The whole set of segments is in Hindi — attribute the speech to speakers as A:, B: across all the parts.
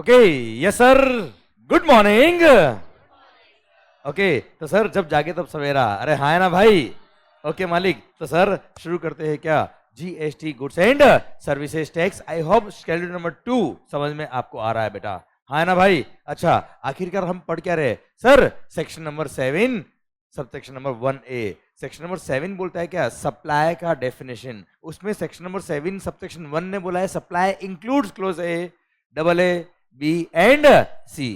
A: Okay, yes sir, good morning. Okay, तो सर जब जागे तब सवेरा, अरे हाँ ना भाई। ओके मालिक, तो सर शुरू करते हैं क्या? GST goods and services tax. I hope schedule number 2 समझ में आपको आ रहा है बेटा, हाँ ना भाई। अच्छा, आखिरकार हम पढ़ क्या रहे sir? Section number 7 sub section number 1A। Section number 7 बोलता है क्या? सप्लाई का डेफिनेशन। उसमें सेक्शन नंबर 7 सब सेक्शन 1 ने बोला है supply includes clause a, double a, b and c.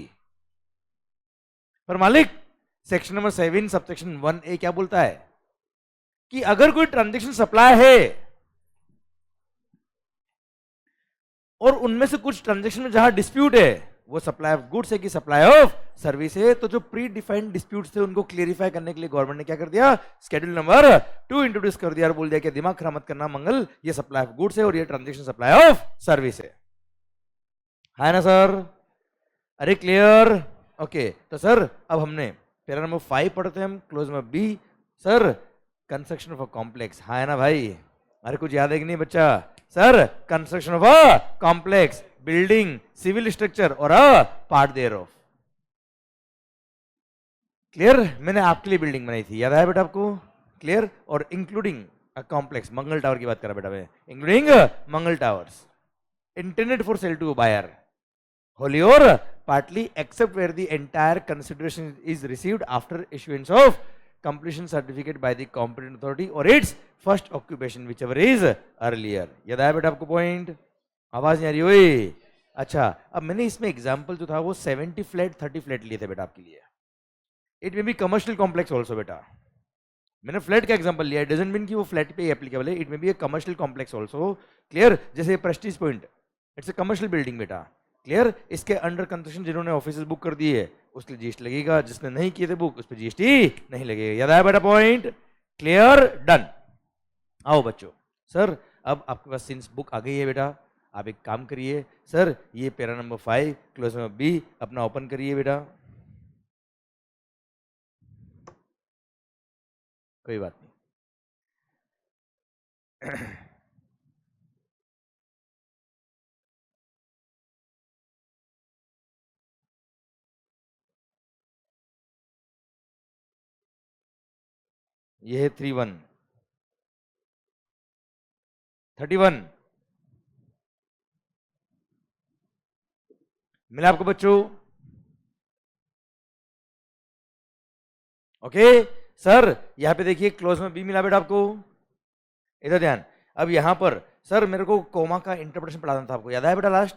A: पर मालिक section number 7 sub section 1A क्या बोलता है कि अगर कोई ट्रांजेक्शन सप्लाई है और उनमें से कुछ ट्रांजेक्शन में जहां डिस्प्यूट है, वो सप्लाई ऑफ गुड्स है कि सप्लाई ऑफ सर्विस है, तो जो प्री डिफाइंड डिस्प्यूट थे उनको क्लियरिफाई करने के लिए गवर्नमेंट ने क्या कर दिया? शेड्यूल नंबर 2 इंट्रोड्यूस कर दिया और बोल दिया कि दिमाग खराब मत करना मंगल, ये सप्लाई ऑफ गुड्स है और ये ट्रांजेक्शन सप्लाई ऑफ सर्विस है ना सर? अरे क्लियर? ओके, तो सर अब हमने पैरा नंबर 5 पढ़ते हैं हम, clause number B. Sir construction of a complex, हाँ है ना भाई? अरे कुछ याद है कि नहीं बच्चा? Sir construction of a complex, building, civil structure और a part thereof. Clear? मैंने आपके लिए बिल्डिंग बनाई थी, याद आया बेटा आपको? क्लियर? और including a complex, Mangal tower की बात करा बेटा मैं, including Mangal towers, intended for sale to buyer, wholly or partly except where the entire consideration is received after issuance of completion certificate by the competent authority or its first occupation whichever is earlier। याद आया बेटा आपको पॉइंट? आवाज नहीं आ रही हुई? अच्छा, अब मैंने इसमें एग्जांपल जो था वो 70 फ्लैट 30 फ्लैट लिए थे बेटा आपके लिए। It may B commercial complex also बेटा, मैंने फ्लैट का एग्जांपल लिया, डजंट मीन कि वो फ्लैट पे एप्लीकेबल है, it may be a commercial complex also. Clear? जैसे Prestige Point, it's a commercial building बेटा। क्लियर? इसके अंडर कंस्ट्रक्शन जिन्होंने ऑफिस बुक कर दिए है उसके जीएसटी लगेगा, जिसने नहीं किए थे बुक उस पर जीएसटी नहीं लगेगा। याद आया बेटा पॉइंट? क्लियर? डन। आओ बच्चों, सर अब आपके पास सिंस बुक आ गई है बेटा, आप एक काम करिए सर, ये para number 5 clause number B अपना ओपन करिए बेटा। कोई बात नहीं। ये है 31 31 मिला आपको बच्चों? ओके सर, यहां पे देखिए क्लोज में बी मिला बेटा आपको, इधर ध्यान। अब यहां पर सर मेरे को कोमा का इंटरप्रिटेशन पढ़ाना था आपको, याद आया बेटा लास्ट?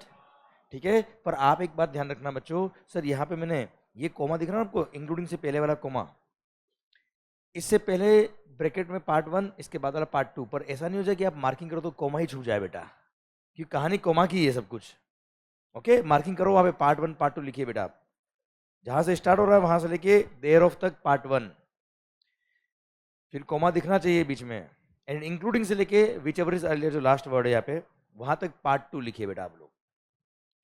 A: ठीक है, पर आप एक बात ध्यान रखना बच्चों, सर यहां पे मैंने ये कोमा दिख रहा है आपको, इंक्लूडिंग से पहले वाला कोमा, इससे पहले ब्रैकेट में पार्ट 1, इसके बाद वाला पार्ट 2, पर ऐसा नहीं हो जाए कि आप मार्किंग करो तो कोमा ही छूट जाए बेटा, क्योंकि कहानी कोमा की है सब कुछ। ओके, मार्किंग करो, वहां पे पार्ट 1 पार्ट 2 लिखिए बेटा आप, जहां से स्टार्ट हो रहा है वहां से लेके देयर ऑफ तक पार्ट 1, फिर कोमा दिखना चाहिए बीच में, एंड इंक्लूडिंग से लेके विच एवर इज अर्लियर जो लास्ट वर्ड है यहाँ पे, वहां तक पार्ट 2 लिखिए बेटा आप लोग।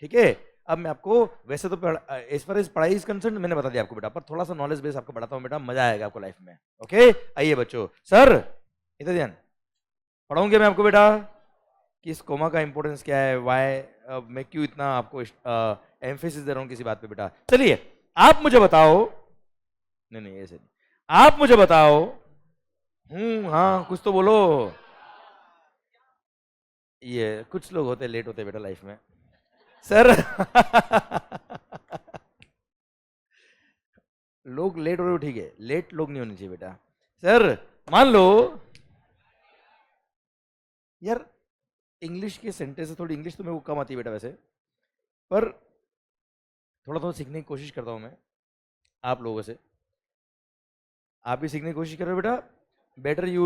A: ठीक है, अब मैं आपको वैसे तो एज फार एज पढ़ाई इज कंसर्न मैंने बता दिया आपको बेटा, पर थोड़ा सा नॉलेज बेस आपको बताता हूँ बेटा, मजा आएगा आपको लाइफ में। ओके, आइए बच्चों, सर इधर ध्यान, पढ़ाऊंगे मैं आपको बेटा कि इस कोमा का इंपॉर्टेंस क्या है, वाई मैं क्यों इतना आपको एम्फेसिस दे रहा हूँ किसी बात पे बेटा। चलिए आप मुझे बताओ, नहीं नहीं ऐसे नहीं, आप मुझे बताओ, हाँ कुछ तो बोलो। ये कुछ लोग होते लेट होते बेटा लाइफ में सर लोग लेट हो रहे हो ठीक है, लेट लोग नहीं होने चाहिए बेटा। सर मान लो यार, इंग्लिश के सेंटेंस से, थोड़ी इंग्लिश तो मेरे को कम आती है बेटा वैसे, पर थोड़ा थोड़ा सीखने की कोशिश करता हूँ मैं आप लोगों से, आप भी सीखने की कोशिश करो बेटा। Better you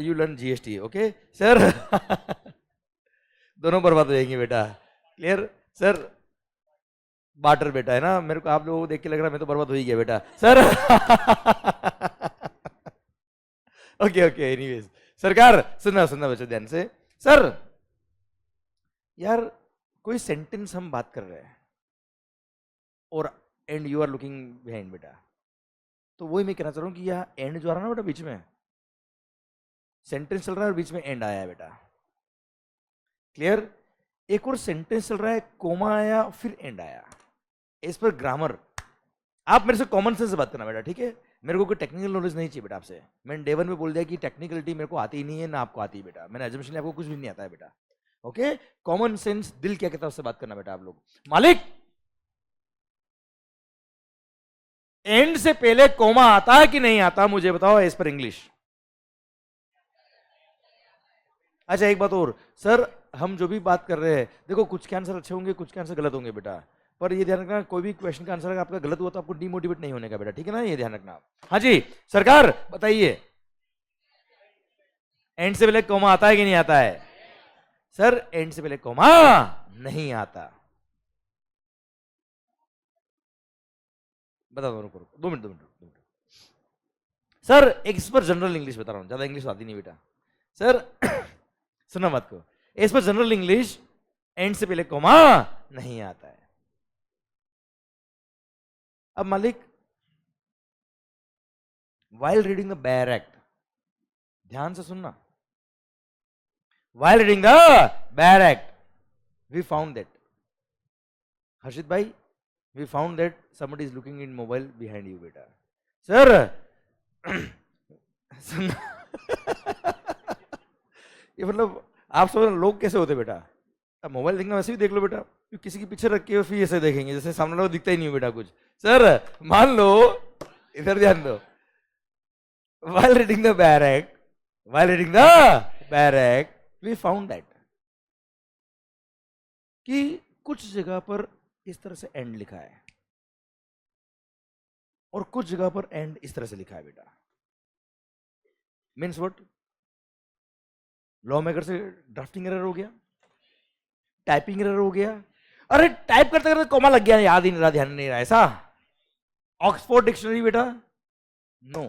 A: you learn GST. Okay sir दोनों बर्बाद हो जाएंगे बेटा। क्लियर? सर बाटर बेटा है ना, मेरे को आप लोगों को देख के लग रहा है मैं तो बर्बाद हो ही गया बेटा सर ओके ओके, एनीवेज सरकार सुनना सुनना बच्चों ध्यान से। सर यार कोई सेंटेंस हम बात कर रहे हैं और and you are looking behind बेटा, तो वही मैं कहना चाह रहा हूँ कि यहाँ एंड जो आ रहा है ना बेटा बीच में, सेंटेंस चल रहा है और बीच में एंड आया है बेटा। क्लियर? एक और सेंटेंस चल रहा है, कोमा आया फिर एंड आया, इस पर ग्रामर आप मेरे से कॉमन सेंस से बात करना बेटा, ठीक है? मेरे को कोई टेक्निकल नॉलेज नहीं चाहिए बेटा आपसे। मैंने डे 1 में बोल दिया कि टेक्निकलिटी मेरे को आती ही नहीं है ना आपको आती है बेटा, मैंने एजम्पशन आपको कुछ भी नहीं आता है बेटा, ओके? कॉमन सेंस, दिल क्या कहता है उससे बात करना बेटा आप लोग। मालिक, एंड से पहले कोमा आता है कि नहीं आता मुझे बताओ एज पर इंग्लिश। अच्छा एक बात और सर, हम जो भी बात कर रहे हैं देखो, कुछ के आंसर अच्छे होंगे, कुछ के आंसर गलत होंगे बेटा, पर ये ध्यान रखना कोई भी क्वेश्चन का आंसर अगर आपका गलत हुआ तो आपको डिमोटिवेट नहीं होने का बेटा, ठीक है ना? ये ध्यान रखना। हाँ जी सरकार बताइए, एंड से पहले कोमा आता है कि नहीं आता है? सर एंड से पहले कोमा नहीं आता। बता दो, रुको 2 मिनट। सर एक इस पर जनरल इंग्लिश बता रहा हूं, ज्यादा इंग्लिश आती नहीं बेटा सर। सुना बात को, इस पर जनरल इंग्लिश, एंड से पहले कोमा नहीं आता है। अब मालिक, while reading the bare act, ध्यान से सुनना, while reading the bare act we found that, Harshit भाई, we found that somebody is looking in mobile behind you बेटा। सर सुनना ये मतलब आप सब लोग कैसे होते बेटा, अब मोबाइल देखना वैसे भी देख लो बेटा, किसी के पीछे रख के फिर ऐसे देखेंगे जैसे सामने वाला दिखता ही नहीं हो बेटा कुछ। सर मान लो, इधर ध्यान दो, while reading the Bear Act, we found that कि कुछ जगह पर इस तरह से एंड लिखा है और कुछ जगह पर एंड इस तरह से लिखा है बेटा। Means what? लॉ मेकर से ड्राफ्टिंग एरर हो गया, टाइपिंग एरर हो गया, अरे टाइप करते करते कॉमा लग गया, याद ही नहीं रहा, ध्यान नहीं रहा, ऐसा? ऑक्सफोर्ड डिक्शनरी बेटा? No,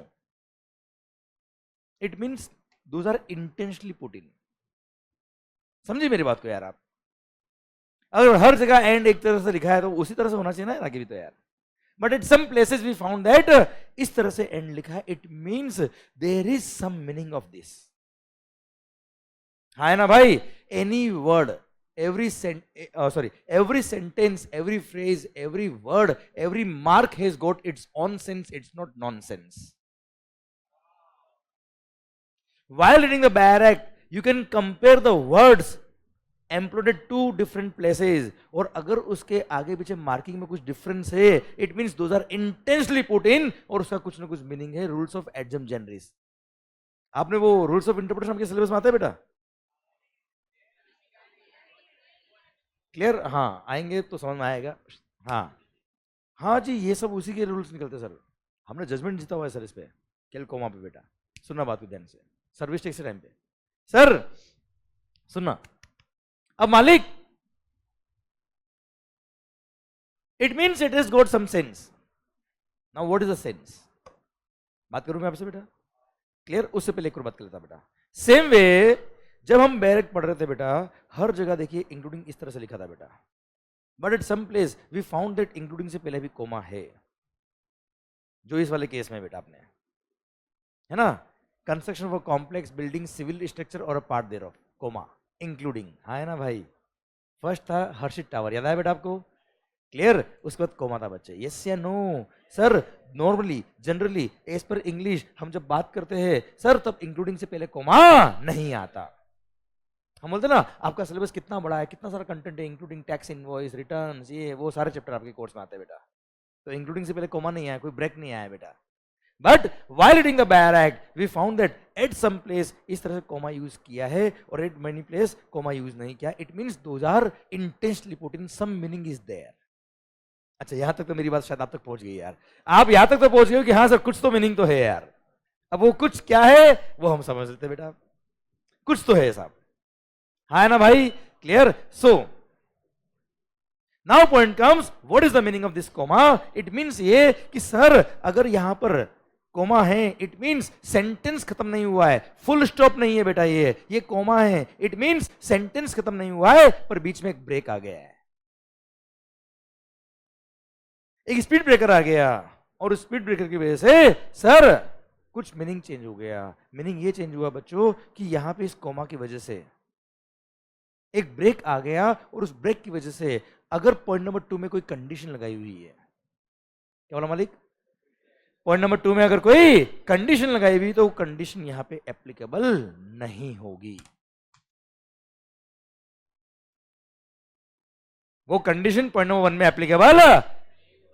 A: it means those are intentionally put in. समझिए मेरी बात को यार आप, अगर हर जगह एंड एक तरह से लिखा है तो उसी तरह से होना चाहिए ना आगे भी तो यार। But at some places we found that इस तरह से एंड लिखा है, it means there is some meaning of this, है ना भाई? Any word, every sentence, every phrase, every word, every mark has got its own sense, it's not nonsense. While reading the Bear Act, you can compare the words employed at 2 different places, और अगर उसके आगे पीछे मार्किंग में कुछ डिफरेंस है, it means those are intentionally put in और उसका कुछ ना कुछ मीनिंग है। रूल्स ऑफ एडजम जनरीज, आपने वो रूल्स ऑफ इंटरप्रिटेशन आपके सिलेबस में आता है बेटा? क्लियर? हाँ आएंगे तो समझ में आएगा। हाँ हाँ जी, ये सब उसी के रूल्स निकलते सर, हमने जजमेंट जीता हुआ है सर इस पे, केल कोमा पे बेटा। सुनना बात को ध्यान से, सर्विस टैक्स के टाइम पे सर सुनना। अब मालिक, it means it is got some sense. Now what is the sense? बात करूं मैं आपसे बेटा, क्लियर? उससे पहले एक और बात कर लेता बेटा। सेम वे जब हम बैरक पढ़ रहे थे बेटा, हर जगह देखिए इंक्लूडिंग इस तरह से लिखा था बेटा, but at some place we found that including से पहले भी कोमा है, जो इस वाले केस में बेटा आपने, है ना? Construction of a complex building, civil structure और a part thereof, comma including, है ना भाई? फर्स्ट था हर्षित टावर, याद है बेटा आपको? क्लियर? उसके बाद कोमा था बच्चे, यस या no? Sir normally generally as per English हम जब बात करते हैं सर, तब इंक्लूडिंग से पहले कोमा नहीं आता। हम बोलते ना आपका सिलेबस कितना बड़ा है, कितना सारा कंटेंट है, इंक्लूडिंग टैक्स, इनवॉइस, रिटर्न्स, ये वो सारे चैप्टर आपके कोर्स में आते हैं बेटा, तो इंक्लूडिंग से पहले कोमा नहीं आया, कोई ब्रेक नहीं आया बेटा। But while reading the Bear Act, we found that at some place इस तरह से कोमा यूज किया है और at many place comma use नहीं किया। It means those are intentionally put in, some meaning is there। अच्छा यहां तक तो मेरी बात शायद आप तक पहुंच गई यार, आप यहां तक तो पहुंच गए हो कि हाँ सर कुछ तो मीनिंग तो है यार। अब वो कुछ क्या है वो हम समझ लेते बेटा, कुछ तो है साहब, है ना भाई? Clear? So now point comes, what is the meaning of this comma? It means ये कि सर अगर यहां पर कोमा है, इट मीन्स सेंटेंस खत्म नहीं हुआ है, फुल स्टॉप नहीं है बेटा, ये कोमा है, इट मीन्स सेंटेंस खत्म नहीं हुआ है पर बीच में एक ब्रेक आ गया है, एक स्पीड ब्रेकर आ गया, और स्पीड ब्रेकर की वजह से सर कुछ मीनिंग चेंज हो गया। मीनिंग ये चेंज हुआ बच्चों कि यहां पे इस कोमा की वजह से एक ब्रेक आ गया और उस ब्रेक की वजह से अगर पॉइंट नंबर 2 में कोई कंडीशन लगाई हुई है, क्या बोला मालिक? पॉइंट नंबर 2 में अगर कोई कंडीशन लगाई हुई तो वो कंडीशन यहां पे एप्लीकेबल नहीं होगी। वो कंडीशन पॉइंट नंबर 1 में एप्लीकेबल।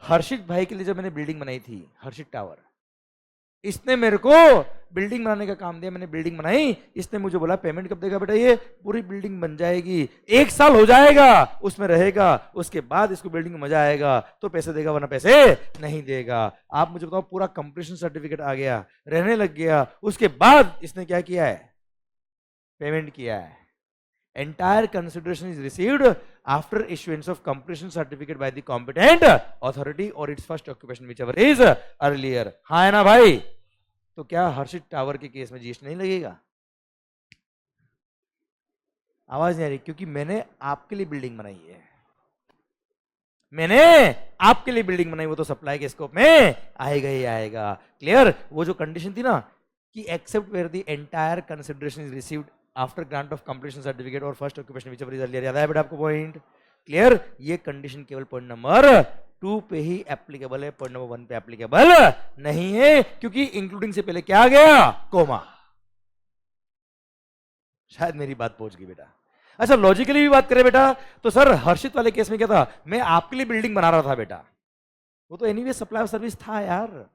A: हर्षित भाई के लिए जब मैंने बिल्डिंग बनाई थी, हर्षित टावर, इसने मेरे को बिल्डिंग बनाने का काम दिया, मैंने बिल्डिंग बनाई, इसने मुझे बोला पेमेंट कब देगा बेटा? ये पूरी बिल्डिंग बन जाएगी, 1 साल हो जाएगा उसमें रहेगा, उसके बाद इसको बिल्डिंग में मजा आएगा तो पैसे देगा, वरना पैसे नहीं देगा। आप मुझे बताओ, पूरा कंप्लीशन सर्टिफिकेट आ गया, रहने लग गया, उसके बाद इसने क्या किया है? पेमेंट किया है। Entire consideration is received after issuance of completion certificate by the competent authority or its first occupation whichever is earlier। हाँ है ना भाई? तो क्या हर्षित टावर के केस में जीएसटी नहीं लगेगा? आवाज नहीं आ रही? क्योंकि मैंने आपके लिए बिल्डिंग बनाई है, मैंने आपके लिए बिल्डिंग बनाई, वो तो सप्लाई के स्कोप में आएगा ही आएगा। क्लियर? वो जो कंडीशन थी ना कि except where the entire consideration is received after grant of completion certificate और first occupation whichever is earlier, याद है बेटा आपको पॉइंट? क्लियर? ये कंडीशन केवल पॉइंट नंबर 2 पे ही एप्लीकेबल है, पॉइंट नंबर 1 पे एप्लीकेबल नहीं है, क्योंकि इंक्लूडिंग से पहले क्या आ गया? कोमा। शायद मेरी बात पहुंच गई बेटा। अच्छा, लॉजिकली भी बात करें बेटा तो सर हर्षित वाले केस में क्या था? मैं आपके लिए बिल्डिंग बना रहा था बेटा, वो तो एनीवे सप्लाई ऑफ सर्विस था यार।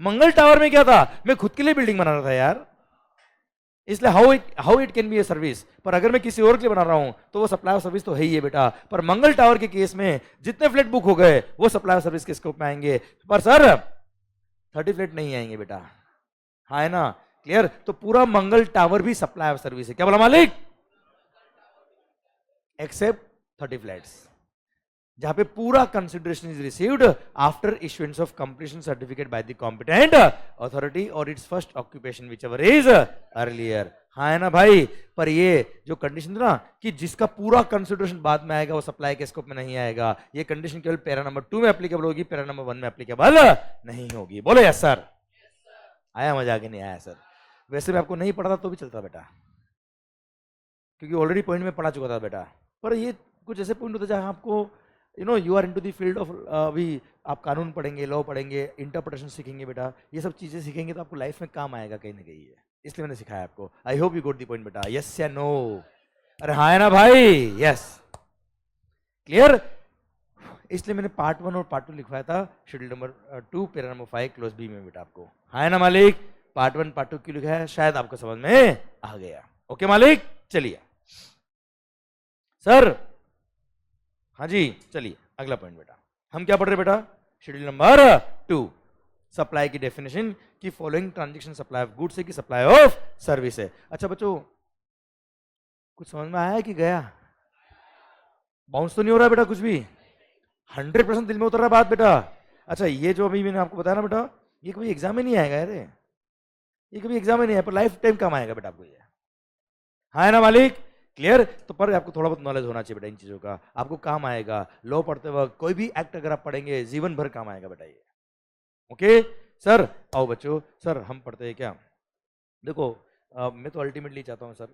A: मंगल टावर में क्या था? मैं खुद के लिए बिल्डिंग बना रहा था यार, इसलिए how it can be a service. पर अगर मैं किसी और के लिए बना रहा हूं तो वो सप्लाई ऑफ सर्विस तो है ही है बेटा। पर मंगल टावर के केस में जितने फ्लैट बुक हो गए वो सप्लाई ऑफ सर्विस के स्कोप में आएंगे, पर सर 30 फ्लैट नहीं आएंगे बेटा। हाँ है ना? क्लियर? तो पूरा मंगल टावर भी सप्लाई ऑफ सर्विस है। क्या बोला मालिक? एक्सेप्ट 30 फ्लैट्स, जहां पे पूरा consideration is received after issuance of completion certificate by the competent authority और it's first occupation whichever is earlier. हाँ है ना भाई? पर ये जो कंडीशन थी ना कि जिसका पूरा कंसिडरेशन बाद में आएगा वो सप्लाई के स्कोप में नहीं आएगा, ये कंडीशन केवल पैरा नंबर 2 में एप्लीकेबल होगी, पैरा नंबर 1 में एप्लीकेबल नहीं होगी। बोलो यस सर। आया मजा कि नहीं आया सर? वैसे भी आपको नहीं पढ़ा था तो भी चलता बेटा, क्योंकि ऑलरेडी पॉइंट में पढ़ा चुका था बेटा। पर ये कुछ ऐसे पॉइंट होते हैं जहां आपको you are into the field of, अभी आप कानून पढ़ेंगे, लॉ पढ़ेंगे, इंटरप्रिटेशन सीखेंगे बेटा, ये सब चीजें सीखेंगे तो आपको लाइफ में काम आएगा कहीं ना कहीं, है इसलिए मैंने सिखाया आपको। I hope you got the point बेटा। यस या नो? अरे हाँ है ना भाई? यस। क्लियर? इसलिए मैंने पार्ट 1 और पार्ट 2 लिखवाया था schedule number 2 para number 5 clause B में बेटा आपको। हाँ है ना मालिक? पार्ट 1 पार्ट 2 क्यों लिखा है? शायद आपको समझ में आ गया। ओके मालिक? चलिए सर। हाँ जी, चलिए अगला पॉइंट बेटा। हम क्या पढ़ रहे बेटा? शेड्यूल नंबर 2, सप्लाई की डेफिनेशन की following transaction supply of goods है कि सप्लाई ऑफ सर्विस है। अच्छा बच्चों, कुछ समझ में आया कि गया? बाउंस तो नहीं हो रहा बेटा कुछ भी? 100% दिल में उतर रहा बात बेटा? अच्छा, ये जो अभी मैंने आपको बताया ना बेटा, ये कभी एग्जाम में नहीं आएगा अरे, ये कभी एग्जाम में नहीं है, पर लाइफ टाइम काम आएगा बेटा आपको ये। हाँ है ना मालिक? क्लियर? तो पर आपको थोड़ा बहुत नॉलेज होना चाहिए बेटा इन चीजों का, आपको काम आएगा। लॉ पढ़ते वक्त कोई भी एक्ट अगर आप पढ़ेंगे जीवन भर काम आएगा बेटा ये। Okay sir? आओ बच्चों, सर हम पढ़ते हैं क्या? देखो मैं तो अल्टीमेटली चाहता हूँ सर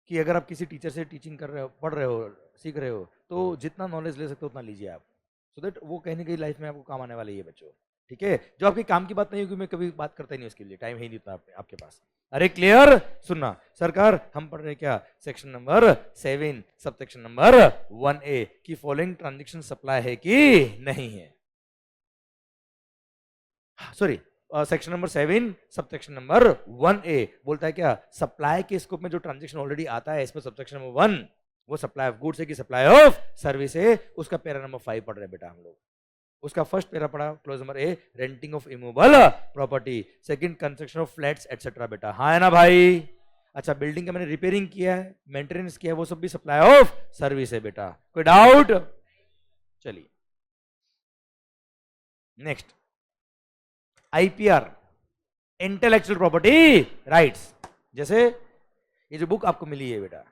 A: कि अगर आप किसी टीचर से टीचिंग कर रहे हो, पढ़ रहे हो, सीख रहे हो, तो जितना नॉलेज ले सकते हो उतना लीजिए आप, सो दैट वो कहीं ना कहीं लाइफ में आपको काम आने वाली है बच्चों। ठीक है? जो आपके काम की बात नहीं होगी मैं कभी बात करता ही नहीं उसके लिए, टाइम है ही नहीं उतना आपके पास। अरे क्लियर? सुनना सरकार, हम पढ़ रहे क्या? Section number 7 sub section number 1A की फॉलोइंग ट्रांजैक्शन सप्लाई है कि नहीं है। Sorry, section number 7 sub section number 1A बोलता है क्या? सप्लाई के स्कोप में जो ट्रांजैक्शन ऑलरेडी आता है इसमें सबसेक्शन नंबर 1 वो सप्लाई ऑफ गुड्स है कि सप्लाई ऑफ सर्विस है, उसका पैरा नंबर 5 पढ़ रहे बेटा हम लोग। उसका फर्स्ट पैरा पढ़ा close number A, renting of immovable property, second construction of flats etcetera बेटा। हाँ है ना भाई? अच्छा, बिल्डिंग का मैंने रिपेयरिंग किया है, मेंटेनेंस किया है, वो सब भी सप्लाई ऑफ सर्विस है बेटा। कोई डाउट? चलिए next, IPR, intellectual property rights. जैसे ये जो बुक आपको मिली है बेटा,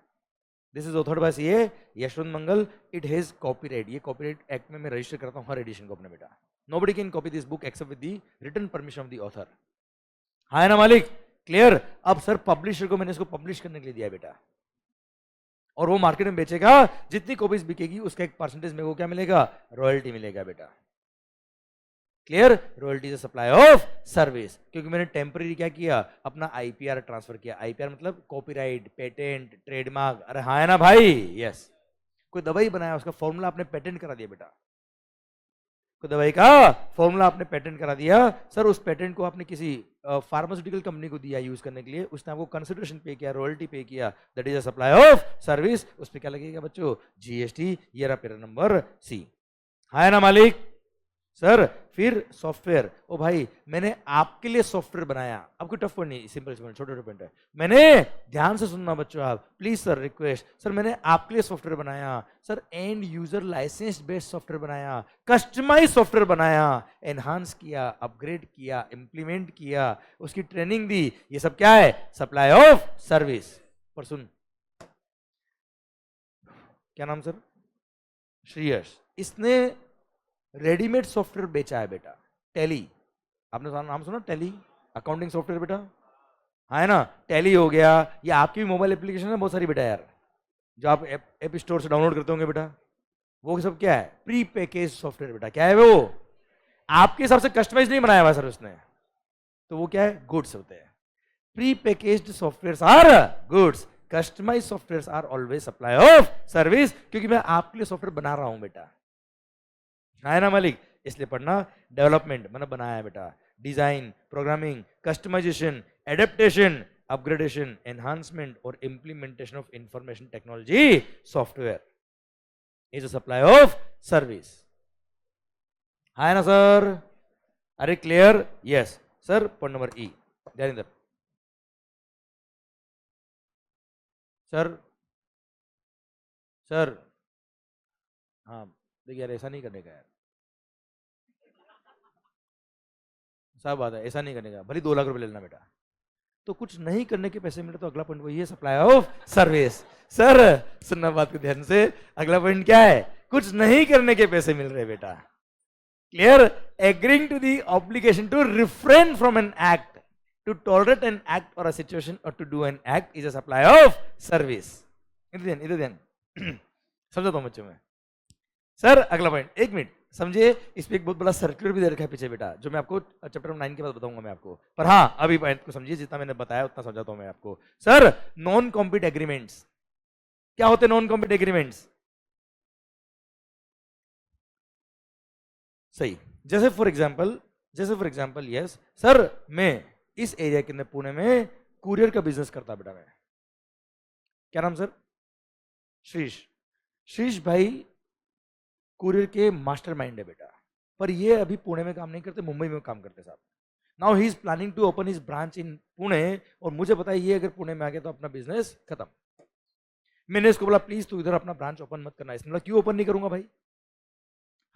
A: this is authored bye CA Yashwant Mangal, it has copyright, ये कॉपीराइट एक्ट में मैं रजिस्टर करता हूं हर एडिशन को अपने बेटा। Nobody can copy this book except with the written permission of the author. हाँ है ना मालिक? क्लियर? अब सर पब्लिशर को मैंने इसको पब्लिश करने के लिए दिया बेटा, और वो मार्केट में बेचेगा, जितनी कॉपीज बिकेगी उसका एक परसेंटेज में वो क्या मिलेगा, रॉयल्टी मिलेगा बेटा। Clear? Royalty is supply of service. क्योंकि मैंने टेम्पररी क्या किया, अपना आईपीआर ट्रांसफर किया। आईपीआर मतलब कॉपीराइट, पेटेंट, ट्रेडमार्क। अरे हाँ है ना भाई? यस। कोई दवाई बनाया, उसका फॉर्मूला आपने पेटेंट करा दिया बेटा। कोई दवाई का फॉर्मूला आपने पेटेंट करा दिया, सर उस पेटेंट को आपने किसी फार्मास्यूटिकल कंपनी को दिया यूज करने के लिए, उसने आपको कंसिडरेशन पे किया, रॉयल्टी पे किया, that is a supply of service. उस पर क्या लगेगा बच्चों? जीएसटी। ये रहा पेरा नंबर सी। हाँ ना मालिक? सर फिर सॉफ्टवेयर। ओ भाई मैंने आपके लिए सॉफ्टवेयर बनाया, आपको टफ पॉइंट नहीं, सिंपल छोटे छोटे पॉइंट है। मैंने, ध्यान से सुनना बच्चों आप प्लीज सर, रिक्वेस्ट सर, मैंने आपके लिए सॉफ्टवेयर बनाया sir, end user license based software बनाया, कस्टमाइज सॉफ्टवेयर बनाया, एनहांस किया, अपग्रेड किया, इंप्लीमेंट किया, उसकी ट्रेनिंग दी। ये सब क्या है? Supply of service. पर सुन, क्या नाम सर? श्रेयस। इसने रेडीमेड सॉफ्टवेयर बेचा है बेटा, टैली। आपने नाम सुना टैली? अकाउंटिंग सॉफ्टवेयर बेटा, हाँ है ना? टैली हो गया, ये आपकी भी मोबाइल एप्लीकेशन है बहुत सारी बेटा यार, जो आप ऐप स्टोर से डाउनलोड करते होंगे बेटा। वो सब क्या है? प्री पैकेज सॉफ्टवेयर बेटा। क्या है वो? आपके हिसाब से कस्टमाइज नहीं बनाया हुआ सर उसने, तो वो क्या है? गुड्स होते हैं। Pre packaged software are goods, customise software are always supply of service. क्योंकि मैं आपके लिए सॉफ्टवेयर बना रहा हूं बेटा, है ना मालिक? इसलिए पढ़ना। डेवलपमेंट मैंने बनाया बेटा, design, programming, customization, adaptation, upgradation, enhancement और implementation of information technology software is a supply of service. है ना सर? अरे clear? Yes sir. Point number E, ध्यान इधर सर। सर हाँ देखिए यार, ऐसा नहीं करने का यार, सब बात है, ऐसा नहीं करने का। भले 2 लाख रुपए लेना बेटा, तो कुछ नहीं करने के पैसे मिले तो अगला पॉइंट वही है, सप्लाई ऑफ सर्विस। सर सुनना बात को ध्यान से, अगला पॉइंट क्या है? कुछ नहीं करने के पैसे मिल रहे बेटा। Clear? Agreeing to the obligation to refrain from an act, to tolerate an act और अ सिचुएशन और to do an act is a supply of service. इधर ध्यान समझाता हूं बच्चों में। सर अगला पॉइंट, 1 मिनट समझिए, इस पे एक बहुत बड़ा सर्कुलर भी दे रखा है पीछे बेटा, जो मैं आपको चैप्टर 9 के बाद बताऊंगा मैं आपको। पर हाँ अभी पॉइंट को समझिए, जितना मैंने बताया उतना समझाता हूं मैं आपको। सर नॉन कॉम्पिट एग्रीमेंट्स क्या होते हैं? नॉन कॉम्पिट एग्रीमेंट्स सही, जैसे फॉर एग्जांपल यस सर, मैं इस एरिया के अंदर पुणे में कुरियर का बिजनेस करता बेटा मैं। क्या नाम सर? शीश। शीश भाई कुरियर के मास्टरमाइंड है बेटा, पर ये अभी पुणे में काम नहीं करते, मुंबई में काम करते साहब। Now he is planning to open his branch in Pune, और मुझे पता है ये अगर पुणे में आ गया तो अपना बिजनेस खत्म। मैंने इसको बोला प्लीज तू इधर अपना ब्रांच ओपन मत करना। इसने बोला क्यों ओपन नहीं करूंगा भाई?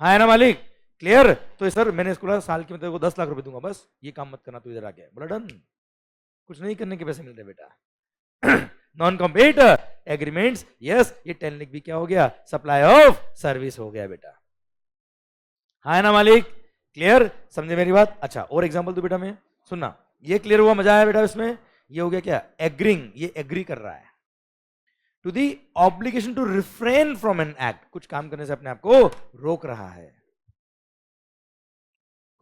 A: हाँ है ना मालिक? क्लियर? तो सर मैंने इसको बोला साल के मतलब 10 लाख रुपए दूंगा, बस ये काम मत करना तू इधर आ गया। बोला डन। कुछ नहीं करने के पैसे मिल रहे बेटा। नॉन कॉम्पिट एग्रीमेंट्स, यस ये 10 लाख भी क्या हो गया? सप्लाई ऑफ सर्विस हो गया बेटा। हाँ ना मालिक? क्लियर? समझे मेरी बात? अच्छा और एग्जांपल दो बेटा मैं, सुनना। ये क्लियर हुआ? मजा आया बेटा इसमें? ये हो गया क्या? एग्रीइंग, ये एग्री कर रहा है to the obligation to refrain from an act, कुछ काम करने से अपने आप को रोक रहा है।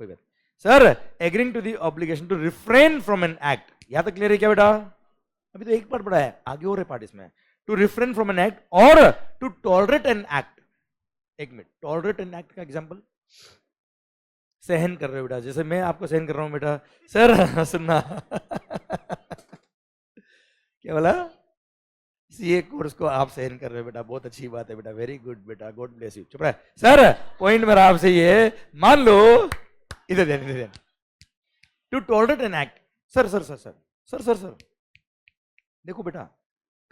A: कोई बात sir, agreeing to the obligation to refrain from an act, यहां तक क्लियर है क्या बेटा? अभी तो एक पार्ट पढ़ा है, आगे और है पार्ट इसमें। To refrain from an act और to tolerate an act. 1 minute, tolerate an act का एग्जांपल, सहन कर रहे हो बेटा, जैसे मैं आपको सहन कर रहा हूं बेटा। सर सुनना। क्या बोला? सीए कोर्स को आप सहन कर रहे हो बेटा, बहुत अच्छी बात है बेटा, वेरी गुड बेटा, गॉड ब्लेस यू। चुप रहे सर। पॉइंट मेरा आपसे ये, मान लो इधर ध्यान, to tolerate an act. Sir sir sir sir sir sir sir देखो बेटा,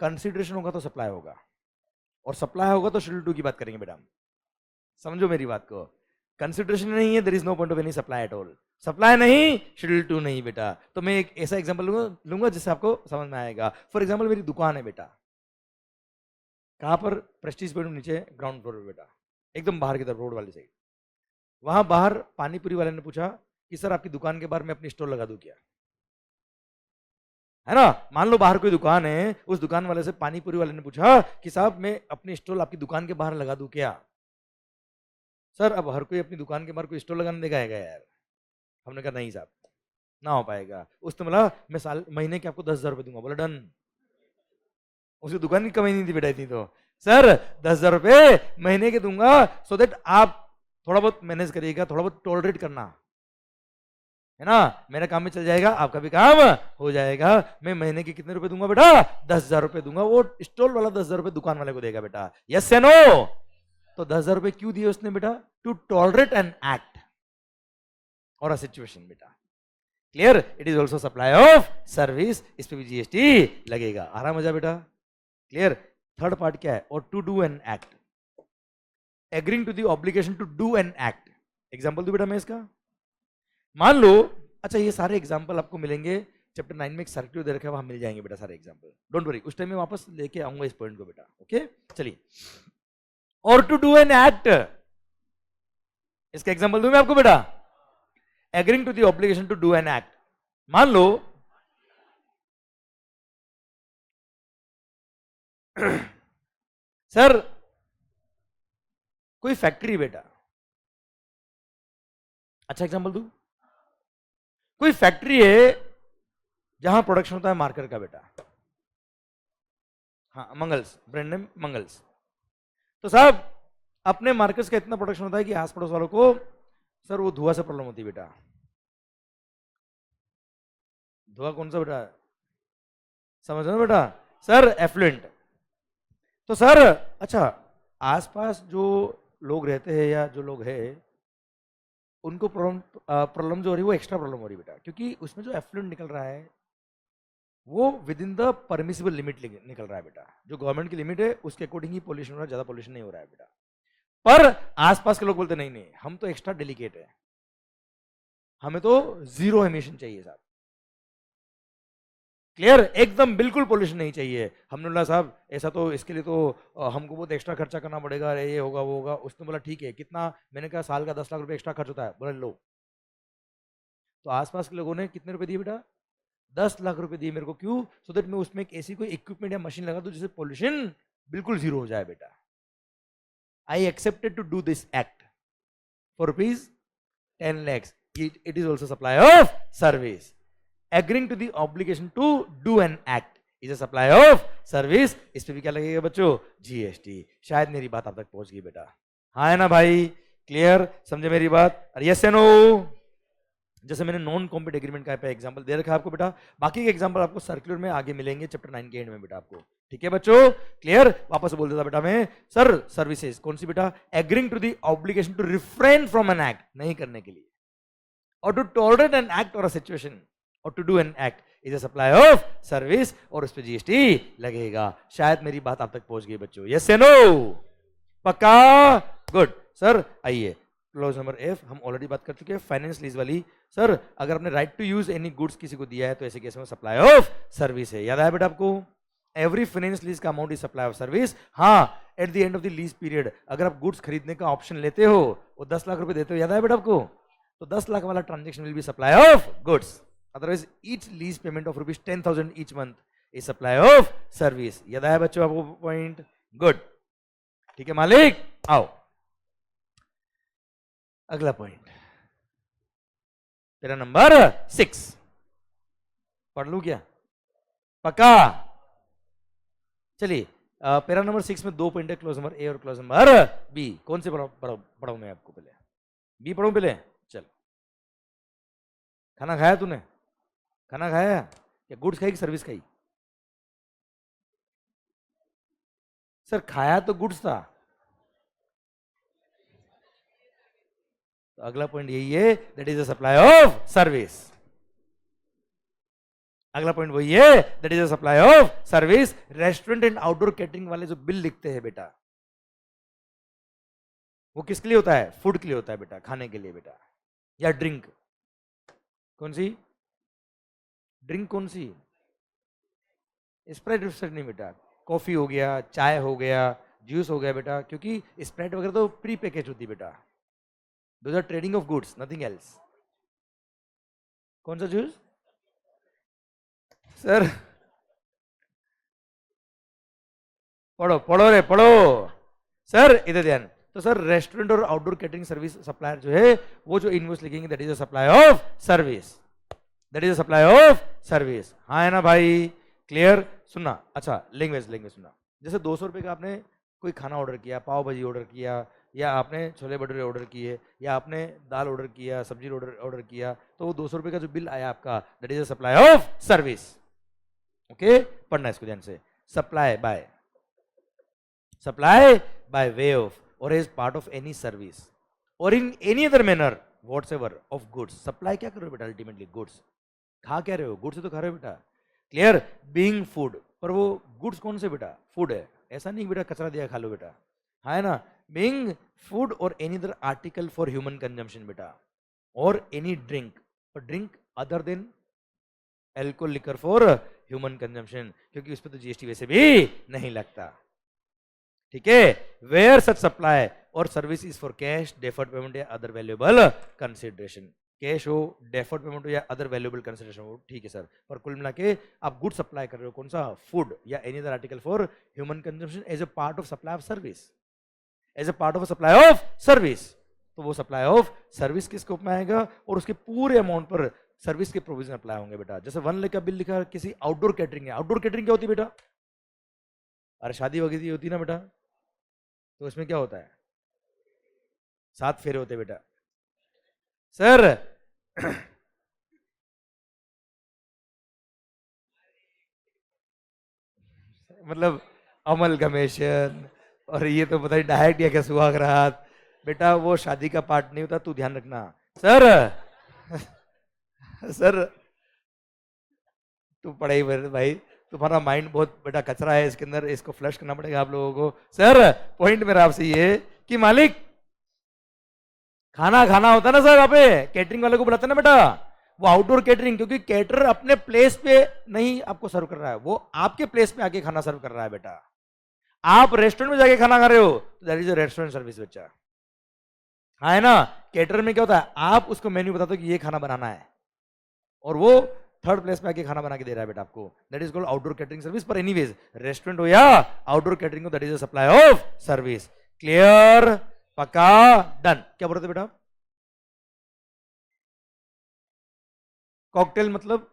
A: कंसिडरेशन होगा तो सप्लाई होगा, और सप्लाई होगा तो शेड्यूल 2 की बात करेंगे बेटा। समझो मेरी बात को, कंसिडरेशन नहीं है, there is no point of any supply at all. Supply नहीं, शेड्यूल 2 नहीं बेटा। तो मैं एक ऐसा एग्जांपल लूंगा जिससे आपको समझ में आएगा। फॉर एग्जांपल मेरी दुकान है बेटा, कहां पर? प्रेस्टीज पॉइंट नीचे ग्राउंड फ्लोर पे बेटा, एकदम बाहर की तरफ रोड वाली साइड। वहां बाहर पानीपुरी वाले ने पूछा कि सर आपकी दुकान के बाहर मैं अपनी स्टोर लगा दूं क्या? है ना। मान लो बाहर कोई दुकान है, उस दुकान वाले से पानी पूरी वाले ने पूछा कि साहब मैं अपनी स्टॉल आपकी दुकान के बाहर लगा दूं क्या। सर अब हर कोई अपनी दुकान के बाहर कोई स्टॉल लगाने देगा यार। हमने कहा नहीं साहब, ना हो पाएगा। उसने बोला मैं साल महीने के आपको 10,000 रुपए दूंगा। बोला डन। उसकी दुकान की कमाई नहीं थी बेटा इतनी, तो सर 10,000 रुपए महीने के दूंगा, सो दैट आप थोड़ा बहुत मैनेज करिएगा, थोड़ा बहुत टॉलरेट करना है ना, मेरा काम भी चल जाएगा, आपका भी काम हो जाएगा। मैं महीने के कितने रुपए दूंगा बेटा? 10,000 रुपए दूंगा। वो स्टॉल वाला 10,000 रुपए दुकान वाले को देगा बेटा। यस या नो? तो 10,000 रुपए क्यों दिए उसने बेटा? टू टॉलरेट एन एक्ट और अ सिचुएशन बेटा। Clear? It is also supply of service, इस पे भी जीएसटी लगेगा। आ रहा मजा बेटा? क्लियर? थर्ड पार्ट क्या है? और to do an act, agreeing to the obligation to do an act. Example दो बेटा मैं इसका। मान लो, अच्छा ये सारे एग्जांपल आपको मिलेंगे चैप्टर 9 में, एक सर्क्यूलर दे रखा है, वहां मिल जाएंगे बेटा सारे एग्जांपल। डोंट वरी, उस टाइम में वापस लेके आऊंगा इस पॉइंट को बेटा। ओके चलिए, और टू डू एन एक्ट, इसका एग्जांपल दूं मैं आपको बेटा। Agreeing to the obligation to do an act. मान लो सर कोई फैक्ट्री बेटा, अच्छा एग्जांपल दूं, कोई फैक्ट्री है जहां प्रोडक्शन होता है मार्कर का बेटा, हाँ मंगल्स, ब्रांड नेम मंगल्स। तो साहब अपने मार्कर्स का इतना प्रोडक्शन होता है कि आस पड़ोस वालों को सर वो धुआं से प्रॉब्लम होती है बेटा। धुआं कौन सा बेटा? समझ रहे हो बेटा? Sir effluent. तो सर अच्छा आसपास जो लोग रहते हैं या जो लोग हैं उनको प्रॉब्लम जो हो रही है वो एक्स्ट्रा प्रॉब्लम हो रही है बेटा, क्योंकि उसमें जो एफ्लुएंट निकल रहा है वो with in the permissible limit निकल रहा है बेटा। जो गवर्नमेंट की लिमिट है उसके अकॉर्डिंग ही पोल्यूशन हो रहा है, ज्यादा पोल्यूशन नहीं हो रहा है बेटा। पर आसपास के लोग बोलते नहीं नहीं हम तो एक्स्ट्रा डेलिकेट है, हमें तो जीरो एमिशन चाहिए साहब। क्लियर? एकदम बिल्कुल पोल्यूशन नहीं चाहिए। हमने बोला साहब ऐसा तो इसके लिए तो हमको बहुत एक्स्ट्रा खर्चा करना पड़ेगा, अरे ये होगा वो होगा। उसने बोला ठीक है कितना? मैंने कहा साल का 10 लाख रुपए एक्स्ट्रा खर्च होता है। बोला लो। तो आसपास के लोगों ने कितने रुपए दिए बेटा? 10 लाख रुपए दिए मेरे को। क्यों? सो दैट मैं उसमें एक ऐसी कोई इक्विपमेंट या मशीन लगा दूं जिससे पोल्यूशन बिल्कुल जीरो हो जाए बेटा। I accepted to do this act for rupees 10 lakhs. It is also supply of service. Agreeing to the obligation to do an act is a supply of service. इस पे भी क्या लगेगा बच्चों? जीएसटी। शायद मेरी बात आप तक पहुंच गई बेटा। हाँ है ना भाई? क्लियर? समझे मेरी बात? और यस या नो? जैसे मैंने नॉन कॉम्पिट एग्रीमेंट का एग्जांपल दे रखा है आपको बेटा, बाकी के एग्जांपल आपको सर्कुलर में आगे मिलेंगे चैप्टर 9 के एंड में बेटा आपको। ठीक है बच्चों? क्लियर? वापस बोल देता बेटा मैं, सर सर्विसेज कौन सी बेटा? Agreeing to the obligation to refrain from an act, नहीं करने के लिए, और टू टॉलरेट एन एक्ट और अ सिचुएशन, और to do an act is a supply of service, और उस पर जीएसटी लगेगा। शायद मेरी बात आप तक पहुंच गई बच्चों। यस या नो? पक्का? गुड। सर आइए क्लॉज नंबर एफ हम ऑलरेडी बात कर चुके हैं, फाइनेंस लीज वाली। सर अगर आपने right to use any goods किसी को दिया है तो ऐसे केस में सप्लाई ऑफ सर्विस है। याद आया बेटा आपको? एवरी फाइनेंस लीज का amount is supply of service. हाँ at the end of the lease period अगर आप गुड्स खरीदने का ऑप्शन लेते हो वो 10 लाख रुपए देते हो, याद आया बेटा आपको? तो 10 लाख वाला transaction will be supply of goods. Otherwise each lease payment of rupees 10,000 each month is supply of service. याद आया बच्चों आपको पॉइंट? गुड। ठीक है मालिक? आओ अगला पॉइंट, तेरा नंबर 6 पढ़ लू क्या? पक्का? चलिए पैरा नंबर 6 में 2 पॉइंट है, क्लोज नंबर ए और क्लोज नंबर बी। कौन से पढ़ाऊं मैं आपको? पहले बी पढ़ूं पहले? चल। खाना खाया तूने? खाना खाया या गुड्स खाई कि सर्विस खाई? सर खाया तो गुड्स था। तो अगला पॉइंट यही है, that is the supply of service. अगला पॉइंट वही है, that is the supply of service. Restaurant and outdoor catering वाले जो बिल लिखते हैं बेटा, वो किसके लिए होता है? फूड के लिए होता है बेटा, खाने के लिए बेटा। या ड्रिंक, कौन सी ड्रिंक? कौन सी? स्प्राइट विस्प्राइट नहीं बेटा, कॉफी हो गया, चाय हो गया, जूस हो गया बेटा, क्योंकि स्प्राइट वगैरह तो प्री पैकेज होती है बेटा। Those are trading of goods, nothing else. कौन सा जूस? सर पढ़ो पढ़ो रे पढ़ो। सर इधर ध्यान। तो सर रेस्टोरेंट और आउटडोर कैटरिंग सर्विस सप्लायर जो है वो जो इनवॉइस लिखेंगे that is a supply of service, that is a supply of service. हाँ है ना भाई, क्लियर। सुनना, अच्छा लैंग्वेज लैंग्वेज सुनना। जैसे 200 रुपये का आपने कोई खाना ऑर्डर किया, पाव भाजी ऑर्डर किया, या आपने छोले भटूरे ऑर्डर किए, या आपने दाल ऑर्डर किया, सब्जी ऑर्डर ऑर्डर किया, तो वो 200 रुपये का जो बिल आया आपका that is a supply of service. Okay, पढ़ना इसको ध्यान से। Supply bye, supply by way of or as part of any service or in any other manner whatsoever of goods। Supply क्या कर रहे हो बेटा, अल्टीमेटली गुड्स खा क्या रहे हो, गुड्स तो खा रहे हो बेटा, क्लियर। बीइंग फूड, पर वो गुड्स कौन से बेटा, फूड है, ऐसा नहीं बेटा कचरा दिया खा लो बेटा, हाँ है ना। बीइंग फूड और any other article for human consumption बेटा, और एनी ड्रिंक, और drink other than alcohol liquor for human consumption, क्योंकि उस पर तो जीएसटी वैसे भी नहीं लगता, ठीक है। वेयर सच सप्लाई और service is for cash, deferred payment या अदर वैल्यूएबल कंसिडरेशन। कैश हो, डेफर्ड पेमेंट हो या अदर वैल्यूएबल कंसिडरेशन हो, ठीक है सर। पर कुल मिला के आप गुड सप्लाई कर रहे हो, कौन सा, फूड या any other article for human consumption as a part of supply of service, as a part of supply of service. तो वो सप्लाई ऑफ सर्विस के स्कोप में आएगा और उसके पूरे अमाउंट पर सर्विस के प्रोविजन अप्लाई होंगे बेटा। जैसे 1 लाख का बिल लिखा किसी आउटडोर कैटरिंग है, आउटडोर कैटरिंग क्या होती है बेटा, अरे शादी वगैरह होती है ना बेटा, तो इसमें क्या होता है, 7 फेरे होते बेटा सर। मतलब अमलगमेशन, और ये तो पता नहीं डायरेक्ट या क्या सुहाग रात, बेटा वो शादी का पार्ट नहीं होता, तू ध्यान रखना सर। सर तू पढ़ाई भाई, तुम्हारा माइंड बहुत बेटा कचरा है, इसके अंदर इसको फ्लश करना पड़ेगा आप लोगों को। सर पॉइंट मेरा आपसे ये कि मालिक खाना खाना होता है ना सर, वहां पे कैटरिंग वाले को बुलाते हैं ना बेटा, वो आउटडोर कैटरिंग, क्योंकि कैटरर अपने प्लेस पे नहीं आपको सर्व कर रहा है, वो आपके प्लेस पे आके खाना सर्व कर रहा है बेटा। आप रेस्टोरेंट में जाके खाना खा रहे हो तो that is a restaurant service बच्चा, हाँ है ना। कैटरर में क्या होता है, आप उसको मेन्यू बताते हो कि ये खाना बनाना है, और वो थर्ड प्लेस पे आके खाना बना के दे रहा है बेटा आपको, that is called outdoor catering service. पर एनीवेज रेस्टोरेंट हो या आउटडोर कैटरिंग हो, that is a supply of service. Clear, पक्का, डन। क्या बोल रहे थे बेटा, कॉकटेल मतलब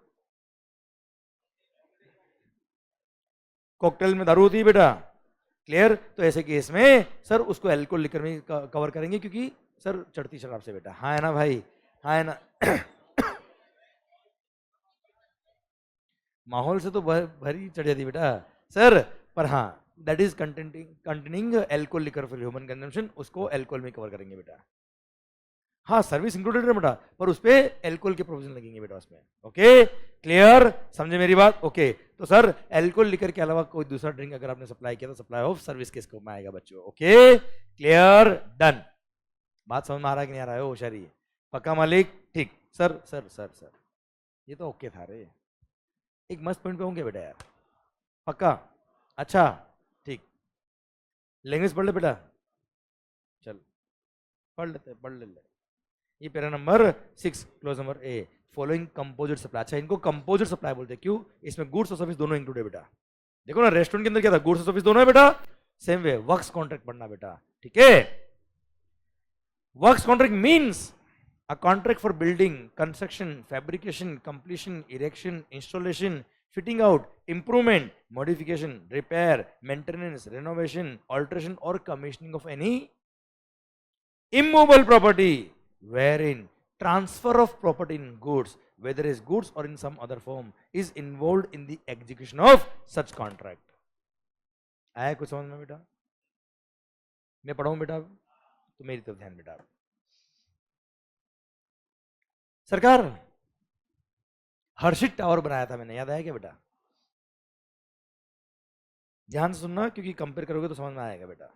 A: कॉकटेल में दारू होती है बेटा, क्लियर। तो ऐसे केस में सर उसको अल्कोहल लिकर में कवर करेंगे, क्योंकि सर चढ़ती शराब से बेटा, हाँ है ना भाई, हाँ है ना। माहौल से तो भरी चढ़ जाती बेटा सर, पर हाँ that is containing alcohol liquor for human consumption, उसको अल्कोहल में कवर करेंगे बेटा। हाँ सर्विस इंक्लूडेड है बेटा, पर उस पर एल्कोहल के प्रोविजन लगेंगे बेटा उसमें। ओके क्लियर, समझे मेरी बात। ओके तो सर एल्कोहल लिकर के अलावा कोई दूसरा ड्रिंक अगर आपने सप्लाई किया तो सप्लाई ऑफ सर्विस के स्कोप में आएगा बच्चों। Okay clear, done. बात समझ में आ रहा है कि नहीं आ रहा है, होशियारी, पक्का मालिक, ठीक। सर सर सर सर ये तो ओके था रे, एक मस्त पॉइंट पे होंगे बेटा यार, पक्का, अच्छा ठीक। लैंग्वेज पढ़ ले बेटा, चल पढ़ लेते पढ़ ले। ये पैरा नंबर 6 क्लोज नंबर ए, फॉलोइंग कंपोजिट सप्लाई। अच्छा इनको कंपोजिट सप्लाई बोलते हैं, क्यों, इसमें गुड्स और सर्विस दोनों इंक्लूड है बेटा। देखो ना रेस्टोरेंट के अंदर क्या था, गुड्स और सर्विस दोनों है बेटा, सेम वे वर्क्स कॉन्ट्रैक्ट पढ़ना बेटा, ठीक है। Works contract means a contract for building, construction, fabrication, completion, erection, installation, fitting out, improvement, modification, repair, maintenance, renovation, alteration or commissioning of any immovable property wherein transfer of property in goods, whether as goods or in some other form, is involved in the execution of such contract। आया कुछ समझ में बेटा, मैं पढ़ाऊं बेटा, तो मेरी तरफ ध्यान बेटा। सरकार हर्षित टावर बनाया था मैंने, याद आया क्या बेटा, ध्यान से सुनना क्योंकि कंपेयर करोगे तो समझ में आएगा बेटा।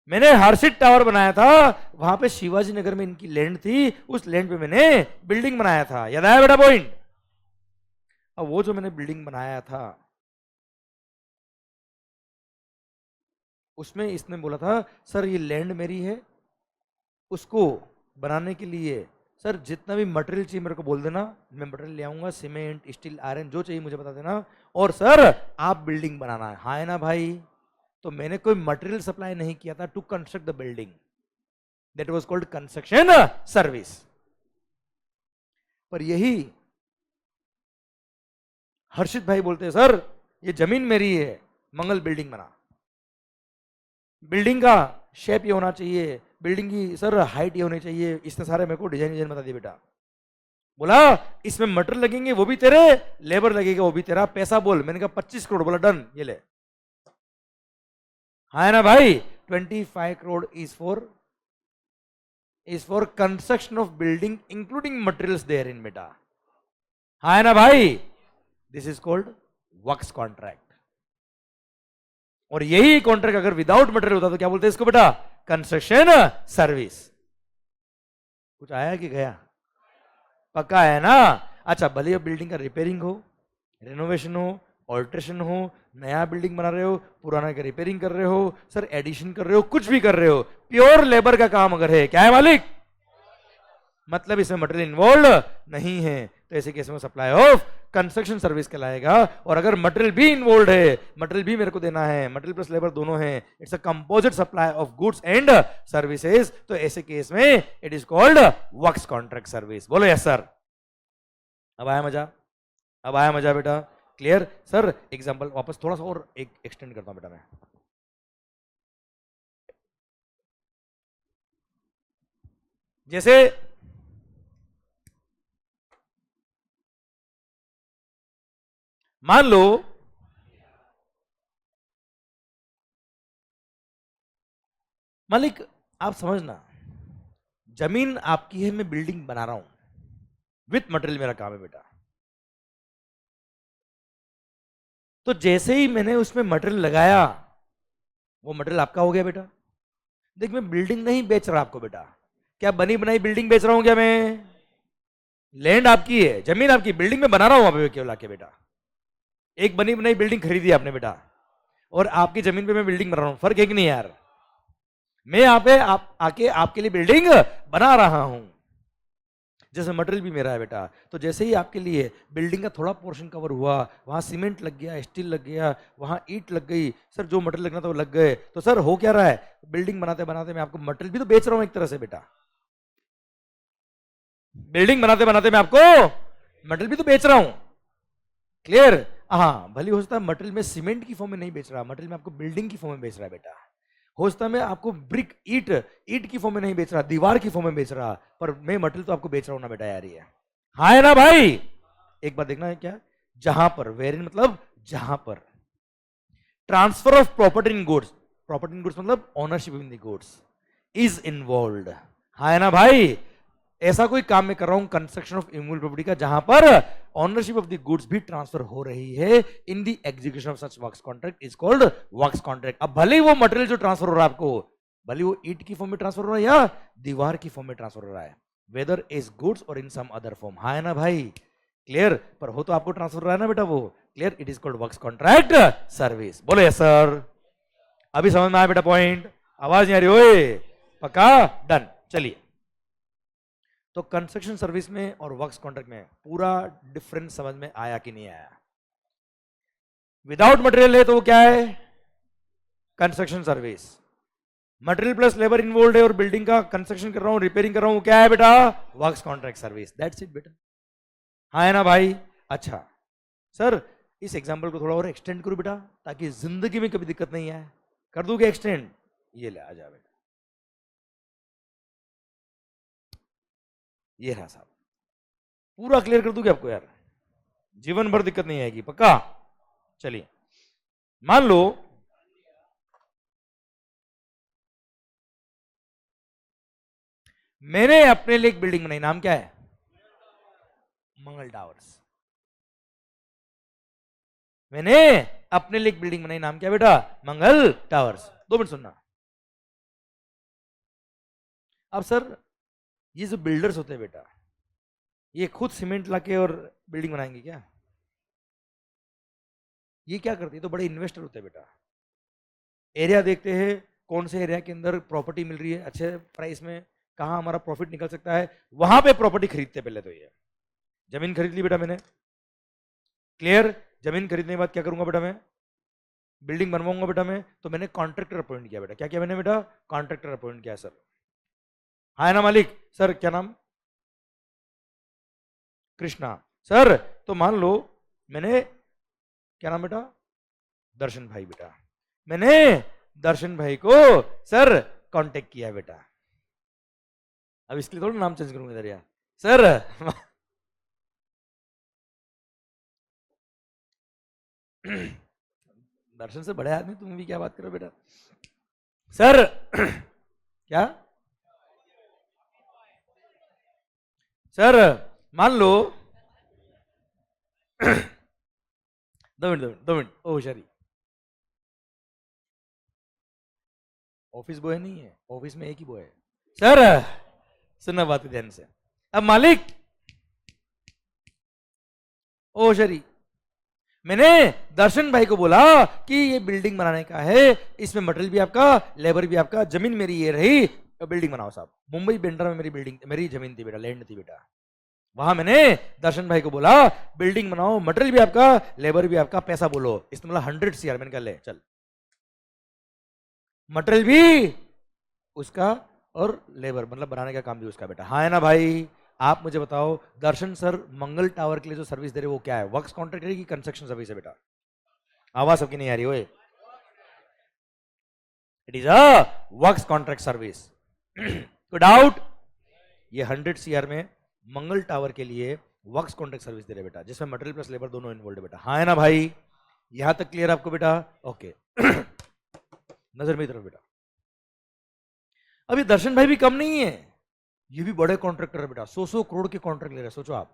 A: मैंने हर्षित टावर बनाया था, वहां पे शिवाजी नगर में इनकी लैंड थी, उस लैंड पे मैंने बिल्डिंग बनाया था, याद आया बेटा पॉइंट। अब वो जो मैंने बिल्डिंग बनाया था उसमें इसने बोला था सर ये लैंड मेरी है, उसको बनाने के लिए सर जितना भी मटेरियल चाहिए मेरे को बोल देना, मैं मटेरियल ले आऊंगा, सीमेंट स्टील आयरन जो चाहिए मुझे बता देना, और सर आप बिल्डिंग बनाना है। हाँ है ना भाई? तो मैंने कोई मटेरियल सप्लाई नहीं किया था to construct the building, that was called construction service. पर यही हर्षित भाई बोलते हैं सर ये जमीन मेरी है, मंगल बिल्डिंग बना। बिल्डिंग का शेप ये होना चाहिए, बिल्डिंग की सर हाइट ये होनी चाहिए, इतने सारे मेरे को डिजाइन बता दिए बेटा। बोला इसमें मटेरियल लगेंगे वो भी तेरे, लेबर लगेगा वो भी तेरा, पैसा बोल। मैंने कहा 25 करोड़। बोला डन, ये ले। हाँ ना भाई? 25 crore is for construction of building including materials therein बेटा। हाँ ना भाई? This is called works contract. और यही कॉन्ट्रैक्ट अगर विदाउट मटेरियल होता तो क्या बोलते हैं इसको बेटा? Construction service. कुछ आया कि गया? पक्का है ना? अच्छा, भले बिल्डिंग का रिपेयरिंग हो, रेनोवेशन हो, ऑल्ट्रेशन हो, नया बिल्डिंग बना रहे हो, पुराना का रिपेयरिंग कर रहे हो, सर एडिशन कर रहे हो, कुछ भी कर रहे हो, प्योर लेबर का काम अगर है, क्या है मालिक? मतलब इसमें मटेरियल इन्वॉल्व नहीं है, तो ऐसे केस में सप्लाई ऑफ कंस्ट्रक्शन सर्विस कहलाएगा। और अगर मटेरियल भी इन्वॉल्व है, मटेरियल भी मेरे को देना है, मटेरियल प्लस लेबर दोनों है, it's a composite supply of goods and services, तो ऐसे केस में it is called works contract service. बोलो यस सर। अब आया मजा? अब आया मजा बेटा? क्लियर? सर एग्जांपल वापस थोड़ा सा और एक एक्सटेंड करता हूं बेटा मैं। जैसे मान लो मालिक, आप समझना, जमीन आपकी है, मैं बिल्डिंग बना रहा हूं, विथ मटेरियल मेरा काम है बेटा। तो जैसे ही मैंने उसमें मटेरियल लगाया, वो मटेरियल आपका हो गया बेटा। देख, मैं बिल्डिंग नहीं बेच रहा आपको बेटा, क्या बनी बनाई बिल्डिंग बेच रहा हूं क्या मैं? लैंड आपकी है, जमीन आपकी, बिल्डिंग में बना रहा हूं वहां पे केवल आके बेटा। एक बनी बनाई बिल्डिंग खरीदी आपने बेटा, और आपकी जमीन पे मैं बिल्डिंग बना रहा हूं, फर्क है कि नहीं यार? मैं यहाँ पे आके आपके लिए बिल्डिंग बना रहा हूं, जैसे मटेरियल भी मेरा है बेटा। तो जैसे ही आपके लिए बिल्डिंग का थोड़ा पोर्शन कवर हुआ, वहां सीमेंट लग गया, स्टील लग गया, वहां ईंट लग गई, सर जो मटेरियल लगना था वो लग गए, तो सर हो क्या रहा है? बिल्डिंग बनाते बनाते मैं आपको मटेरियल भी तो बेच रहा हूं एक तरह से बेटा। बिल्डिंग बनाते बनाते मैं आपको मटेरियल भी तो बेच रहा हूं। क्लियर? हाँ, भले हो सकता है मटेरियल में सीमेंट की फॉर्म में नहीं बेच रहा, मटेरियल में आपको बिल्डिंग की फॉर्म में बेच रहा है बेटा। हो सकता है मैं आपको ब्रिक ईट की फॉर्म में नहीं बेच रहा, दीवार की फॉर्म में बेच रहा, पर मैं मटेरियल तो आपको बेच रहा हूं ना बेटा यार ये। हाँ है ना भाई? एक बात देखना है क्या, जहां पर वेर इन मतलब जहां पर transfer of property in goods, property in goods मतलब ownership in the goods is involved. हाँ है ना भाई? ऐसा कोई काम मैं कर रहा हूं कंस्ट्रक्शन ऑफ इमूवेबल प्रॉपर्टी का, जहां पर ओनरशिप ऑफ द गुड्स भी ट्रांसफर हो रही है in the execution of such works contract is called works contract. अब भले ही वो मटेरियल जो ट्रांसफर हो रहा है आपको, भले वो ईट की फॉर्म में ट्रांसफर हो रहा है या दीवार की फॉर्म में ट्रांसफर हो रहा है, वेदर इज गुड्स और इन सम अदर फॉर्म। हाँ है ना भाई? क्लियर? पर हो तो आपको ट्रांसफर हो रहा है ना बेटा वो। Clear? It is called works contract service. बोलो यस सर। अभी समझ में आया बेटा पॉइंट? आवाज नहीं आ रही? ओए पक्का? डन। चलिए, तो कंस्ट्रक्शन सर्विस में और वर्क्स कॉन्ट्रैक्ट में पूरा डिफरेंस समझ में आया कि नहीं आया? विदाउट मटेरियल है तो वो क्या है? Construction service. Material plus labour involve है और बिल्डिंग का कंस्ट्रक्शन कर रहा हूं, रिपेयरिंग कर रहा हूं, क्या है बेटा? Works contract service. That's it बेटा। हाँ है ना भाई? अच्छा सर, इस एग्जांपल को थोड़ा और एक्सटेंड करूं बेटा, ताकि जिंदगी में कभी दिक्कत नहीं आए। कर दूं क्या एक्सटेंड? ये ले, आ जा बेटा, ये रहा साहब। पूरा क्लियर कर दूं क्या आपको यार? जीवन भर दिक्कत नहीं आएगी, पक्का? चलिए, मान लो मैंने अपने लिए एक बिल्डिंग बनाई, नाम क्या है? मंगल टावर्स। मैंने अपने लिए एक बिल्डिंग बनाई, नाम क्या बेटा? मंगल टावर्स। 2 मिनट सुनना। अब सर, ये जो बिल्डर्स होते हैं बेटा, ये खुद सीमेंट लाके और बिल्डिंग बनाएंगे क्या? ये क्या करते हैं? तो बड़े इन्वेस्टर होते हैं बेटा। एरिया देखते हैं, कौन से एरिया के अंदर प्रॉपर्टी मिल रही है अच्छे प्राइस में, कहां हमारा प्रॉफिट निकल सकता है, वहां पे प्रॉपर्टी खरीदते पहले तो ये जमीन खरीद ली बेटा मैंने, क्लियर। जमीन खरीदने के बाद क्या करूंगा बेटा मैं, बिल्डिंग बनवाऊंगा बेटा मैं, तो मैंने कॉन्ट्रैक्टर अपॉइंट किया बेटा। क्या किया मैंने बेटा, कॉन्ट्रैक्टर अपॉइंट किया सर। हाँ है ना मालिक, सर क्या नाम, कृष्णा सर। तो मान लो मैंने, क्या नाम बेटा, दर्शन भाई बेटा, मैंने दर्शन भाई को सर कांटेक्ट किया बेटा। अब इसके लिए थोड़ा नाम चेंज करूंगा इधर यार सर। दर्शन से बड़े आदमी, तुम भी क्या बात करो बेटा सर। क्या सर, मान लो 2 मिनट ओ शरी, ऑफिस बॉय नहीं है, ऑफिस में एक ही बॉय है सर। सुनना बात ध्यान से। अब मालिक, ओ शरी, मैंने दर्शन भाई को बोला कि ये बिल्डिंग बनाने का है, इसमें मटेरियल भी आपका, लेबर भी आपका, जमीन मेरी ये रही, बिल्डिंग बनाओ साहब। मुंबई बेंडर में मेरी बिल्डिंग, मेरी जमीन थी बेटा, लैंड थी बेटा। वहां मैंने दर्शन भाई को बोला बिल्डिंग बनाओ, मटेरियल भी आपका, लेबर भी आपका, पैसा बोलो। इसमें मतलब 100 CR। मैंने कहा ले चल, मटेरियल भी उसका और लेबर मतलब बनाने का काम भी उसका बेटा। हाँ है ना भाई। आप मुझे बताओ दर्शन सर मंगल टावर के लिए जो सर्विस दे रहे वो क्या है, वर्क्स कॉन्ट्रैक्ट है कि कंस्ट्रक्शन सर्विस है बेटा? आवाज सबकी नहीं आ रही ओए। It is a works contract service. कोई डाउट? ये 100 CR में मंगल टावर के लिए वर्क्स कॉन्ट्रैक्ट सर्विस दे रहे बेटा, जिसमें मटेरियल प्लस लेबर दोनों इन्वॉल्व है बेटा। हाँ है ना भाई, यहां तक क्लियर आपको बेटा? ओके। नजर मेरी तरफ बेटा। अभी दर्शन भाई भी कम नहीं है, ये भी बड़े कॉन्ट्रैक्टर है बेटा, 100 करोड़ के कॉन्ट्रैक्ट ले रहे हैं। सोचो आप,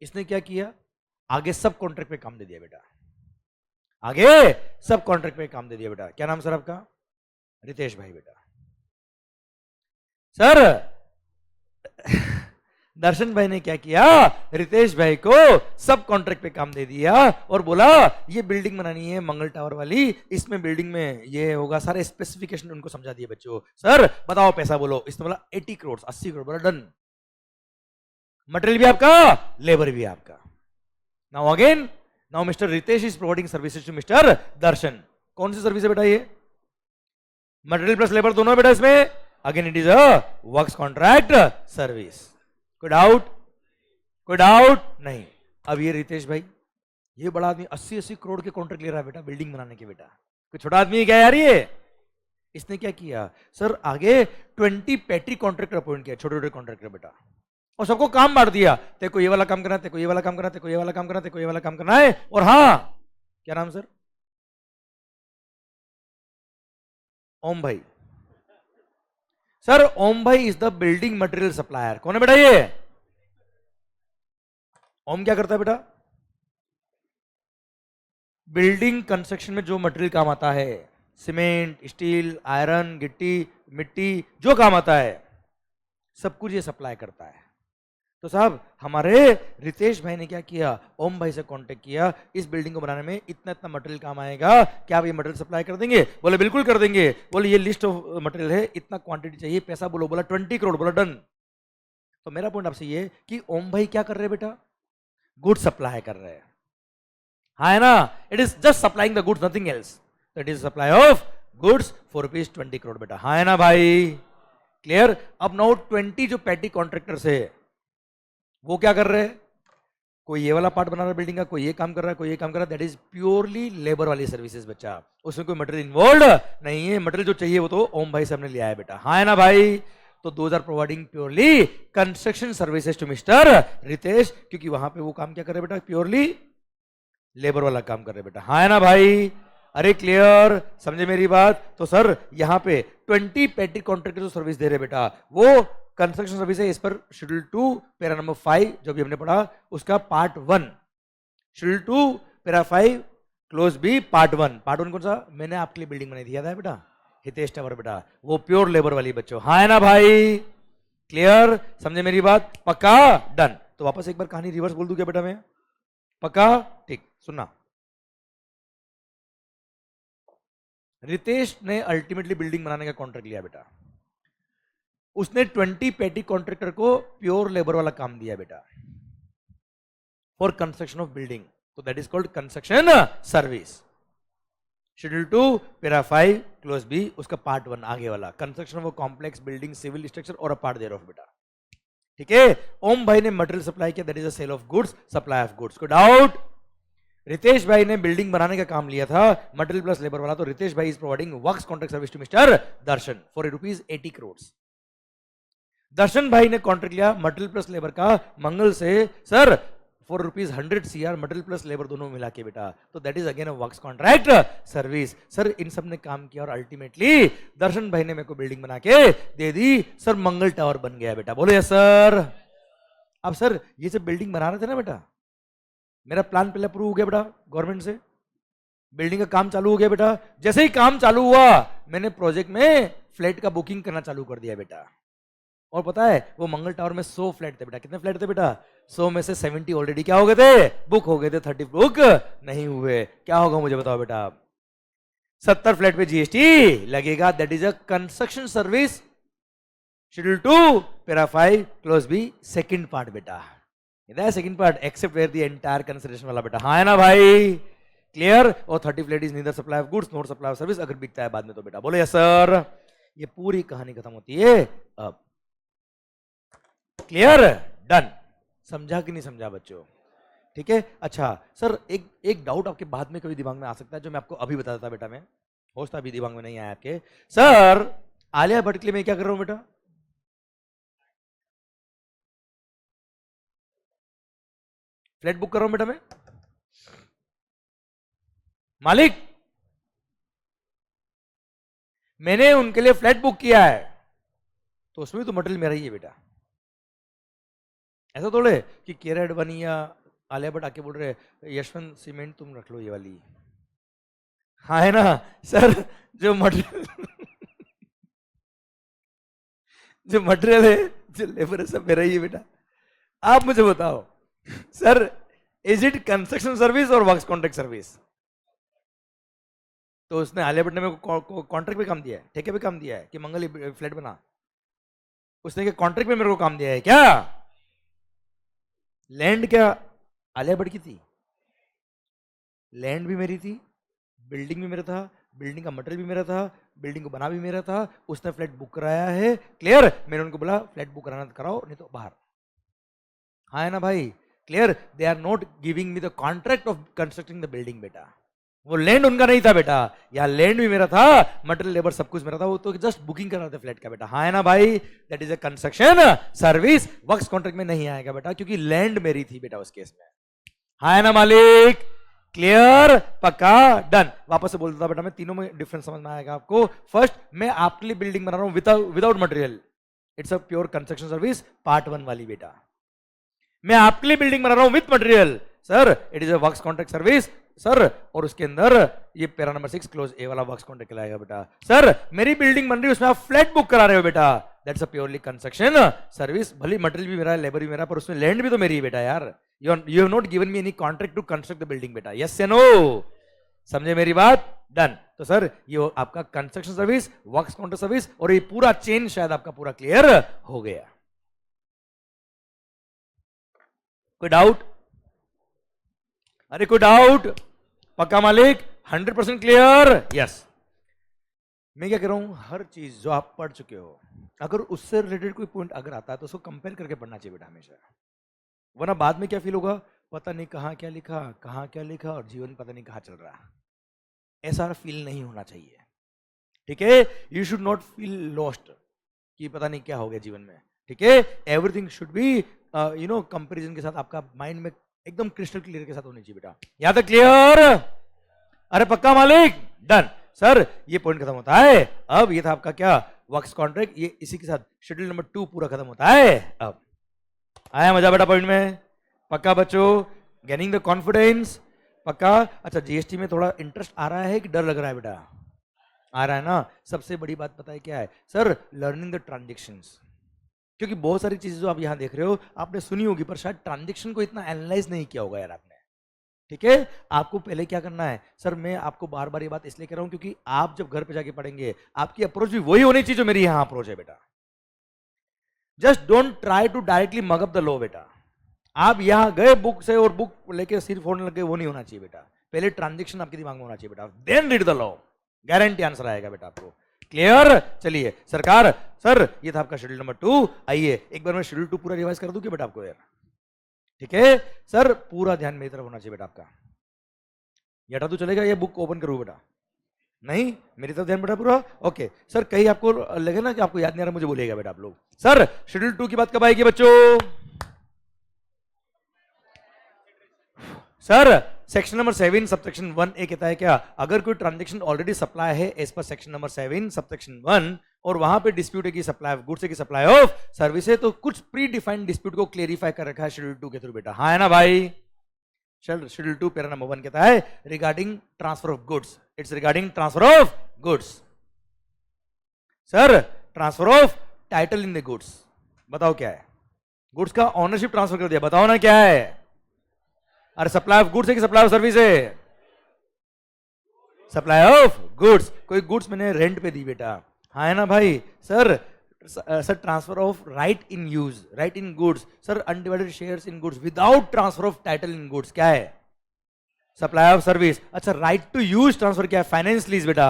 A: इसने क्या किया, आगे सब कॉन्ट्रैक्ट पे काम दे दिया बेटा, आगे सब कॉन्ट्रैक्ट पे काम दे दिया बेटा। क्या नाम सर आपका? रितेश भाई बेटा। सर दर्शन भाई ने क्या किया, रितेश भाई को सब कॉन्ट्रैक्ट पे काम दे दिया और बोला ये बिल्डिंग बनानी है मंगल टावर वाली, इसमें बिल्डिंग में ये होगा, सारे स्पेसिफिकेशन उनको समझा दिए बच्चों। सर बताओ पैसा बोलो, इसने बोला 80 करोड़, 80 करोड़, बोला डन। मटेरियल भी आपका, लेबर भी आपका। Now again, now mister Ritesh is providing services to mister Darshan. कौन सी सर्विस है बेटा ये? मटेरियल प्लस लेबर दोनों है बेटा इसमें। Again it is a works contract service. कोई डाउट? कोई डाउट नहीं। अब ये रितेश भाई, ये बड़ा आदमी 80-80 करोड़ के कॉन्ट्रैक्ट ले रहा है बेटा बिल्डिंग बनाने के बेटा। कोई छोटा आदमी है क्या यार ये? इसने क्या किया सर, आगे 20 पैट्री कॉन्ट्रैक्टर अपॉइंट किया, छोटे छोटे कॉन्ट्रैक्टर बेटा, और सबको काम बांट दिया। तेरे को ये वाला काम करना है, तेरे को ये वाला काम करना है, तेरे को ये वाला काम करना है, तेरे को ये वाला काम करना है। और हाँ, क्या नाम सर? ओम भाई। सर ओम भाई is the building material supplier. कौन है बेटा ये? ओम क्या करता है बेटा? बिल्डिंग कंस्ट्रक्शन में जो मटेरियल काम आता है, सीमेंट, स्टील, आयरन, गिट्टी, मिट्टी, जो काम आता है सब कुछ ये सप्लाई करता है। तो साहब हमारे रितेश भाई ने क्या किया, ओम भाई से कांटेक्ट किया, इस बिल्डिंग को बनाने में इतना इतना मटेरियल काम आएगा, क्या आप ये मटेरियल सप्लाई कर देंगे? बोले बिल्कुल कर देंगे। बोले ये लिस्ट ऑफ मटेरियल है, इतना क्वांटिटी चाहिए, पैसा बोलो। बोला 20 करोड़। बोला डन। तो मेरा पॉइंट आपसे ये कि ओम भाई क्या कर रहे हैं बेटा, गुड सप्लाई कर रहे हैं। हाँ है ना, it is just supplying the goods, nothing else. It is supply of goods for ₹20 crore बेटा। हाँ है ना भाई, क्लियर? अब नाउ 20 जो पैटी कॉन्ट्रैक्टर्स है वो क्या कर रहे हैं, कोई ये वाला पार्ट बना रहा है बिल्डिंग का, कोई ये काम कर रहा है, कोई ये काम कर रहा है। दैट इज प्योरली लेबर वाली सर्विसेज बच्चा, उसमें कोई मटेरियल इन्वॉल्व नहीं है। मटेरियल जो चाहिए वो तो ओम भाई से हमने लिया है बेटा। हाँ है ना भाई, तो those are providing purely construction services to mister Ritesh, क्योंकि वहां पे वो काम क्या कर रहे बेटा, प्योरली लेबर वाला काम कर रहे बेटा। हाँ है ना भाई, अरे क्लियर, समझे मेरी बात? तो सर यहाँ पे 20 पैट्री कॉन्ट्रैक्टर जो सर्विस दे रहे बेटा, वो कंस्ट्रक्शन सर्विस है। इस पर शेड्यूल 2 पैरा नंबर 5 जो भी हमने पढ़ा उसका part 1, schedule 2 para 5 clause B part 1। Part 1 कौन सा? मैंने आपके लिए बिल्डिंग बनाई थी, याद है बेटा, हितेश टावर बेटा, वो प्योर लेबर वाली बच्चों। हाँ है ना भाई, क्लियर, समझे मेरी बात? पक्का? डन। तो वापस एक बार कहानी रिवर्स बोल दूं क्या बेटा मैं? पक्का? ठीक, सुनना। रितेश ने अल्टीमेटली बिल्डिंग बनाने का कॉन्ट्रैक्ट लिया बेटा। उसने 20 पेटी कॉन्ट्रैक्टर को प्योर लेबर वाला काम दिया बेटा फॉर कंस्ट्रक्शन ऑफ बिल्डिंग, तो that is called construction service. Schedule 2 para 5 clause B, उसका पार्ट 1 आगे वाला, construction of complex building civil structure और अ पार्ट देयर ऑफ बेटा। ठीक है, ओम भाई ने मटेरियल सप्लाई किया, that is a sale of goods, supply of goods. को डाउट? रितेश भाई ने बिल्डिंग बनाने का काम लिया था, मटेरियल प्लस लेबर वाला, तो रितेश भाई is providing works contract service to mister Darshan for ₹80 crore. Darshan भाई ने कॉन्ट्रैक्ट लिया मटेरियल प्लस लेबर का मंगल से, sir for ₹100 CR material plus labour दोनों मिला के बेटा, तो that is again a works contract service. Sir इन सब ने काम किया और अल्टीमेटली दर्शन भाई ने मेरे को बिल्डिंग बना के दे दी, सर मंगल टावर बन गया बेटा। बोले सर। अब सर ये सब बिल्डिंग बना रहे थे ना बेटा, मेरा प्लान पहले अप्रूव हो गया बेटा गवर्नमेंट से, बिल्डिंग का काम चालू हो गया बेटा। जैसे ही काम चालू हुआ मैंने प्रोजेक्ट में फ्लैट का बुकिंग करना चालू कर दिया बेटा, और पता है वो मंगल टावर में 100 फ्लैट थे बेटा। कितने फ्लैट थे बेटा? 100 में से 70 ऑलरेडी क्या हो गए थे? बुक हो गए थे, 30 बुक नहीं हुए। क्या होगा मुझे बताओ बेटा? 70 फ्लैट पे जीएसटी लगेगा, that is a construction service. Schedule 2 para 5 clause B second part बेटा, इधर second part except where the entire consideration वाला बेटा। हाँ है ना भाई? क्लियर? और 30 flat is neither supply of goods not supply of service, अगर बिकता है बाद में तो बेटा। बोले यस सर। ये पूरी कहानी खत्म होती है अब। क्लियर? डन। समझा कि नहीं समझा बच्चों? ठीक है। अच्छा सर एक डाउट आपके बाद में कभी दिमाग में आ सकता है, जो मैं आपको अभी बताता था बेटा, मैं होस्ट अभी दिमाग में नहीं आया आपके। सर आलिया भट्ट के लिए मैं क्या कर रहा हूं बेटा? फ्लैट बुक कर रहा हूं बेटा मैं, मालिक मैंने उनके लिए फ्लैट बुक किया है, तो उसमें भी तो मटेरियल मेरा ही है बेटा। ऐसा थोड़े कि केरट बनी या आलिया भट्ट आके बोल रहे यशवंत सीमेंट तुम रख लो ये वाली। हाँ है ना सर? जो मटेरियल जो मटेरियल है, जो लेबर है, सब मेरा ही है बेटा। आप मुझे बताओ sir, is it construction service और वर्क्स कॉन्ट्रैक्ट सर्विस? तो उसने आलिया भट्ट ने मेरे को कॉन्ट्रैक्ट पे काम दिया है, ठेके पे काम दिया है कि मंगल फ्लैट बना, उसने क्या कॉन्ट्रैक्ट पे मेरे को काम दिया है क्या? लैंड क्या आलिया भट्ट की थी? लैंड भी मेरी थी, बिल्डिंग भी मेरा था, बिल्डिंग का मटेरियल भी मेरा था, बिल्डिंग को बना भी मेरा था, उसने फ्लैट बुक कराया है। क्लियर? मैंने उनको बोला फ्लैट बुक कराना कराओ, नहीं तो बाहर। हाँ है ना भाई? Clear? They are not giving me the contract of constructing the building बेटा। वो लैंड उनका नहीं था बेटा, या लैंड भी मेरा था, मटेरियल लेबर सब कुछ मेरा था, वो तो जस्ट बुकिंग कर रहे थे फ्लैट का बेटा। हाँ है ना भाई? That is a construction service, works contract में नहीं आएगा बेटा, क्योंकि लैंड मेरी थी बेटा उस केस में। हाँ है ना मालिक? क्लियर? पक्का? डन। वापस से बोल देता बेटा मैं, तीनों में डिफरेंस समझ में आएगा आपको। फर्स्ट, मैं आपके लिए बिल्डिंग बना रहा हूं without material, it's a pure construction service, part 1 वाली बेटा। मैं आपके लिए बिल्डिंग बना रहा हूं with material, sir it is a works contract service sir, और उसके अंदर ये पैरा नंबर 6 क्लोज ए वाला वर्क्स कॉन्ट्रैक्ट कहलाएगा बेटा। सर मेरी बिल्डिंग बन रही है, उसमें आप फ्लैट बुक करा रहे हो बेटा, that's a purely construction service. भले मटेरियल भी मेरा है, लेबर भी मेरा, पर उसमें लैंड भी तो मेरी है बेटा यार। You have not given me any contract to construct the building बेटा। यस या नो? समझे मेरी बात? डन। तो सर ये आपका construction service, works contract service, और ये पूरा चेन शायद आपका पूरा क्लियर हो गया। कोई डाउट? अरे कोई डाउट? पक्का मालिक? 100% क्लियर? यस। मैं क्या कह रहा हूं, हर चीज जो आप पढ़ चुके हो, अगर उससे रिलेटेड कोई पॉइंट अगर आता है तो उसको कंपेयर करके पढ़ना चाहिए बेटा हमेशा, वरना बाद में क्या फील होगा, पता नहीं कहाँ क्या लिखा, कहाँ क्या लिखा, और जीवन पता नहीं कहाँ चल रहा। ऐसा फील नहीं होना चाहिए। ठीक है? You should not feel lost कि पता नहीं क्या हो गया जीवन में। ठीक है? एवरीथिंग शुड बी कंपेरिजन के साथ, आपका माइंड में एकदम क्रिस्टल क्लियर के साथ होनी चाहिए बेटा। यहां तक क्लियर? अरे पक्का मालिक? डन। सर ये पॉइंट खत्म होता है। अब ये था आपका क्या, वर्क्स कॉन्ट्रैक्ट, ये इसी के साथ शेड्यूल नंबर 2 पूरा खत्म होता है। अब आया मजा बेटा पॉइंट में? पक्का बच्चों? Gaining the confidence? पक्का? अच्छा जीएसटी में थोड़ा इंटरेस्ट आ रहा है कि डर लग रहा है बेटा? आ रहा है ना? सबसे बड़ी बात पता है क्या है सर? Learning the transactions. क्योंकि बहुत सारी चीजें जो आप यहां देख रहे हो आपने सुनी होगी, पर शायद ट्रांजेक्शन को इतना एनालाइज नहीं किया होगा यार आपने। ठीक है? आपको पहले क्या करना है सर, मैं आपको बार बार ये बात इसलिए कह रहा हूं क्योंकि आप जब घर पे जाके पढ़ेंगे आपकी अप्रोच भी वही होनी चाहिए जो मेरी यहां अप्रोच है बेटा। Just don't try to directly mug up the law बेटा। आप यहां गए बुक से और बुक लेके सिर फोड़ने लगे, वो नहीं होना चाहिए बेटा। पहले ट्रांजेक्शन आपके दिमाग में होना चाहिए बेटा, then read the law, guarantee answer आएगा बेटा आपको। क्लियर? चलिए सरकार, सर ये था आपका शेड्यूल नंबर 2। आइए एक बार मैं शेड्यूल 2 पूरा रिवाइज कर दूं कि बेटा आपको यार? ठीक है सर, पूरा ध्यान मेरी तरफ होना चाहिए बेटा आपका। ये हटा तो चलेगा, ये बुक ओपन करूँ बेटा? नहीं, मेरी तरफ ध्यान बेटा पूरा। ओके सर, कहीं आपको लगे ना कि आपको याद नहीं आ रहा, मुझे बोलिएगा बेटा आप लोग। सर शेड्यूल 2 की बात कब आएगी बच्चों? Sir section number 7 subsection 1 A कहता है क्या, अगर कोई ट्रांजैक्शन ऑलरेडी सप्लाई है as per section number 7 subsection 1 और वहां पे डिस्प्यूट है कि सप्लाई ऑफ गुड्स है कि सप्लाई ऑफ सर्विस है, तो कुछ प्री डिफाइंड डिस्प्यूट को क्लेरिफाई कर रखा है शेड्यूल 2 के थ्रू बेटा। हाँ है ना भाई? चल शेड्यूल 2 पैरा नंबर 1 कहता है regarding transfer of goods, it's regarding transfer of goods. Sir transfer of title in the goods, बताओ क्या है? गुड्स का ऑनरशिप ट्रांसफर कर दिया, बताओ ना क्या है? अरे सप्लाई ऑफ गुड्स है कि सप्लाई ऑफ सर्विस है? Supply of goods. कोई गुड्स मैंने रेंट पे दी बेटा, हाँ है ना भाई? Sir sir transfer of right in use, right in goods. Sir undivided shares in goods without transfer of title in goods, क्या है? Supply of service. अच्छा राइट टू यूज ट्रांसफर क्या है? फाइनेंस लीज बेटा,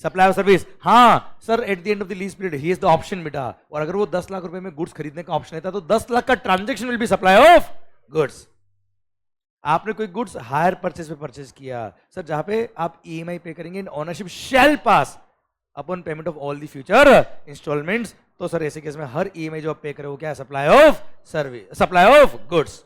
A: सप्लाई ऑफ सर्विस। हाँ sir eight the end of the lease period he is the option बेटा, और अगर वो 10 लाख रुपए में गुड्स खरीदने का ऑप्शन रहता तो 10 लाख का transaction will be supply of goods. आपने कोई गुड्स हायर परचेज पे परचेज किया सर, जहां पे आप ईएमआई पे करेंगे, ownership shall pass upon payment of all the future instalments, तो सर ऐसे केस में हर ईएमआई जो आप पे करें वो क्या है? Supply of service, supply of goods.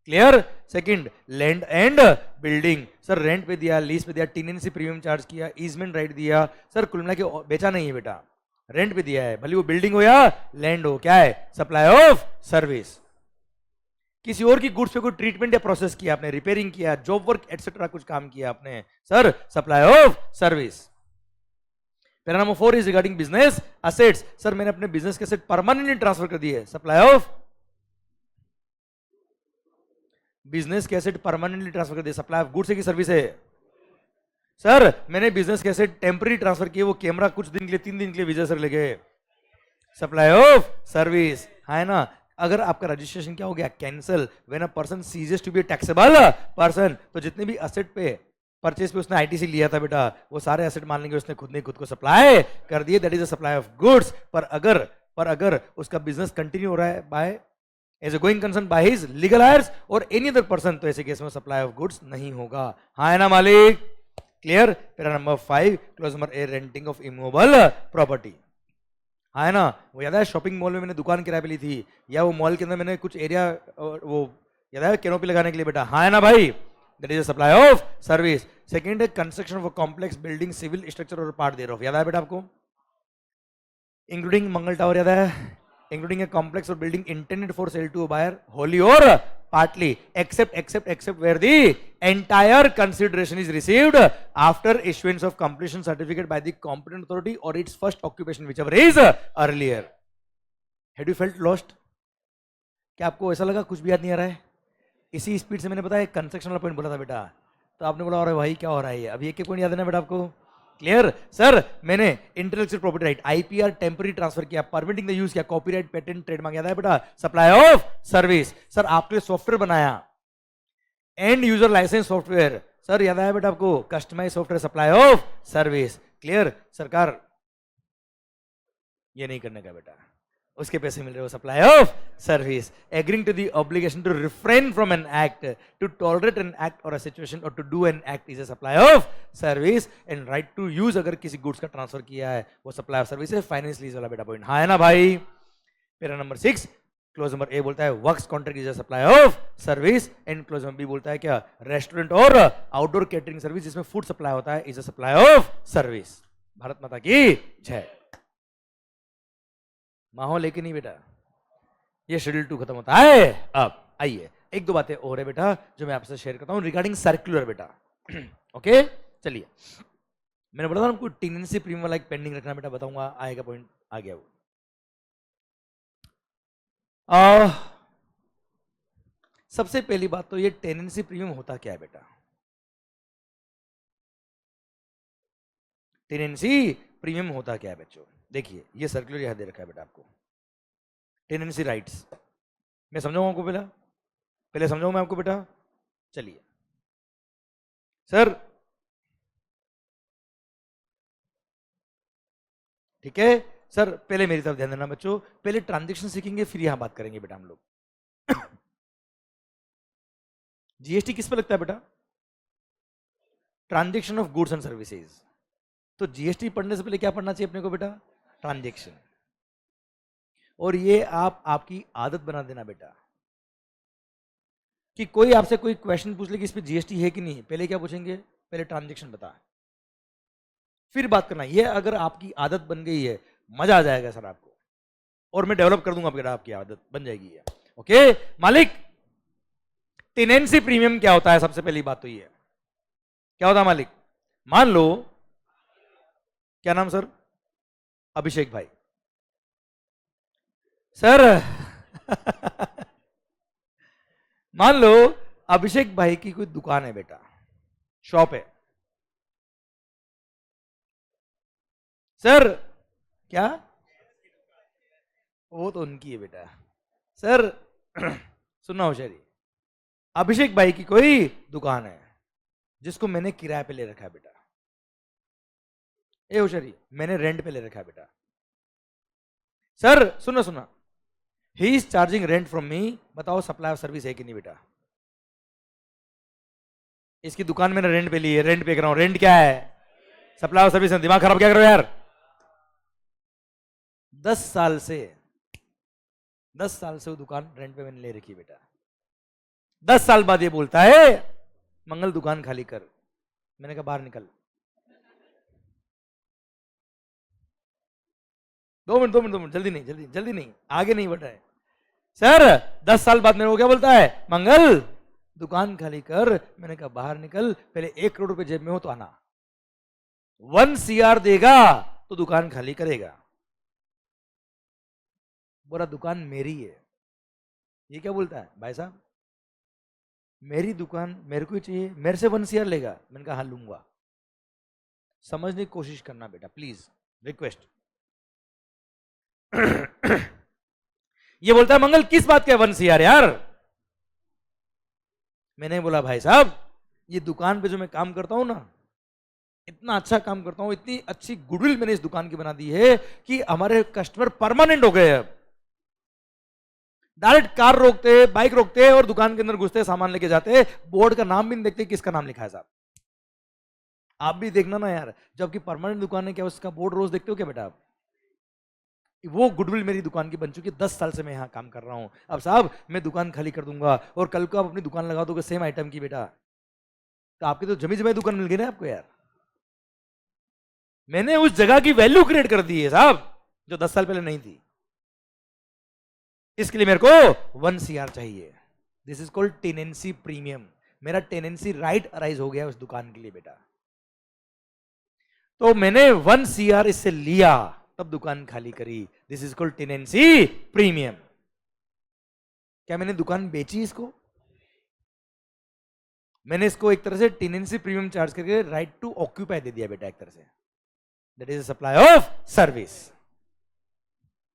A: Clear? Second land and building. Sir rent पे दिया, लीज पे दिया, टेनेंसी प्रीमियम चार्ज किया, ईजमेंट राइट दिया, सर कुल मिला के बेचा नहीं है बेटा, रेंट पे दिया है, भले वो बिल्डिंग हो या लैंड हो, क्या है? Supply of service. किसी और की गुड्स पे कोई ट्रीटमेंट या प्रोसेस किया आपने, रिपेयरिंग किया, जॉब वर्क एटसेट्रा कुछ काम किया आपने, sir supply of service. Para number 4 is regarding business assets. Sir मैंने अपने बिजनेस के असेट परमानेंटली ट्रांसफर कर दिए, सप्लाई ऑफ बिजनेस के एसेट परमानेंटली ट्रांसफर कर दिए, सप्लाई ऑफ गुड्स है कि सर्विस है? सर मैंने बिजनेस के एसेट टेम्पररी ट्रांसफर किए, वो कैमरा कुछ दिन के लिए, 3 दिन के लिए विजय सर ले गए, सप्लाई ऑफ सर्विस। है ना? अगर आपका रजिस्ट्रेशन क्या हो गया? Cancel. When a person ceases to be taxable person, तो जितने भी एसेट पे परचेज पे उसने आईटीसी लिया था बेटा, वो सारे एसेट मान लेंगे उसने खुद ने खुद को सप्लाई कर दिए, that is a supply of goods. पर अगर उसका बिजनेस कंटिन्यू हो रहा है by as a going concern by his legal heirs और एनी अदर पर्सन, तो ऐसे केस में सप्लाई ऑफ गुड्स नहीं होगा। हाँ है ना मालिक? Clear? Para number 5 clause number A renting of immovable property. हाँ है ना? वो याद है शॉपिंग मॉल में मैंने दुकान किराए पे ली थी, या वो मॉल के अंदर मैंने कुछ एरिया वो याद है कैनोपी लगाने के लिए बेटा, हाँ है ना भाई? That is a supply of service. Second है construction of a complex building, civil structure और पार्ट देयर ऑफ, याद है बेटा आपको? इंक्लूडिंग मंगल टावर, याद है? इंक्लूडिंग ए कॉम्प्लेक्स और building intended for sale to buyer wholly और partly except where the entire consideration is received after issuance of completion certificate by the competent authority or its first occupation whichever is earlier. Had you felt lost? क्या आपको ऐसा लगा कुछ भी याद नहीं आ रहा है? इसी स्पीड से मैंने बताया कंस्ट्रक्शन वाला पॉइंट बोला था बेटा, तो आपने बोला अरे भाई क्या हो रहा है ये, अभी एक पॉइंट याद है ना बेटा आपको? क्लियर? सर मैंने intellectual property right IPR temporary transfer किया, परमिटिंग द यूज किया, कॉपीराइट पेटेंट ट्रेडमार्क, याद है बेटा? Supply of service. सर आपके लिए सॉफ्टवेयर बनाया, end user licence software, sir याद है बेटा आपको? Customise software, supply of service. Clear? सरकार ये नहीं करने का बेटा, उसके पैसे मिल रहे हो, supply of service. Agreeing to the obligation to refrain from an act, to tolerate an act और अ सिचुएशन और to do an act is a supply of service. And right to use, अगर किसी गुड्स का ट्रांसफर किया है वो सप्लाई ऑफ सर्विस है। फाइनेंस लीज वाला बेटा पॉइंट, हाँ है ना भाई? Para number 6 clause number A बोलता है works contract is a supply of service, and clause number B बोलता है क्या? रेस्टोरेंट और आउटडोर कैटरिंग सर्विस जिसमें फूड सप्लाई होता है is a supply of service. Bharat माता की जय। माहौल लेके नहीं बेटा, ये शेड्यूल 2 खत्म होता है। अब आइए एक दो बातें और है बेटा जो मैं आपसे शेयर करता हूं रिगार्डिंग सर्कुलर बेटा। ओके चलिए, मैंने बोला था हमको टेनेंसी प्रीमियम वाला एक पेंडिंग रखना बेटा, बताऊंगा आएगा पॉइंट, आ गया वो। सबसे पहली बात तो ये टेनेंसी प्रीमियम होता क्या है बेटा? टेनेंसी प्रीमियम होता क्या है बच्चों? देखिए ये सर्कुलर यहां दे रखा है बेटा आपको, टेनेंसी राइट्स। मैं समझाऊं आपको, पहले समझाऊं मैं आपको बेटा। चलिए सर, ठीक है सर, पहले मेरी तरफ ध्यान देना बच्चों, पहले ट्रांजैक्शन सीखेंगे फिर यहां बात करेंगे बेटा हम लोग। जीएसटी किस पे लगता है बेटा? Transaction of goods and services. तो जीएसटी पढ़ने से पहले क्या पढ़ना चाहिए अपने को बेटा? ट्रांजैक्शन। और ये आपकी आदत बना देना बेटा कि कोई आपसे कोई क्वेश्चन पूछ ले कि इस पे जीएसटी है कि नहीं, पहले क्या पूछेंगे? पहले ट्रांजैक्शन बता, फिर बात करना। ये अगर आपकी आदत बन गई है, मजा आ जाएगा सर आपको, और मैं डेवलप कर दूंगा बेटा, आपकी आदत बन जाएगी ये। ओके मालिक, टेनेंसी प्रीमियम क्या होता है? सबसे पहली बात तो ये क्या होता है मालिक? मान लो, क्या नाम सर? अभिषेक भाई। सर मान लो अभिषेक भाई की कोई दुकान है बेटा, शॉप है। सर क्या? वो तो उनकी है बेटा। सर सुनना होशियारी, अभिषेक भाई की कोई दुकान है जिसको मैंने किराए पे ले रखा है बेटा। ए होशियारी, मैंने रेंट पे ले रखा है बेटा। सर सुना, he is charging rent from me. बताओ सप्लाई ऑफ सर्विस है कि नहीं बेटा? इसकी दुकान मैंने रेंट पे ली है, रेंट पे कर रहा हूं। रेंट क्या है? सप्लाई ऑफ सर्विस है। दिमाग खराब क्या करो यार। 10 साल से वो दुकान रेंट पे मैंने ले रखी है बेटा। 10 साल बाद ये बोलता है मंगल दुकान खाली कर। मैंने कहा बाहर निकल। 2 मिनट, जल्दी नहीं, आगे नहीं बढ़ रहा है। सर 10 साल बाद मेरे को क्या बोलता है? मंगल दुकान खाली कर। मैंने कहा बाहर निकल, पहले 1 करोड़ रुपए जेब में हो तो आना। 1 CR देगा तो दुकान खाली करेगा। बोला दुकान मेरी है। ये क्या बोलता है? भाई साहब मेरी दुकान मेरे को ही चाहिए, मेरे से 1 CR लेगा। मैंने कहा हाँ लूंगा। समझने की कोशिश करना बेटा प्लीज, रिक्वेस्ट। ये बोलता है मंगल किस बात का 1 CR यार? मैंने बोला भाई साहब ये दुकान पे जो मैं काम करता हूं ना, इतना अच्छा काम करता हूं, इतनी अच्छी गुडविल मैंने इस दुकान की बना दी है कि हमारे कस्टमर परमानेंट हो गए हैं। डायरेक्ट कार रोकते, बाइक रोकते और दुकान के अंदर घुसते, सामान लेके जाते, बोर्ड का नाम भी नहीं देखते किसका नाम लिखा है साहब। आप भी देखना ना यार, जबकि परमानेंट दुकान है, क्या उसका बोर्ड रोज देखते हो क्या बेटा आप? वो गुडविल मेरी दुकान की बन चुकी है। 10 साल से मैं यहाँ काम कर रहा हूँ। अब साहब मैं दुकान खाली कर दूंगा और कल को आप अपनी दुकान लगा दोगे सेम आइटम की बेटा, तो आपकी तो जमी जमी दुकान मिल गई ना आपको यार। मैंने उस जगह की वैल्यू क्रिएट कर दी है साहब, जो 10 साल पहले नहीं थी। इसके लिए मेरे को 1 CR चाहिए। This is called tenancy premium. मेरा टेनेंसी राइट अराइज हो गया उस दुकान के लिए बेटा। तो मैंने 1 CR इससे लिया, तब दुकान खाली करी। This is called tenancy premium. क्या मैंने दुकान बेची इसको? मैंने इसको एक तरह से टेनेंसी प्रीमियम चार्ज करके राइट टू ऑक्यूपाई दे दिया बेटा एक तरह से। That is supply of service.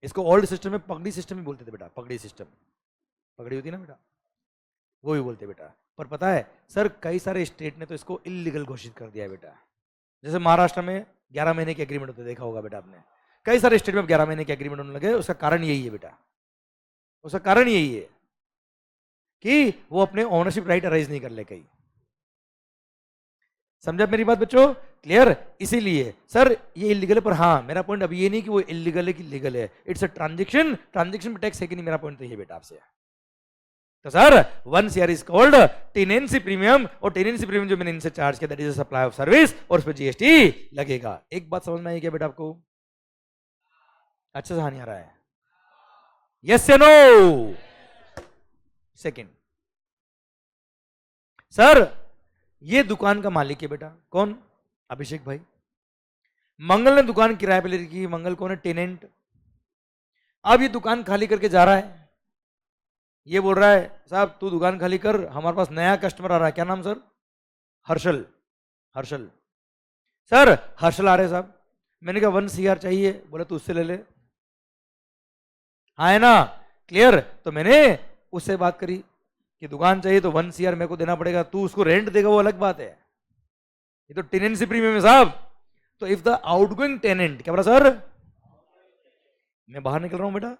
A: इसको ओल्ड सिस्टम में पगड़ी सिस्टम ही बोलते थे बेटा। पगड़ी सिस्टम, पगड़ी होती है ना बेटा, वो भी बोलते बेटा। पर पता है सर कई सारे स्टेट ने तो इसको इलीगल घोषित कर दिया है बेटा। जैसे महाराष्ट्र में 11 महीने के एग्रीमेंट होते, देखा होगा बेटा आपने। कई सारे स्टेट में 11 महीने के एग्रीमेंट होने लगे। उसका कारण यही है बेटा, उसका कारण यही है कि वो अपने ओनरशिप राइट अराइज नहीं कर ले कहीं। समझा मेरी बात बच्चों? क्लियर? इसीलिए सर ये इलीगल है, पर हाँ मेरा पॉइंट अभी ये नहीं कि वो इलीगल है कि लीगल है। It's a transaction. ट्रांजैक्शन में टैक्स है कि नहीं, मेरा पॉइंट तो ये बेटा आपसे। तो sir 1 CR is called tenancy premium, और टेनेंसी प्रीमियम जो मैंने इनसे चार्ज किया that is supply of service, और उस पर जीएसटी लगेगा। एक बात समझ में आई क्या बेटा आपको? अच्छा से हाँ नहीं आ रहा है? यस या नो? सेकंड, सर ये दुकान का मालिक है बेटा। कौन? अभिषेक भाई। मंगल ने दुकान किराए पे ले रखी। मंगल कौन है? टेनेंट। अब ये दुकान खाली करके जा रहा है। ये बोल रहा है साहब तू दुकान खाली कर, हमारे पास नया कस्टमर आ रहा है। क्या नाम सर? हर्षल। हर्षल। सर हर्षल आ रहे साहब। मैंने कहा 1 CR चाहिए। बोले तू उससे ले ले। हाँ है ना? क्लियर? तो मैंने उससे बात करी कि दुकान चाहिए तो 1 CR मेरे को देना पड़ेगा, तू उसको रेंट देगा वो अलग बात है, ये तो टेनेंसी प्रीमियम है साहब। तो इफ द आउटगोइंग टेनेंट, क्या बोला सर, मैं बाहर निकल रहा हूं बेटा,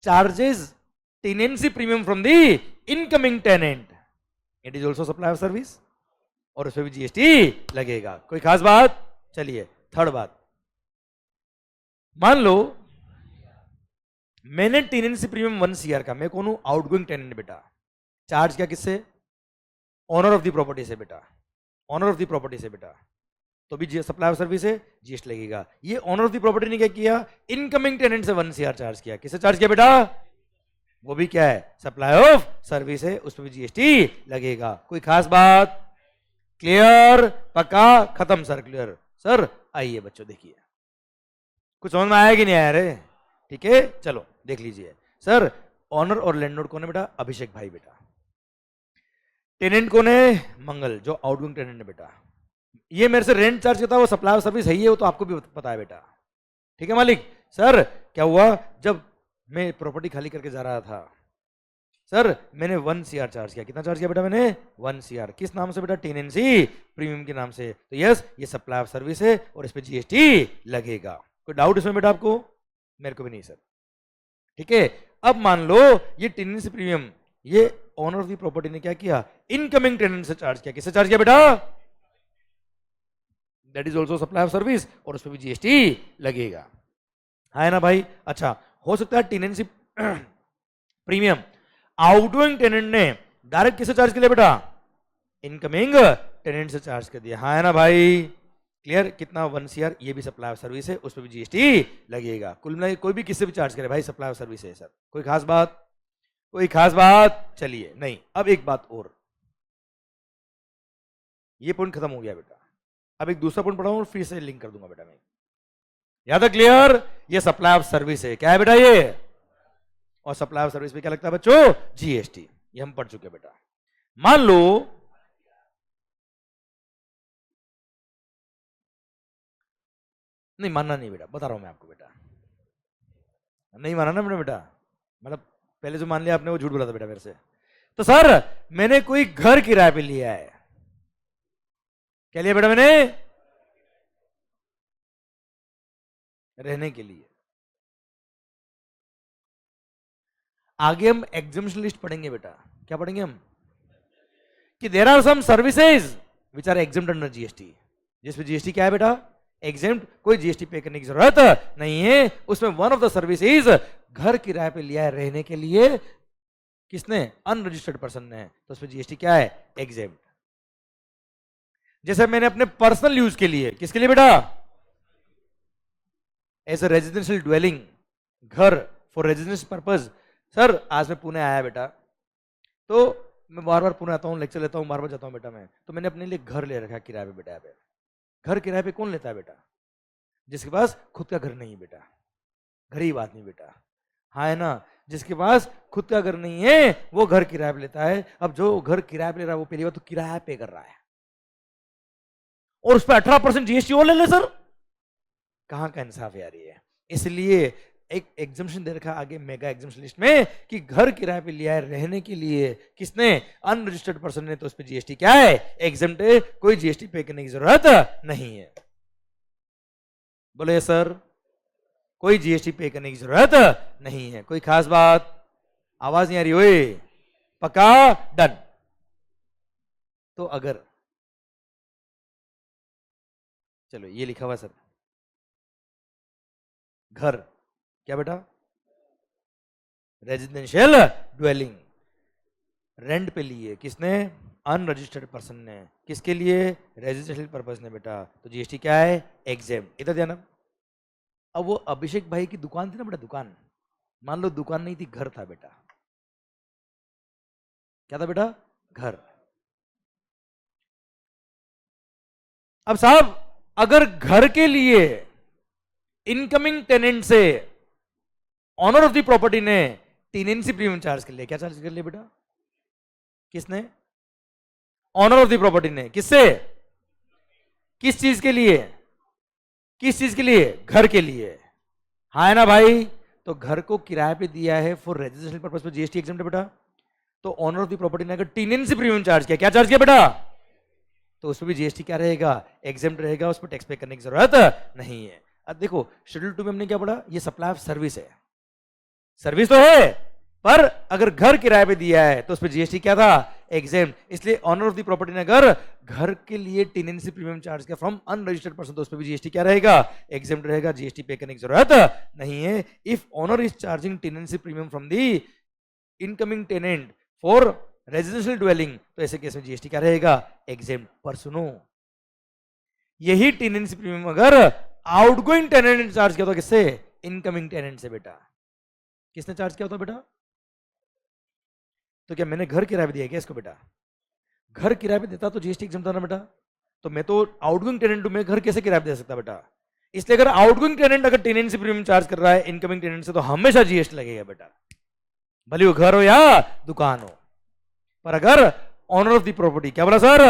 A: charges tenancy premium from the incoming tenant, it is also supply of service, और उसमें भी जीएसटी लगेगा। कोई खास बात? चलिए थर्ड बात, मान लो मैंने टेनेंसी प्रीमियम 1 CR का, मैं कौन हूं, आउटगोइंग टेनेंट बेटा, चार्ज क्या किससे, ऑनर ऑफ द प्रॉपर्टी से बेटा, ऑनर ऑफ द प्रॉपर्टी से बेटा, तो भी सप्लाई ऑफ सर्विस है, जीएसटी लगेगा। ये ऑनर ऑफ द प्रॉपर्टी ने क्या किया, इनकमिंग टेनेंट से 1 CR चार्ज किया, किससे चार्ज किया बेटा, वो भी क्या है, सप्लाई ऑफ सर्विस है, उस पर भी जीएसटी लगेगा। कोई खास बात? क्लियर? पक्का? खत्म सर? Clear sir? आइए बच्चों देखिए, कुछ समझ में आया कि नहीं आया रे? ठीक है, चलो देख लीजिए। सर ऑनर और लैंडलॉर्ड कौन है बेटा, अभिषेक भाई बेटा, टेनेंट कौन है, मंगल, जो आउटगोइंग टेनेंट है बेटा, ये मेरे से रेंट चार्ज करता है, वो सप्लाई ऑफ सर्विस है ही है, वो तो आपको भी पता है बेटा, ठीक है मालिक। सर क्या हुआ, जब मैं प्रॉपर्टी खाली करके जा रहा था सर, मैंने 1 CR चार्ज किया, कितना चार्ज किया बेटा मैंने, 1 CR, किस नाम से बेटा, टेनेंसी प्रीमियम के नाम से, तो यस ये सप्लाई ऑफ सर्विस है और इस पे जीएसटी लगेगा। कोई डाउट इसमें बेटा आपको? मेरे को भी नहीं सर। ठीक है, अब मान लो ये टेनेंसी प्रीमियम, ये ओनर ऑफ द प्रॉपर्टी ने क्या किया, इनकमिंग टेनेंट से चार्ज किया, किससे चार्ज किया बेटा, that is also supply of service, और उस पर भी जीएसटी लगेगा, है ना भाई। अच्छा, हो सकता है टेनेंसी प्रीमियम आउटगोइंग टेनेंट ने डायरेक्ट किससे चार्ज किया बेटा, इनकमिंग टेनेंट से चार्ज कर दिया, है ना भाई। क्लियर? कितना, 1 CR, ये भी सप्लाई ऑफ सर्विस है, उस पर भी जीएसटी लगेगा। कुल मिला कोई भी किससे भी चार्ज करे भाई, सप्लाई ऑफ सर्विस है सर। कोई खास बात? कोई खास बात? चलिए, नहीं, अब एक बात और, ये पॉइंट खत्म हो गया बेटा, अब एक दूसरा पॉइंट पढ़ाऊं और फिर से लिंक कर दूंगा बेटा मैं, याद है? क्लियर? ये सप्लाई ऑफ सर्विस है, क्या है बेटा ये, और सप्लाई ऑफ सर्विस पे क्या लगता है बच्चों, जीएसटी, ये हम पढ़ चुके बेटा। मान लो नहीं मानना नहीं बेटा, बता रहा हूं मैं आपको बेटा, नहीं माना ना बेटा, मतलब पहले जो मान लिया आपने वो झूठ बोला था बेटा मेरे से। तो सर मैंने कोई घर किराए पे लिया है, क्या लिया बेटा मैंने, रहने के लिए। आगे हम एग्जामिनेशन लिस्ट पढ़ेंगे बेटा, क्या पढ़ेंगे हम, कि there are some services which are exempted under GST, जिसमें जीएसटी क्या है बेटा, एग्जाम्ड, कोई जीएसटी पे करने की जरूरत नहीं है। उसमें वन ऑफ द सर्विसेज घर किराए पे लिया है रहने के लिए, किसने, अनरजिस्टर्ड पर्सन ने, तो उसमें जीएसटी क्या है, एग्जाम्ड। जैसे मैंने अपने पर्सनल यूज के लिए, किसके लिए बेटा, एज अ रेजिडेंशियल ड्वेलिंग, घर फॉर रेजिडेंशियल पर्पज। सर आज मैं पुणे आया बेटा, तो मैं बार बार पुणे आता हूँ, लेक्चर लेता हूँ, बार बार जाता हूँ बेटा मैं, तो मैंने अपने लिए घर ले रखा किराए पे बेटा। यहाँ पे घर किराए पे कौन लेता है बेटा, जिसके पास खुद का घर नहीं है बेटा, गरीब आदमी बेटा, हाँ है ना, जिसके पास खुद का घर नहीं है वो घर किराए पे लेता है। अब जो घर किराए पे ले रहा है वो पहली बार तो किराया पे कर रहा है, और उस पर 18% जीएसटी और ले ले सर, कहां का इंसाफ यार ये। इसलिए एक एग्जाम्पशन दे रखा आगे मेगा एग्जाम्पशन लिस्ट में कि घर किराए पे लिया है रहने के लिए, किसने, अनरजिस्टर्ड पर्सन ने, तो उस पर जीएसटी क्या है, एग्जम्प्ट है, कोई जीएसटी पे करने की जरूरत नहीं है। बोले सर, कोई जीएसटी पे करने की जरूरत नहीं है। कोई खास बात? आवाज नहीं आ रही, ओए पक्का, डन। तो अगर चलो ये लिखा हुआ सर, घर क्या बेटा, रेजिडेंशियल ड्वेलिंग, रेंट पे लिए, किसने, अनरजिस्टर्ड पर्सन ने, किसके लिए, रेजिडेंशियल पर्पस ने बेटा, तो जीएसटी क्या है, एग्जाम्प्ट। इधर ध्यान। अब वो अभिषेक भाई की दुकान थी ना बेटा, दुकान, मान लो दुकान नहीं थी, घर था बेटा, क्या था बेटा, घर। अब साहब अगर घर के लिए इनकमिंग टेनेंट से ऑनर ऑफ द प्रॉपर्टी ने टेनेंसी प्रीमियम चार्ज कर लिया, क्या चार्ज कर लिया बेटा, किसने, ऑनर ऑफ द प्रॉपर्टी ने, किससे, किस चीज के लिए, किस चीज के लिए, घर के लिए, हाँ है ना भाई। तो घर को किराए पे दिया है फॉर रेजिडेंशियल पर्पस पे जीएसटी एग्जेम्प्ट है बेटा। तो ऑनर ऑफ द प्रॉपर्टी ने अगर टेनेंसी प्रीमियम चार्ज किया, क्या चार्ज किया बेटा, तो उसमें भी जीएसटी क्या रहेगा, एग्जेम्प्ट रहेगा, उस पर टैक्स पे करने की जरूरत नहीं है। अब देखो शेड्यूल 2 में हमने क्या पढ़ा, ये सप्लाई ऑफ सर्विस है, सर्विस तो है, पर अगर घर किराए पे दिया है तो उस पर जीएसटी क्या था, एग्जेम्प्ट। इसलिए ऑनर ऑफ द प्रॉपर्टी ने अगर घर के लिए टेनेंसी प्रीमियम चार्ज किया फ्रॉम अनरजिस्टर्ड पर्सन, तो उस पर भी जीएसटी क्या रहेगा, एग्जेम्प्ट रहेगा, जीएसटी पे करने की जरूरत नहीं है। If owner is charging tenancy premium from the incoming tenant for residential dwelling, तो ऐसे केस में जीएसटी क्या रहेगा, एग्जेम्प्ट। पर सुनो, यही टेनेंसी प्रीमियम अगर आउटगोइंग टेनेंट ने चार्ज किया तो किससे, इनकमिंग टेनेंट से बेटा। किसने चार्ज किया होता बेटा, तो क्या मैंने घर किराए पे दिया क्या इसको बेटा, घर किराए पे देता तो जीएसटी एग्जाम्प्ट था ना बेटा। तो मैं तो आउटगोइंग टेनेंट हूं, मैं घर कैसे किराए पे दे सकता बेटा। इसलिए अगर आउटगोइंग टेनेंट अगर टेनेंसी प्रीमियम चार्ज कर रहा है इनकमिंग टेनेंट से, तो हमेशा जीएसटी लगेगा बेटा, भले वो घर हो या दुकान हो। पर अगर ऑनर ऑफ द प्रॉपर्टी, क्या बोला sir,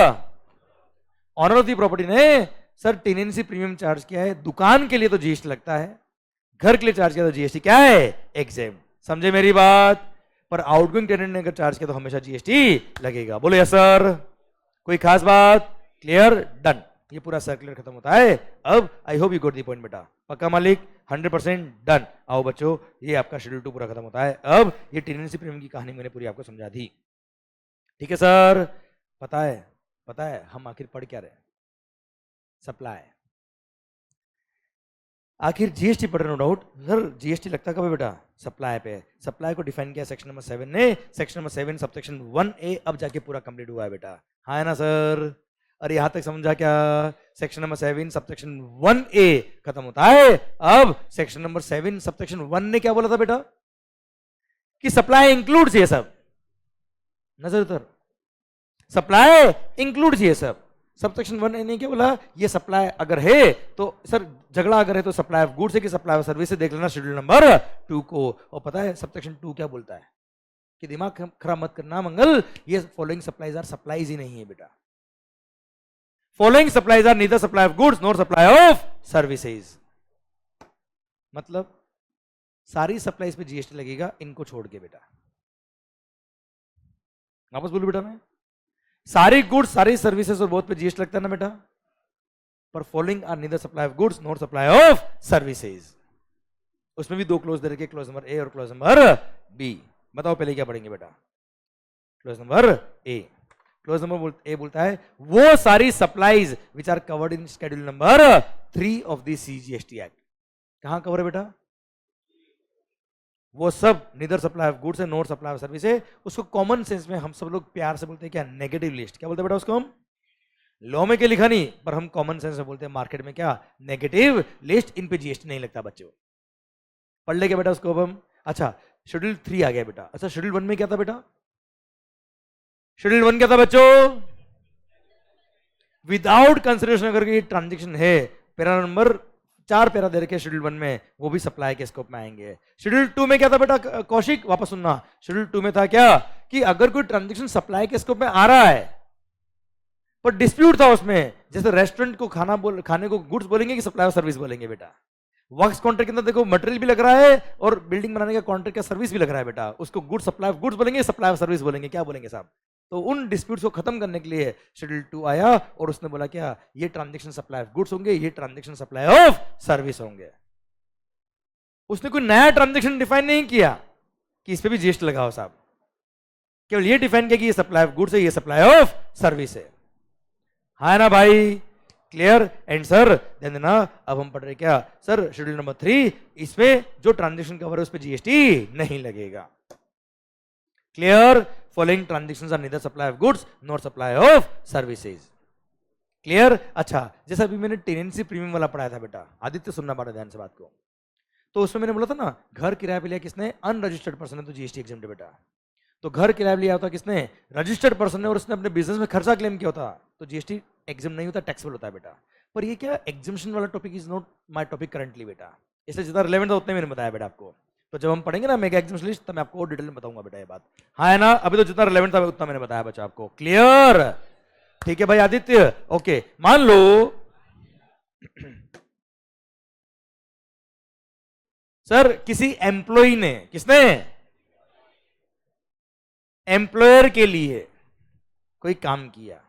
A: owner of the property ने सर टेनेंसी प्रीमियम चार्ज किया है दुकान के लिए तो जीएसटी लगता है, घर के लिए चार्ज किया तो जीएसटी क्या है, एग्जेम्प्ट। समझे मेरी बात। पर आउटगोइंग टेनेंट ने अगर चार्ज किया तो हमेशा जीएसटी लगेगा। बोलो यस सर, कोई खास बात, क्लियर, डन। ये पूरा सर्कुलर खत्म होता है। अब आई hope you got the point बेटा, पक्का मालिक, 100% डन। आओ बच्चों, ये आपका शेड्यूल 2 पूरा खत्म होता है। अब ये टेनेंसी प्रीमियम की कहानी मैंने पूरी आपको समझा दी, ठीक है सर। पता है हम आखिर पढ़ क्या रहे, सप्लाई। आखिर जीएसटी पढ़ रहे, नो डाउट सर, जीएसटी लगता कब है बेटा, सप्लाई पे। सप्लाई को डिफाइन किया सेक्शन नंबर 7 ने, सेक्शन नंबर 7 सबसेक्शन 1A अब जाके पूरा कंप्लीट हुआ है बेटा, हाँ है ना सर। अरे यहां तक समझा क्या, सेक्शन नंबर 7 सबसेक्शन 1A खत्म होता है। अब सेक्शन नंबर 7 सबसेक्शन 1 ने क्या बोला था बेटा, कि सप्लाई इंक्लूड्स ये सब, नजर उतर, सप्लाई इंक्लूड्स ये सब। सबसेक्शन 1 ने क्या बोला, ये सप्लाई अगर है तो सर, झगड़ा अगर है तो सप्लाई ऑफ गुड्स है कि सप्लाई ऑफ सर्विस है, देख लेना शेड्यूल नंबर 2 को। और पता है सबसेक्शन 2 क्या बोलता है, कि दिमाग खराब मत करना मंगल, ये फॉलोइंग सप्लाईज आर सप्लाईज ही नहीं है बेटा। Following supplies are neither supply of goods nor supply of services. मतलब सारी सप्लाईज पे जीएसटी लगेगा, इनको छोड़ के बेटा। वापस बोलूं बेटा मैं, सारी गुड्स सारी सर्विसेज और बहुत पे जीएसटी लगता है ना बेटा, पर following are neither supply of goods not supply of services. उसमें भी 2 क्लोज दे रखे, क्लोज नंबर ए और क्लोज नंबर बी। बताओ पहले क्या पढ़ेंगे बेटा, clause number A. Clause number A बोलता है वो सारी supplies which are covered in schedule number 3 of the CGST act. कहां कवर है बेटा, वो सब निदर सप्लाई ऑफ गुड्स है नॉट सप्लाई ऑफ सर्विस है। उसको कॉमन सेंस में हम सब लोग प्यार से बोलते हैं क्या, नेगेटिव लिस्ट। क्या बोलते हैं बेटा उसको, हम लॉ में क्या लिखा नहीं, पर हम कॉमन सेंस में बोलते हैं मार्केट में क्या, नेगेटिव लिस्ट। इन पे जीएसटी नहीं लगता बच्चों, पढ़ ले क्या बेटा उसको अब हम। अच्छा शेड्यूल 3 आ गया बेटा। अच्छा शेड्यूल 1 में क्या था बेटा, शेड्यूल 1 क्या था बच्चों, विदाउट कंसिडरेशन अगर ये ट्रांजेक्शन है, पैरा नंबर 4 पैरा दे रखे शेड्यूल 1 में, वो भी सप्लाई के स्कोप में आएंगे। शेड्यूल 2 में क्या था बेटा कौशिक, वापस सुनना, शेड्यूल 2 में था क्या, कि अगर कोई ट्रांजेक्शन सप्लाई के स्कोप में आ रहा है पर डिस्प्यूट था उसमें, जैसे रेस्टोरेंट को खाने को गुड्स बोलेंगे कि सप्लाई ऑफ सर्विस बोलेंगे बेटा। वर्क्स कॉन्ट्रैक्ट के अंदर देखो मटेरियल भी लग रहा है और बिल्डिंग बनाने का कॉन्ट्रैक्ट का सर्विस भी लग रहा है बेटा, उसको गुड्स सप्लाई ऑफ गुड्स बोलेंगे, सप्लाई ऑफ सर्विस बोलेंगे, क्या बोलेंगे साहब। तो उन डिस्प्यूट्स को खत्म करने के लिए शेड्यूल 2 आया और उसने बोला क्या, ये ट्रांजैक्शन सप्लाई ऑफ गुड्स होंगे, ये ट्रांजैक्शन सप्लाई ऑफ सर्विस होंगे। उसने कोई नया ट्रांजैक्शन डिफाइन नहीं किया कि इस पे भी जीएसटी लगाओ साहब, केवल ये डिफाइन किया कि ये सप्लाई ऑफ गुड्स है, ये सप्लाई ऑफ सर्विस है। हाँ ना भाई, क्लियर एंड सर ध्यान देना। अब हम पढ़ रहे क्या सर, शेड्यूल नंबर 3, इसमें जो ट्रांजैक्शन कवर है उस पे जीएसटी नहीं लगेगा। Clear, following transactions are neither supply of goods not supply of services. Clear. अच्छा जैसा अभी मैंने टेनेंसी प्रीमियम वाला पढ़ाया था बेटा, आदित्य सुनना पड़ा ध्यान से बात को, तो उसमें मैंने बोला था ना घर किराए पे लिया किसने, अनरजिस्टर्ड पर्सन है तो जीएसटी एग्जेम्प्ट है बेटा। तो घर किराए पे लिया होता किसने, रजिस्टर्ड पर्सन ने, और उसने अपने बिजनेस में खर्चा क्लेम किया होता तो जीएसटी एग्जाम नहीं होता, टैक्सेबल होता है बेटा। पर ये क्या एग्जामिशन वाला topic is not my topic currently बेटा, इसलिए जितना रिलेवेंट था उतने मैंने बताया बेटा आपको। तो जब हम पढ़ेंगे ना मेगा एग्जामिशन लिस्ट तब मैं आपको और डिटेल में बताऊंगा बेटा ये बात, हाँ है ना। अभी तो जितना रिलेवेंट था उतना मैंने बताया बच्चा आपको। क्लियर, ठीक है भाई आदित्य, ओके। मान लो सर किसी एम्प्लॉय ने, किसने, एम्प्लॉयर के लिए कोई काम किया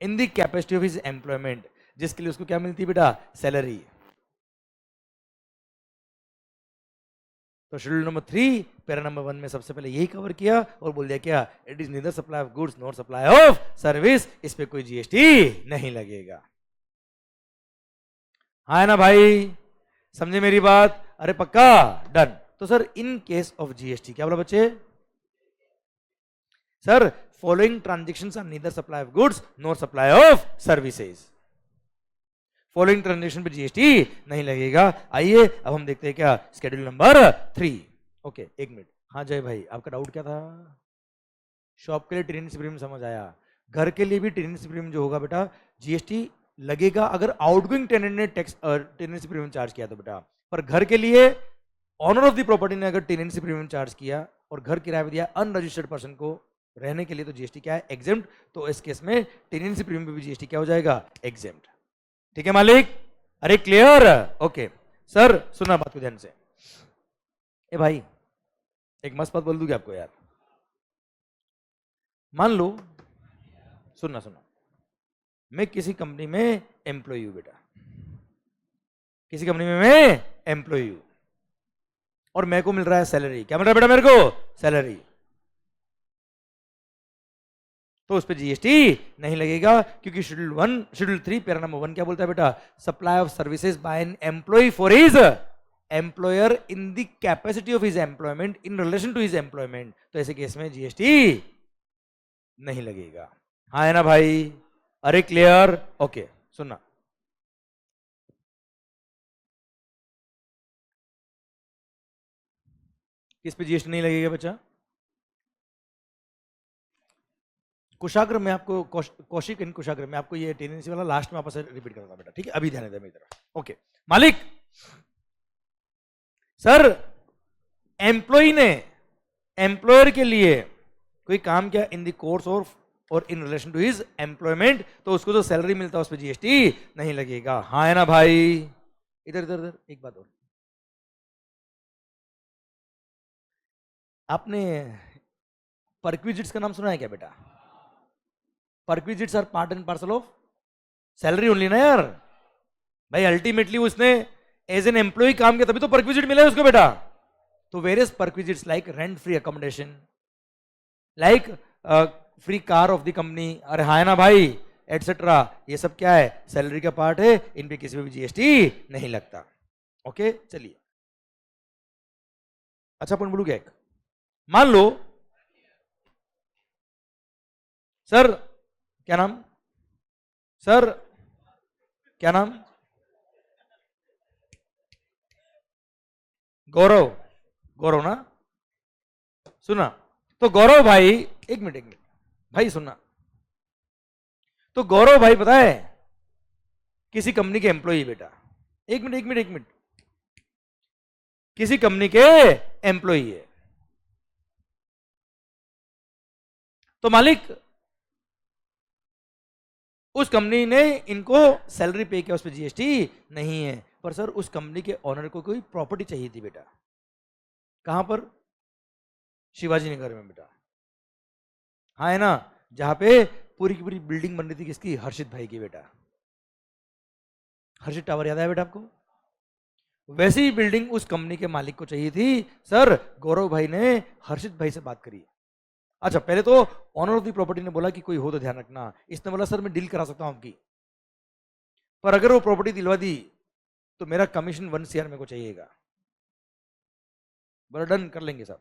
A: इन the capacity of his employment, जिसके लिए उसको क्या मिलती है बेटा, सैलरी। तो शेड्यूल नंबर 3 पैरा नंबर 1 में सबसे पहले यही कवर किया और बोल दिया क्या, it is neither supply of goods nor supply of service, इस पे कोई जीएसटी नहीं लगेगा। हाँ है ना भाई, समझे मेरी बात, अरे पक्का, डन। तो sir in case of GST क्या बोला बच्चे, sir following transactions are neither supply of goods nor supply of services, following transaction पे जीएसटी नहीं लगेगा। आइए अब हम देखते हैं क्या शेड्यूल नंबर 3। ओके एक मिनट, हाँ जय भाई आपका डाउट क्या था, शॉप के लिए टेनेंसी प्रीमियम समझ आया, घर के लिए भी टेनेंसी प्रीमियम जो होगा बेटा जीएसटी लगेगा अगर आउटगोइंग टेनेंट ने टैक्स टेनेंसी प्रीमियम चार्ज किया तो बेटा, पर घर के लिए ऑनर ऑफ द प्रॉपर्टी ने अगर टेनेंसी प्रीमियम चार्ज किया और घर किराया दिया अनरजिस्टर्ड पर्सन को रहने के लिए तो जीएसटी क्या है, एग्जेम्प्ट। तो इस केस में टेनेंसी प्रीमियम पे भी जीएसटी क्या हो जाएगा, एग्जेम्प्ट। ठीक है मालिक, अरे क्लियर, ओके। सर सुना बात को ध्यान से, ए भाई एक मस्त बात बोल दूंगी आपको यार, मान लो, सुनना सुना, मैं किसी कंपनी में एम्प्लॉय हूं बेटा, किसी कंपनी में मैं एम्प्लॉय हूं और मेरे को मिल रहा है सैलरी, क्या मिल रहा है बेटा मेरे को, सैलरी, तो उस पर जीएसटी नहीं लगेगा क्योंकि शेड्यूल 3 पैरा नंबर 1 क्या बोलता है बेटा, supply of services by an employee for his employer in the capacity of his employment in relation to his employment, तो ऐसे केस में जीएसटी नहीं लगेगा। हाँ है ना भाई, अरे क्लियर, ओके। सुनना, किस पे जीएसटी नहीं लगेगा बच्चा, कुशाग्र में आपको कौशिक इन कुशाग्र में आपको ये टेनेंसी वाला लास्ट में वापस रिपीट करना बेटा, ठीक है, अभी ध्यान दे मेरी तरफ। ओके मालिक, सर एम्प्लॉय ने एम्प्लॉयर के लिए कोई काम किया इन द कोर्स ऑफ और in relation to his employment, तो उसको जो सैलरी मिलता है उस पर जीएसटी नहीं लगेगा। हाँ है ना भाई, इधर इधर इधर एक बात और, आपने परक्विजिट्स का नाम सुना है क्या बेटा, perquisites are part and parcel of salary only ना यार भाई, अल्टीमेटली उसने एज एन एम्प्लॉय काम किया तभी तो परक्विजिट मिला है उसको बेटा। तो various perquisites like rent free accommodation, like free car of the company, अरे हाँ ना भाई, एटसेट्रा, ये सब क्या है, सैलरी का पार्ट है, इन पे किसी पे भी जीएसटी नहीं लगता। ओके चलिए, अच्छा पॉइंट बोलू क्या एक, मान लो सर, क्या नाम सर, क्या नाम, गौरव, गौरव ना, सुना, तो गौरव भाई एक मिनट भाई सुनना, तो गौरव भाई पता है किसी कंपनी के एम्प्लॉई बेटा, एक मिनट, किसी कंपनी के एम्प्लॉई है, तो मालिक उस कंपनी ने इनको सैलरी पे किया, उस पर जीएसटी नहीं है, पर सर उस कंपनी के ओनर को कोई प्रॉपर्टी चाहिए थी बेटा, कहां पर, शिवाजी नगर में बेटा, हाँ है ना, जहां पे पूरी की पूरी बिल्डिंग बन रही थी किसकी, हर्षित भाई की बेटा, हर्षित टावर याद है बेटा आपको, वैसी ही बिल्डिंग उस कंपनी के मालिक को चाहिए थी। सर गौरव भाई ने हर्षित भाई से बात करी, अच्छा पहले तो ऑनर ऑफ द प्रॉपर्टी ने बोला कि कोई हो तो ध्यान रखना, इसने बोला सर मैं डील करा सकता हूं आपकी, पर अगर वो प्रॉपर्टी दिलवा दी तो मेरा कमीशन 1 CR मेरे को चाहिएगा, बोला डन कर लेंगे सर,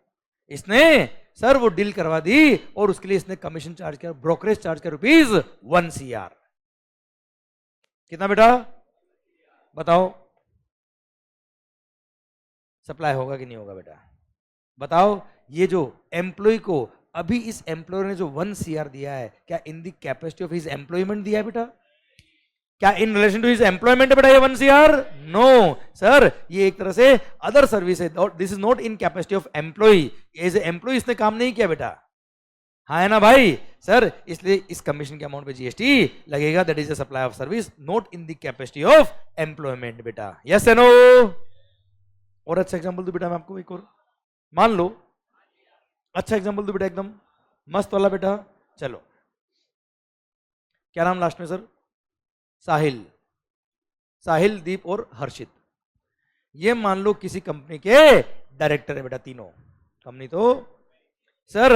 A: इसने सर वो डील करवा दी और उसके लिए इसने कमीशन चार्ज किया, ब्रोकरेज चार्ज किया ₹1 CR, कितना बेटा बताओ, सप्लाई होगा कि नहीं होगा बेटा बताओ, ये जो एम्प्लॉय को अभी इस एम्प्लॉयर ने जो 1 CR दिया है, क्या in the capacity of his employment दिया है बेटा, क्या in relation to his employment है बेटा ये 1 CR, नो सर, ये एक तरह से अदर सर्विस है, this is not in capacity of employee, as a employee इसने काम नहीं किया बेटा, हाँ है ना भाई, सर इसलिए इस कमीशन के अमाउंट पे जीएसटी लगेगा, that is a supply of service not in the capacity of employment बेटा, यस या नो, और अच्छा एग्जांपल दो बेटा मैं आपको एक और, मान लो अच्छा एग्जांपल दो बेटा एकदम मस्त वाला बेटा। चलो क्या नाम लास्ट में सर? साहिल, साहिल, दीप और हर्षित। ये मान लो किसी कंपनी के डायरेक्टर है बेटा तीनों। कंपनी तो सर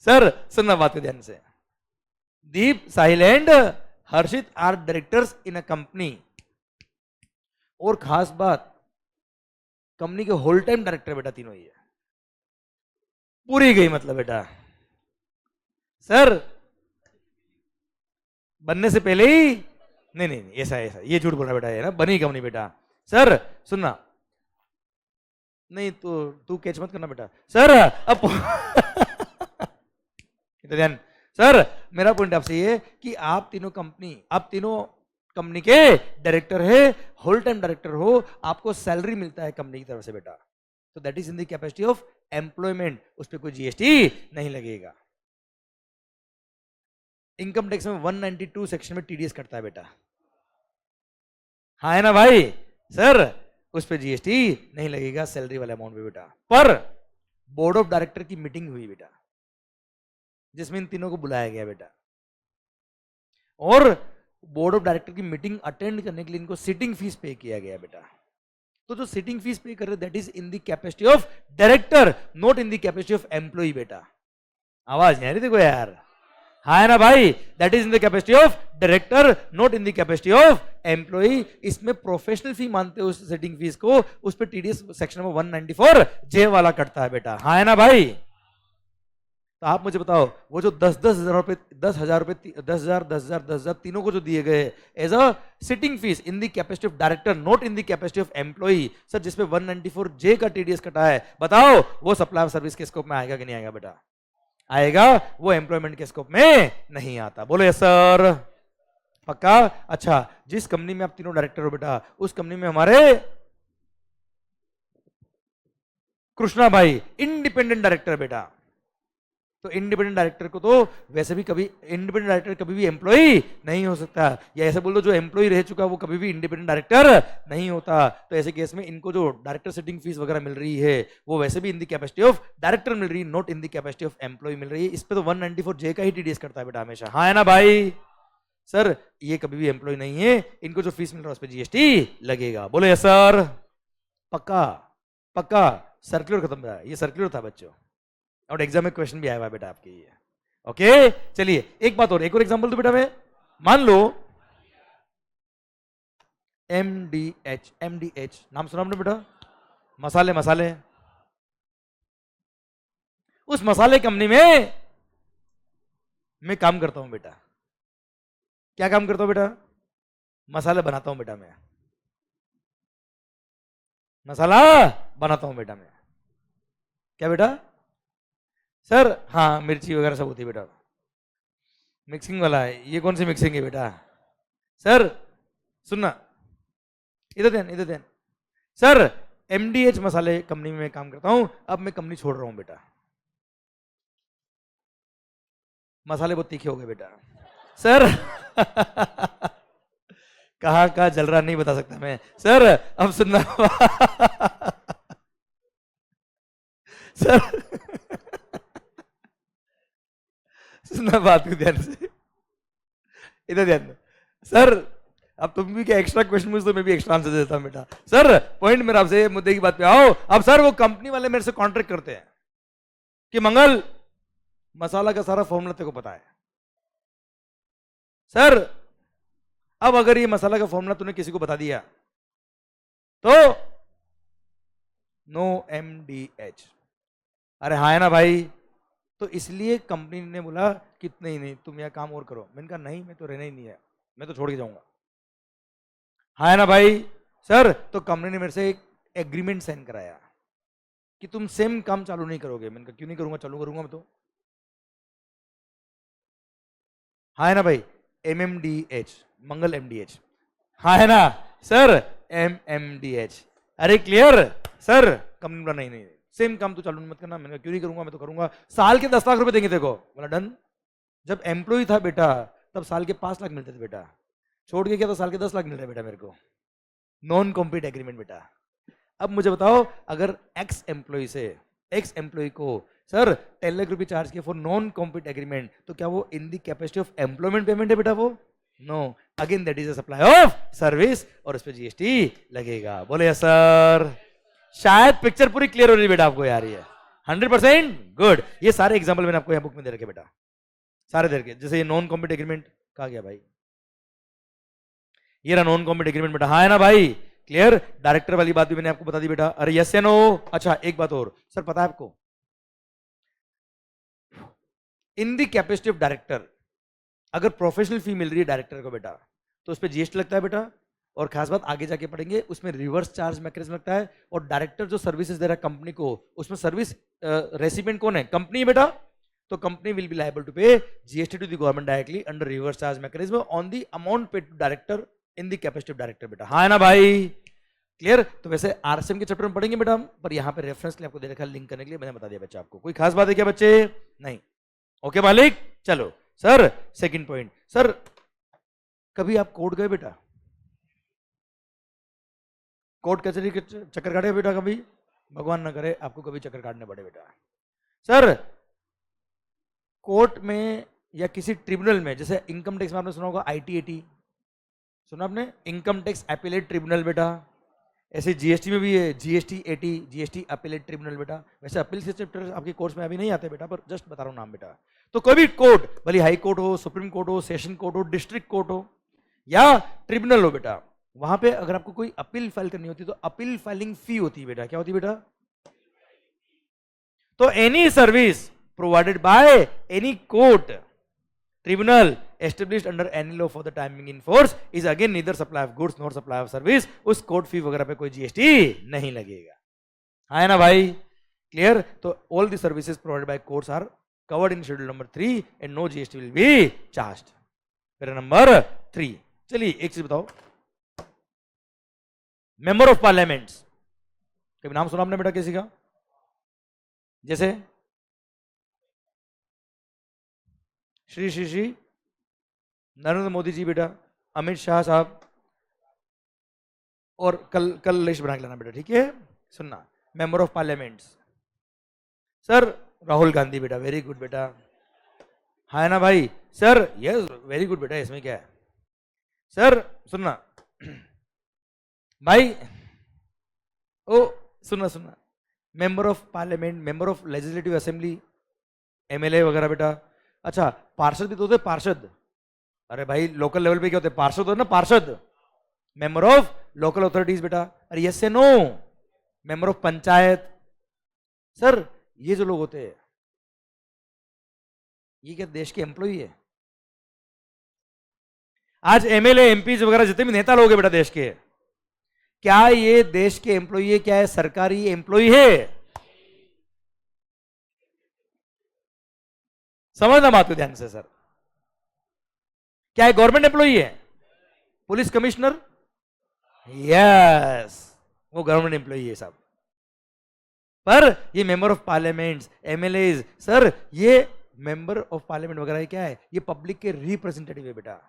A: सर सुनना बात को ध्यान से। Deep, Sahil and Harshit are directors in a company. और खास बात कंपनी के होल टाइम डायरेक्टर बेटा तीनों ही है। पूरी गई मतलब बेटा सर बनने से पहले ही नहीं नहीं नहीं, ऐसा ऐसा ये झूठ बोल रहा बेटा, है ना बनी कंपनी बेटा। सर सुनना नहीं तो तू कैच मत करना बेटा। सर अब ध्यान सर, मेरा पॉइंट आपसे ये कि आप तीनों कंपनी के डायरेक्टर है, होल टाइम डायरेक्टर हो, आपको सैलरी मिलता है कंपनी की तरफ से बेटा, तो that is in the capacity of employment, उस पर कोई जीएसटी नहीं लगेगा। इनकम टैक्स में 192 सेक्शन में टीडीएस कटता है बेटा, हाँ है ना भाई? सर उस पर जीएसटी नहीं लगेगा सैलरी वाले अमाउंट पे बेटा। पर बोर्ड ऑफ डायरेक्टर की मीटिंग हुई बेटा, जिसमें इन तीनों को बुलाया गया बेटा, और बोर्ड ऑफ डायरेक्टर की मीटिंग अटेंड करने के लिए इनको सिटिंग फीस पे किया गया बेटा। तो जो सिटिंग फीस पे कर रहे that is in the capacity of director, not in the capacity of employee बेटा। आवाज नहीं आ रही देखो यार, हाँ है ना भाई? That is in the capacity of director, not in the capacity of employee. इसमें प्रोफेशनल फी मानते हो उस सेटिंग फीस को, उस पर टीडीएस सेक्शन में 194 जे वाला कटता है बेटा, हाँ है ना भाई? तो आप मुझे बताओ वो जो 10,000 रुपए 10,000 रुपए 10,000 10,000 10,000 तीनों को जो दिए गए as a sitting fees in the capacity of director, not in the capacity of employee, sir जिसपे 194 जे का टीडीएस कटा है, बताओ वो सप्लाई सर्विस के स्कोप में आएगा कि नहीं आएगा बेटा? आएगा, वो एम्प्लॉयमेंट के स्कोप में नहीं आता। बोलो यस सर, पक्का? अच्छा, जिस कंपनी में आप तीनों डायरेक्टर हो बेटा, उस कंपनी में हमारे कृष्णा भाई इंडिपेंडेंट डायरेक्टर बेटा। तो इंडिपेंडेंट डायरेक्टर को तो वैसे भी कभी इंडिपेंडेंट डायरेक्टर कभी भी एम्प्लॉय नहीं हो सकता, या ऐसे बोल दो जो एम्प्लॉय रह चुका वो कभी भी इंडिपेंडेंट डायरेक्टर नहीं होता। तो ऐसे केस में इनको जो डायरेक्टर सेटिंग फीस वगैरह मिल रही है वो वैसे भी in the capacity of director मिल रही है, not in the capacity of employee मिल रही है। इस पे तो 194 जे का ही टीडीएस करता है बेटा हमेशा, हाँ है ना भाई? सर ये कभी भी एम्प्लॉय नहीं है, इनको जो फीस मिल रहा है उस पर जीएसटी लगेगा। बोलो यस सर, पक्का? पक्का? सर्कुलर खत्म हुआ, ये सर्कुलर था बच्चों, और एग्जाम में क्वेश्चन भी आया हुआ बेटा आपके ये। ओके चलिए एक बात और, एक और एग्जांपल दो बेटा मैं। मान लो एमडीएच, एमडीएच नाम सुना आपने बेटा? मसाले, मसाले। उस मसाले कंपनी में मैं काम करता हूं बेटा। क्या काम करता हूं बेटा? मसाला बनाता हूं बेटा मैं, मसाला बनाता हूं बेटा मैं। क्या बेटा? सर हाँ मिर्ची वगैरह सब होती है बेटा, मिक्सिंग वाला है। ये कौन सी मिक्सिंग है बेटा? सर सुनना, इधर ध्यान, इधर ध्यान। सर एमडीएच मसाले कंपनी में मैं काम करता हूं, अब मैं कंपनी छोड़ रहा हूं बेटा। मसाले बहुत तीखे हो गए बेटा। सर कहाँ कहाँ जल रहा नहीं बता सकता मैं। सर अब सुनना सर सुनना बात को ध्यान से, इधर ध्यान दो। सर अब तुम भी क्या एक्स्ट्रा क्वेश्चन मुझे, तो मैं भी एक्स्ट्रा आंसर देता हूं बेटा। सर पॉइंट मेरा आपसे मुद्दे की बात पे आओ। अब सर वो कंपनी वाले मेरे से कॉन्ट्रैक्ट करते हैं कि मंगल मसाला का सारा फॉर्मूला तेरे को पता है। सर अब अगर ये मसाला का फॉर्मूला तूने किसी को बता दिया तो नो एमडीएच। अरे हाँ है ना भाई? तो इसलिए कंपनी ने बोला कि नहीं नहीं तुम यह काम और करो। मैंने कहा नहीं मैं तो रहना ही नहीं है, मैं तो छोड़ के जाऊंगा। हाँ है ना भाई? सर तो कंपनी ने मेरे से एक एग्रीमेंट साइन कराया कि तुम सेम काम चालू नहीं करोगे। मैंने कहा क्यों नहीं करूंगा, चालू करूंगा मैं तो। हाँ है ना भाई? एमएमडीएच, मंगल एमडीएच, हाँ है ना सर? एमएमडीएच। अरे क्लियर सर? कंपनी बोला नहीं नहीं सेम काम तो चालू मत करना। मैंने कहा क्यों नहीं करूंगा, मैं तो करूंगा। साल के 10 लाख रुपए देंगे देखो। बोला डन। जब एम्प्लॉय था बेटा तब साल के 5 लाख मिलते थे बेटा, छोड़ के क्या तो साल के 10 लाख मिल रहे बेटा मेरे को। नॉन कॉम्पीट एग्रीमेंट बेटा। अब मुझे बताओ, अगर एक्स एम्प्लॉय को सर 10 लाख रुपए चार्ज किया फॉर नॉन कॉम्पीट एग्रीमेंट, तो क्या वो in the capacity of employment payment है बेटा? वो no, again that is a supply of service और उस पर जीएसटी लगेगा। बोले यस सर। शायद पिक्चर पूरी क्लियर हो रही है बेटा आपको यार, ये 100% गुड। ये सारे एग्जांपल मैंने आपको यहाँ बुक में दे रखे बेटा, सारे दे रखे। जैसे ये नॉन कॉम्पीट एग्रीमेंट कहा गया भाई, ये रहा नॉन कॉम्पीट एग्रीमेंट बेटा, हाँ है ना भाई? क्लियर। डायरेक्टर वाली बात भी मैंने आपको बता दी बेटा। अरे यस या नो? अच्छा एक बात और सर, पता है आपको इन द कैपेसिटी ऑफ डायरेक्टर अगर प्रोफेशनल फी मिल रही है डायरेक्टर को बेटा, तो उस पर जीएसटी लगता है बेटा। और खास बात आगे जाके पढ़ेंगे, उसमें रिवर्स चार्ज मैकेनिज्म लगता है। और डायरेक्टर जो सर्विसेज दे रहा है कंपनी को, उसमें सर्विस रेसिपिएंट कौन है? कंपनी है बेटा। तो company will be liable to pay GST to the government directly under reverse charge mechanism on the amount paid to director in the capacity of director बेटा, हाँ है ना भाई? क्लियर। तो वैसे आरसीएम के चैप्टर में पढ़ेंगे बेटा हम, पर यहाँ पे रेफरेंस के लिए आपको दे रखा है, लिंक करने के लिए मैंने बता दिया बच्चा आपको। कोई खास बात है क्या बच्चे? नहीं। ओके मालिक, चलो सर सेकंड पॉइंट। सर कभी आप कोर्ट गए बेटा? कोर्ट कचहरी के चक्कर काटे बेटा कभी? भगवान ना करे आपको कभी चक्कर काटने पड़े बेटा। सर कोर्ट में या किसी ट्रिब्यूनल में, जैसे इनकम टैक्स में आपने सुना होगा ITAT, सुना आपने? इनकम टैक्स अपीलेट ट्रिब्यूनल बेटा। ऐसे जीएसटी में भी है GST-AT, GST अपीलेट ट्रिब्यूनल बेटा। वैसे अपील से चैप्टर आपके कोर्स में अभी नहीं आते बेटा, पर जस्ट बता रहा हूँ नाम बेटा। तो कोई भी कोर्ट, भले हाई कोर्ट हो, सुप्रीम कोर्ट हो, सेशन कोर्ट हो, डिस्ट्रिक्ट कोर्ट हो या ट्रिब्यूनल हो बेटा, वहां पे अगर आपको कोई अपील फाइल करनी होती है तो अपील फाइलिंग फी होती है बेटा। क्या होती है बेटा? तो any service provided by any court, tribunal established under any law for the timing in force is again neither supply of goods nor supply of service। उस कोर्ट फी वगैरह पे कोई जीएसटी नहीं लगेगा, है ना भाई? क्लियर। तो all the services provided by courts are covered in schedule number 3 and no GST will be charged। Para number 3। चलिए एक चीज बताओ, मेंबर ऑफ पार्लियामेंट्स, कभी नाम सुना आपने बेटा किसी का? जैसे श्री नरेंद्र मोदी जी बेटा, अमित शाह साहब, और कल लिस्ट बना के लाना बेटा, ठीक है? सुनना, member of parliaments. Sir Rahul Gandhi बेटा, वेरी गुड बेटा, है ना भाई? सर यस वेरी गुड बेटा, इसमें क्या है? सर सुनना भाई, ओ सुनना, member of parliament, member of legislative assembly, MLA वगैरह बेटा। अच्छा पार्षद भी तो होते, पार्षद। अरे भाई लोकल लेवल पे क्या होते हैं? पार्षद होते ना, पार्षद। मेंबर ऑफ लोकल अथॉरिटीज बेटा। अरे यस से no? Member of panchayat. Sir ये जो लोग होते हैं ये क्या देश के एम्प्लॉई है? आज MLA MP वगैरह जितने भी नेता लोग हैं बेटा देश के, क्या ये देश के एम्प्लॉई है? क्या है सरकारी एम्प्लॉई है? समझना बात को ध्यान से सर। क्या है गवर्नमेंट एम्प्लॉई है? पुलिस कमिश्नर, यस वो गवर्नमेंट एम्प्लॉई है साहब। पर ये member of parliaments, MLAs, sir ये मेंबर ऑफ पार्लियामेंट वगैरह क्या है? ये पब्लिक के रिप्रेजेंटेटिव है बेटा।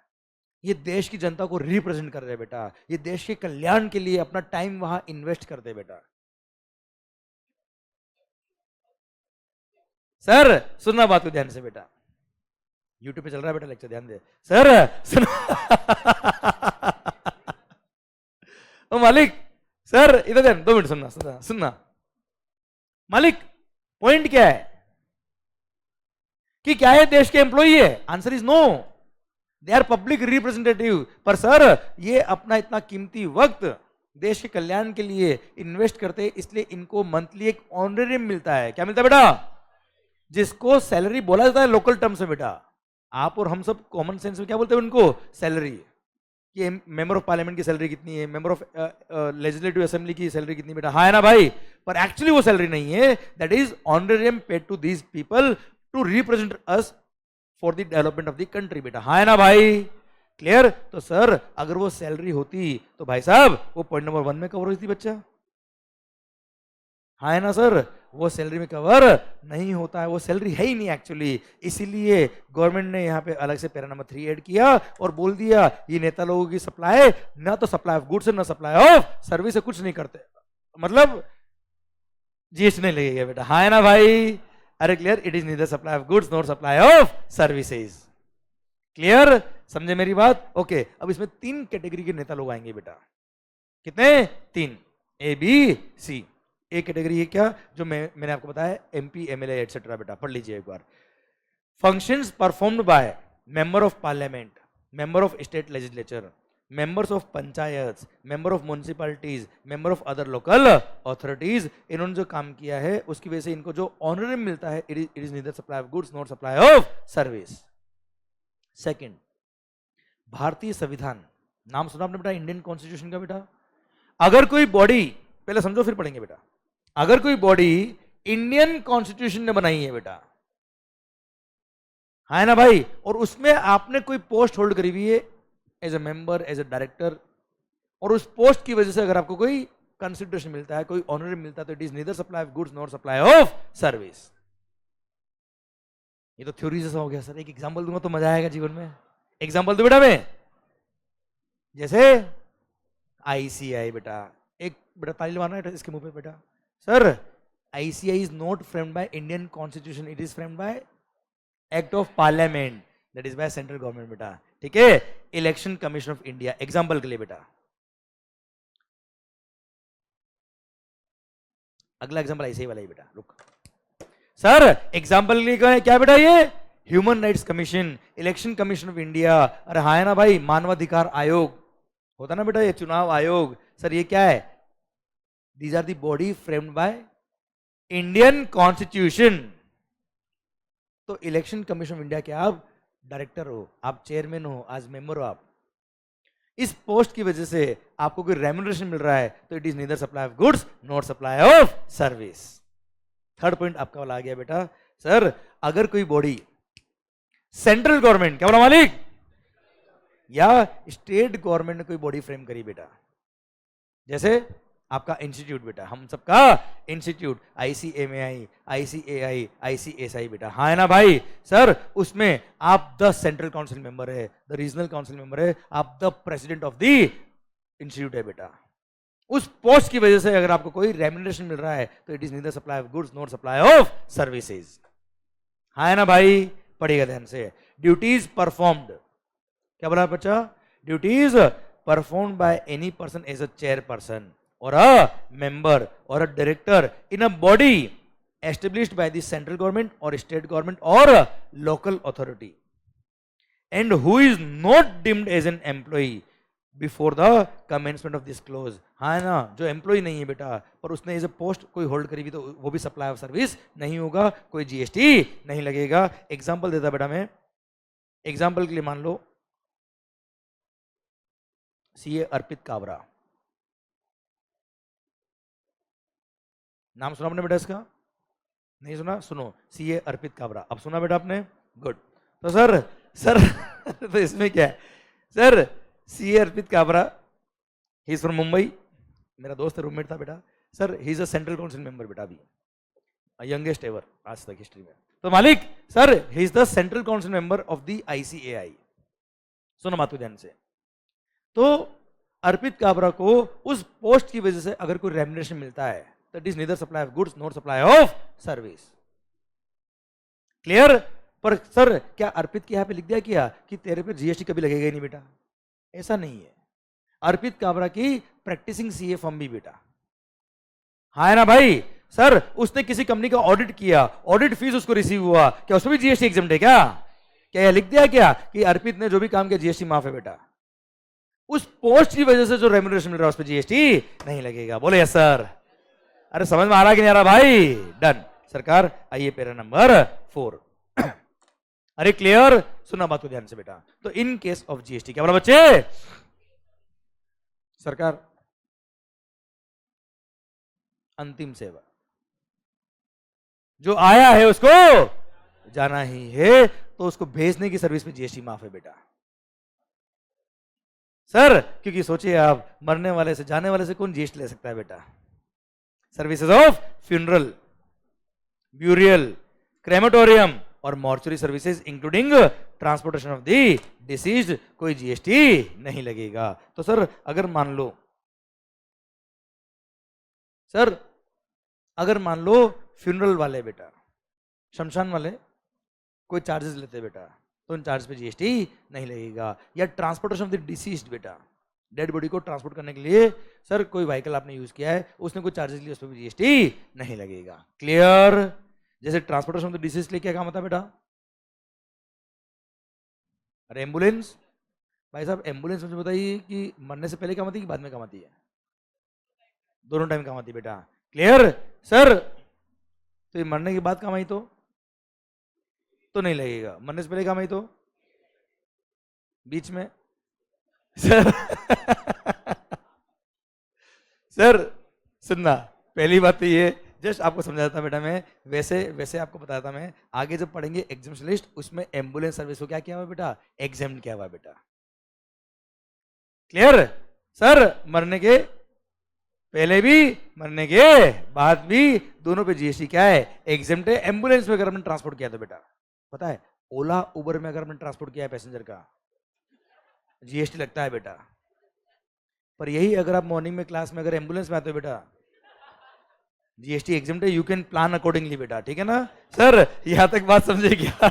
A: ये देश की जनता को रिप्रेजेंट कर रहे हैं बेटा। ये देश के कल्याण के लिए अपना टाइम वहां इन्वेस्ट करते हैं बेटा। सर सुनना बात को ध्यान से बेटा, यूट्यूब पे चल रहा है बेटा लेक्चर, ध्यान दे सर। सुन ओ मालिक, सर इधर ध्यान, 2 मिनट सुनना मालिक, पॉइंट क्या है कि क्या है देश के एम्प्लॉई है? Answer is no, they are public representative. पर सर ये अपना इतना कीमती वक्त देश के कल्याण के लिए इन्वेस्ट करते हैं, इसलिए इनको मंथली एक ऑनरेरियम मिलता है। क्या मिलता है बेटा? जिसको सैलरी बोला जाता है लोकल टर्म्स में बेटा। आप और हम सब कॉमन सेंस में क्या बोलते हैं उनको? सैलरी। कि मेंबर ऑफ पार्लियामेंट की सैलरी कितनी है, मेंबर ऑफ लेजिस्लेटिव असेंबली की सैलरी कितनी बेटा, हाँ है ना भाई? पर एक्चुअली वो सैलरी नहीं है, that is honorarium paid to these people to represent us for the development of the country बेटा, हाँ है ना भाई? क्लियर। तो सर अगर वो सैलरी होती तो भाई साहब वो पॉइंट नंबर 1 में कवर होती बच्चा, हाँ है ना सर? वो सैलरी में कवर नहीं होता है, वो सैलरी है ही नहीं एक्चुअली। इसीलिए गवर्नमेंट ने यहाँ पे अलग से पैरा नंबर 3 ऐड किया और बोल दिया ये नेता लोगों की सप्लाई ना तो सप्लाई ऑफ गुड्स ना सप्लाई ऑफ सर्विस, कुछ नहीं करते, मतलब जीएसटी नहीं लगेगा बेटा। हाँ है ना भाई? अरे clear, it is neither supply of goods not supply of services. Clear, समझे मेरी बात? ओके, अब इसमें 3 कैटेगरी के नेता लोग आएंगे बेटा। कितने? 3, ए बी सी। एक कैटेगरी है क्या, जो मैंने आपको बताया, एमपी एमएलए एटसेट्रा बेटा, पढ़ लीजिए एक बार। Functions performed by member of parliament, member of state legislature, members of panchayat, member of municipalities, member of other local authorities. इन्होंने जो काम किया है उसकी वजह से इनको जो ऑनरेरियम मिलता है, it is neither supply of goods not supply of service. Second, भारतीय संविधान, नाम सुना आपने बेटा इंडियन कॉन्स्टिट्यूशन का बेटा? अगर कोई बॉडी, पहले समझो फिर पढ़ेंगे बेटा, अगर कोई बॉडी इंडियन कॉन्स्टिट्यूशन ने बनाई है बेटा, है ना भाई, और उसमें आपने कोई पोस्ट होल्ड करी हुई है as a member, as a director, और उस पोस्ट की वजह से अगर आपको कोई कंसिडरेशन मिलता है, कोई ऑनर मिलता है, तो it is neither supply of goods not supply of service. ये तो थ्योरी जैसा हो गया सर, एक एग्जांपल दूंगा तो मजा आएगा जीवन में। एग्जांपल दो बेटा मैं, जैसे आईसीआई बेटा, एक बेटा ताली मारना है इसके मुंह पे बेटा। Sir ICI is not framed by Indian constitution, it is framed bye act of parliament, that is by central government बेटा। ठीक है, election commission of India, example के लिए बेटा। अगला एग्जांपल ऐसे ही वाला ही बेटा, रुक सर, एग्जांपल के लिए क्या बेटा, ये human rights commission, election commission of India. अरे हाँ है ना भाई, मानवाधिकार आयोग होता ना बेटा, ये चुनाव आयोग। सर ये क्या है? These are the body framed by Indian constitution. तो इलेक्शन कमीशन ऑफ इंडिया के आप डायरेक्टर हो, आप चेयरमैन हो, आज मेंबर हो आप, इस पोस्ट की वजह से आपको कोई रेम्युनरेशन मिल रहा है, तो it is neither supply of goods not supply of service. Third point आपका वाला आ गया बेटा। सर अगर कोई बॉडी सेंट्रल गवर्नमेंट, क्या बोला मालिक, या स्टेट गवर्नमेंट ने कोई बॉडी फ्रेम करी बेटा, जैसे आपका इंस्टीट्यूट बेटा, हम सबका इंस्टीट्यूट, आईसीएमएआई, आईसीएआई, आईसीएसआई बेटा, हाँ है ना भाई। सर उसमें आप द सेंट्रल काउंसिल मेंबर है, द रीजनल काउंसिल मेंबर है, आप the president of the institute है बेटा। उस पोस्ट की वजह से अगर आपको कोई रेम्युनरेशन मिल रहा है, तो it is neither supply of goods not supply of services. हाँ है ना भाई, पढ़िएगा ध्यान से। ड्यूटीज परफॉर्म्ड, क्या बोला बच्चा? Duties performed by any person as a chairperson or a member or a director in a body established by the central government or state government or a local authority, and who is not deemed as an employee before the commencement of this clause। हाँ ना, जो एम्प्लॉय नहीं है बेटा, पर उसने एज ए पोस्ट कोई होल्ड करी हुई, तो वो भी सप्लाई ऑफ सर्विस नहीं होगा, कोई जीएसटी नहीं लगेगा। एग्जाम्पल देता बेटा मैं, एग्जाम्पल के लिए मान लो सीए अर्पित काबरा, नाम सुना आपने बेटा इसका? नहीं सुना? सुनो, सीए अर्पित काबरा, अब सुना बेटा आपने? गुड। तो सर तो इसमें क्या है sir, CA Arpit Kabra, he is from Mumbai, मेरा दोस्त रूममेट था बेटा। Sir he is a central council member बेटा, अभी यंगेस्ट एवर आज तक हिस्ट्री में। तो मालिक sir he is the central council member of the ICAI. सुनो बात ध्यान से। तो अर्पित काबरा को उस पोस्ट की वजह से अगर कोई रेम्युनरेशन मिलता है, that is neither supply of goods nor supply of service। Clear? पर सर क्या अर्पित के यहां पे लिख दिया क्या कि तेरे पे जीएसटी कभी लगेगा ही नहीं बेटा? ऐसा नहीं है। अर्पित काबरा की प्रैक्टिसिंग सीए फर्म भी बेटा, हाँ है ना भाई। सर उसने किसी कंपनी का ऑडिट किया, ऑडिट फीस उसको रिसीव हुआ, क्या उसमें भी जीएसटी एग्जम्प्ट है क्या? क्या लिख दिया क्या कि अर्पित ने जो भी काम किया जीएसटी माफ है बेटा? उस पोस्ट की वजह से जो रेम्युनरेशन मिल रहा है उस पर जीएसटी नहीं लगेगा। बोले यस सर। अरे समझ में आ रहा कि नहीं आ रहा भाई? डन सरकार। आइए पैरा नंबर 4। अरे क्लियर? सुना बात को ध्यान से बेटा। तो इन केस ऑफ जीएसटी, क्या बोला बच्चे? सरकार अंतिम सेवा, जो आया है उसको जाना ही है, तो उसको भेजने की सर्विस में जीएसटी माफ है बेटा। सर क्योंकि सोचिए आप, मरने वाले से, जाने वाले से कौन जीएसटी ले सकता है बेटा? Services of funeral, burial, crematorium और mortuary services including transportation of the deceased, कोई जीएसटी नहीं लगेगा। तो सर अगर मान लो, सर अगर मान लो फ्यूनरल वाले बेटा, शमशान वाले कोई चार्जेस लेते बेटा, तो उन चार्ज पे जीएसटी नहीं लगेगा। या ट्रांसपोर्टेशन ऑफ द डिसीज्ड बेटा, डेड बॉडी को ट्रांसपोर्ट करने के लिए सर कोई व्हीकल आपने यूज किया है, उसने कोई चार्जेस लिए, उस पर भी जीएसटी नहीं लगेगा। क्लियर? जैसे ट्रांसपोर्टेशन ऑफ द डिसीज लिए क्या काम आता है बेटा? अरे एम्बुलेंस, भाई साहब एम्बुलेंस मुझे बताइए कि मरने से पहले काम आती है कि बाद में काम आती है? दोनों टाइम काम आती है बेटा। Clear sir? तो ये मरने के बाद काम आई तो नहीं लगेगा, मरने से पहले काम आई तो बीच में सर सर सुनना, पहली बात तो ये जस्ट आपको समझाता बेटा मैं, वैसे आपको बताया था मैं, आगे जब पढ़ेंगे एग्जाम लिस्ट उसमें एम्बुलेंस सर्विस को क्या किया हुआ बेटा? एग्जाम किया हुआ बेटा। Clear sir? मरने के पहले भी मरने के बाद भी दोनों पे जीएसटी क्या है? एग्जाम्प्ट है। एम्बुलेंस में अगर हमने ट्रांसपोर्ट किया तो बेटा पता है, ओला उबर में अगर हमने ट्रांसपोर्ट किया है पैसेंजर का, जीएसटी लगता है बेटा। पर यही अगर आप मॉर्निंग में क्लास में अगर एम्बुलेंस में आते हो बेटा, जीएसटी एग्जाम्प्ट है, यू कैन प्लान अकॉर्डिंगली बेटा। ठीक है ना सर? यहां तक बात समझे क्या?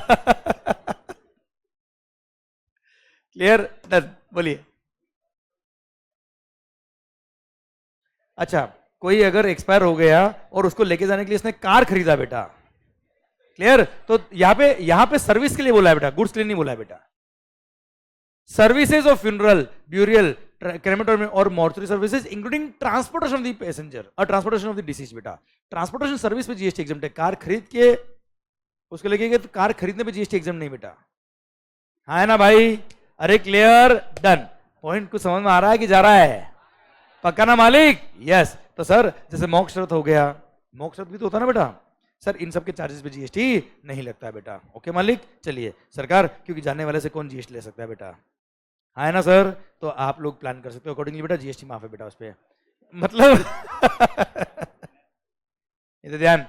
A: क्लियर? डन, बोलिए। अच्छा, कोई अगर एक्सपायर हो गया और उसको लेके जाने के लिए इसने कार खरीदा बेटा, क्लियर? तो यहां पे सर्विस के लिए बोला है बेटा, गुड्स के लिए नहीं बोला है बेटा। Services of funeral, burial, crematorium और mortuary services including transportation of the passenger और ट्रांसपोर्टेशन ऑफ द डिसीज बेटा। ट्रांसपोर्टेशन सर्विस पे जीएसटी एग्जाम्प्ट है। कार खरीद के उसको लेके गए तो कार खरीदने पे जीएसटी एग्जाम्प्ट नहीं बेटा। हाँ है ना भाई? अरे क्लियर? डन। पॉइंट कुछ समझ में आ रहा है कि जा रहा है? पक्का ना मालिक? यस। तो सर जैसे मोक्ष व्रत हो गया, मोक्ष व्रत भी तो होता ना बेटा सर, इन सब के चार्जेस पे जीएसटी नहीं लगता है बेटा। ओके मालिक? चलिए सरकार, क्योंकि जाने वाले से कौन जीएसटी ले सकता है बेटा? हाँ है ना सर? तो आप लोग प्लान कर सकते हो अकॉर्डिंगली बेटा, जीएसटी माफ है बेटा उस पर, मतलब इधर ध्यान